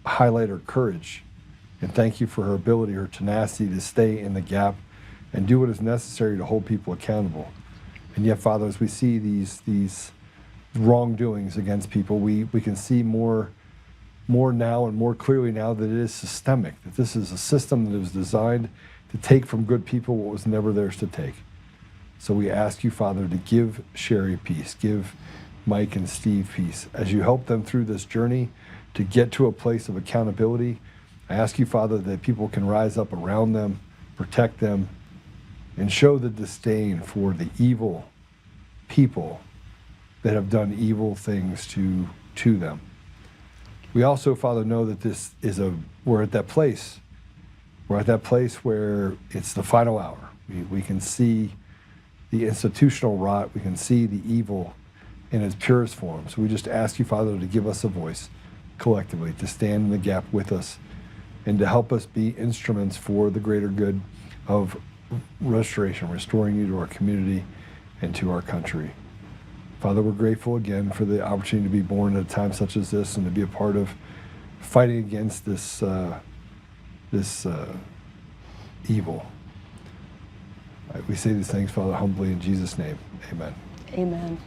highlight her courage and thank you for her ability, her tenacity to stay in the gap and do what is necessary to hold people accountable. And yet, Father, as we see these wrongdoings against people, we can see more now and more clearly now that it is systemic, that this is a system that was designed to take from good people what was never theirs to take. So we ask you, Father, to give Sherry peace, give Mike and Steve peace. As you help them through this journey to get to a place of accountability, I ask you, Father, that people can rise up around them, protect them, and show the disdain for the evil people that have done evil things to them. We also, Father, know that we're at that place. We're at that place where it's the final hour. We can see the institutional rot. We can see the evil in its purest form. So we just ask you, Father, to give us a voice collectively, to stand in the gap with us, and to help us be instruments for the greater good of restoration, restoring you to our community and to our country. Father, we're grateful again for the opportunity to be born at a time such as this and to be a part of fighting against this evil. We say these things, Father, humbly in Jesus' name. Amen. Amen.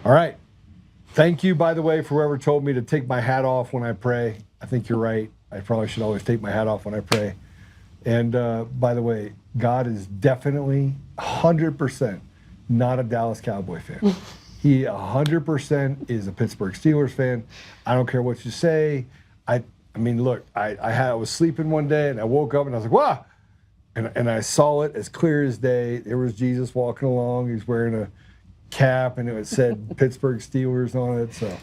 All right. Thank you, by the way, for whoever told me to take my hat off when I pray. I think you're right. I probably should always take my hat off when I pray. And by the way, God is definitely 100% not a Dallas Cowboy fan. He 100% is a Pittsburgh Steelers fan. I don't care what you say. I mean, look, I was sleeping one day and I woke up and I was like, wow. And I saw it as clear as day. There was Jesus walking along. He's wearing a cap and it said Pittsburgh Steelers on it. So,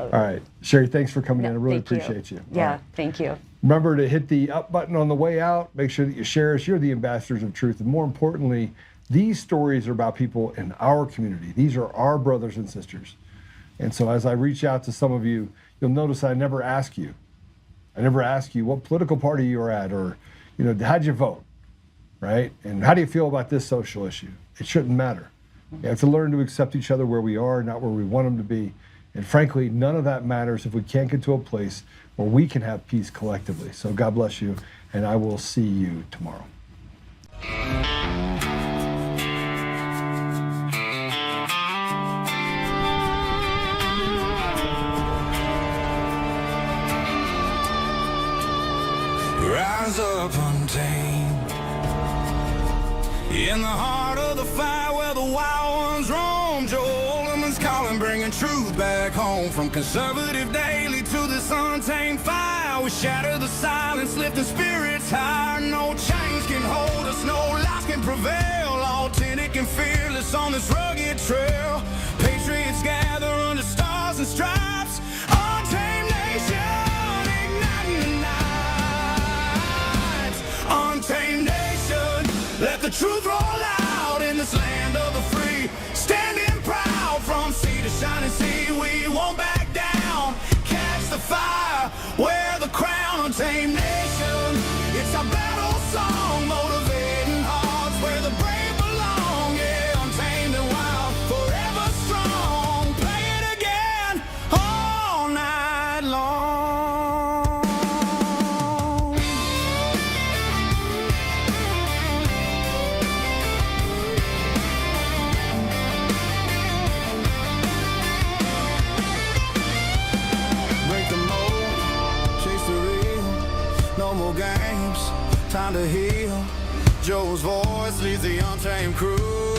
all right. Sherry, thanks for coming in. I really appreciate you. Yeah, right. Thank you. Remember to hit the up button on the way out. Make sure that you share us. You're the ambassadors of truth. And more importantly, these stories are about people in our community. These are our brothers and sisters. And so as I reach out to some of you, you'll notice I never ask you. I never ask you what political party you're at or, how'd you vote, right? And how do you feel about this social issue? It shouldn't matter. You have to learn to accept each other where we are, not where we want them to be, And frankly, none of that matters if we can't get to a place where we can have peace collectively. So God bless you, and I will see you tomorrow. Rise up untamed in the heart of the fight where the wild ones roam. Joe Oltmann's calling, bringing truth back home. From conservative daily to this untamed fire, we shatter the silence, lifting spirits higher. No chains can hold us, no lies can prevail. Authentic and fearless on this rugged trail. Patriots gather under stars and stripes. Untamed nation, igniting the night. Untamed nation, let the truth roll out in this land of the free. Standing proud from sea to shining sea, we won't back down. Catch the fire, wear the crown. Untamed nation, it's our battle song, motivating hearts where the brave belong. Yeah, untamed and wild, forever strong. Play it again all night long. Break the mold, chase the real. No more games, time to heal. Joe's voice leads the untamed crew.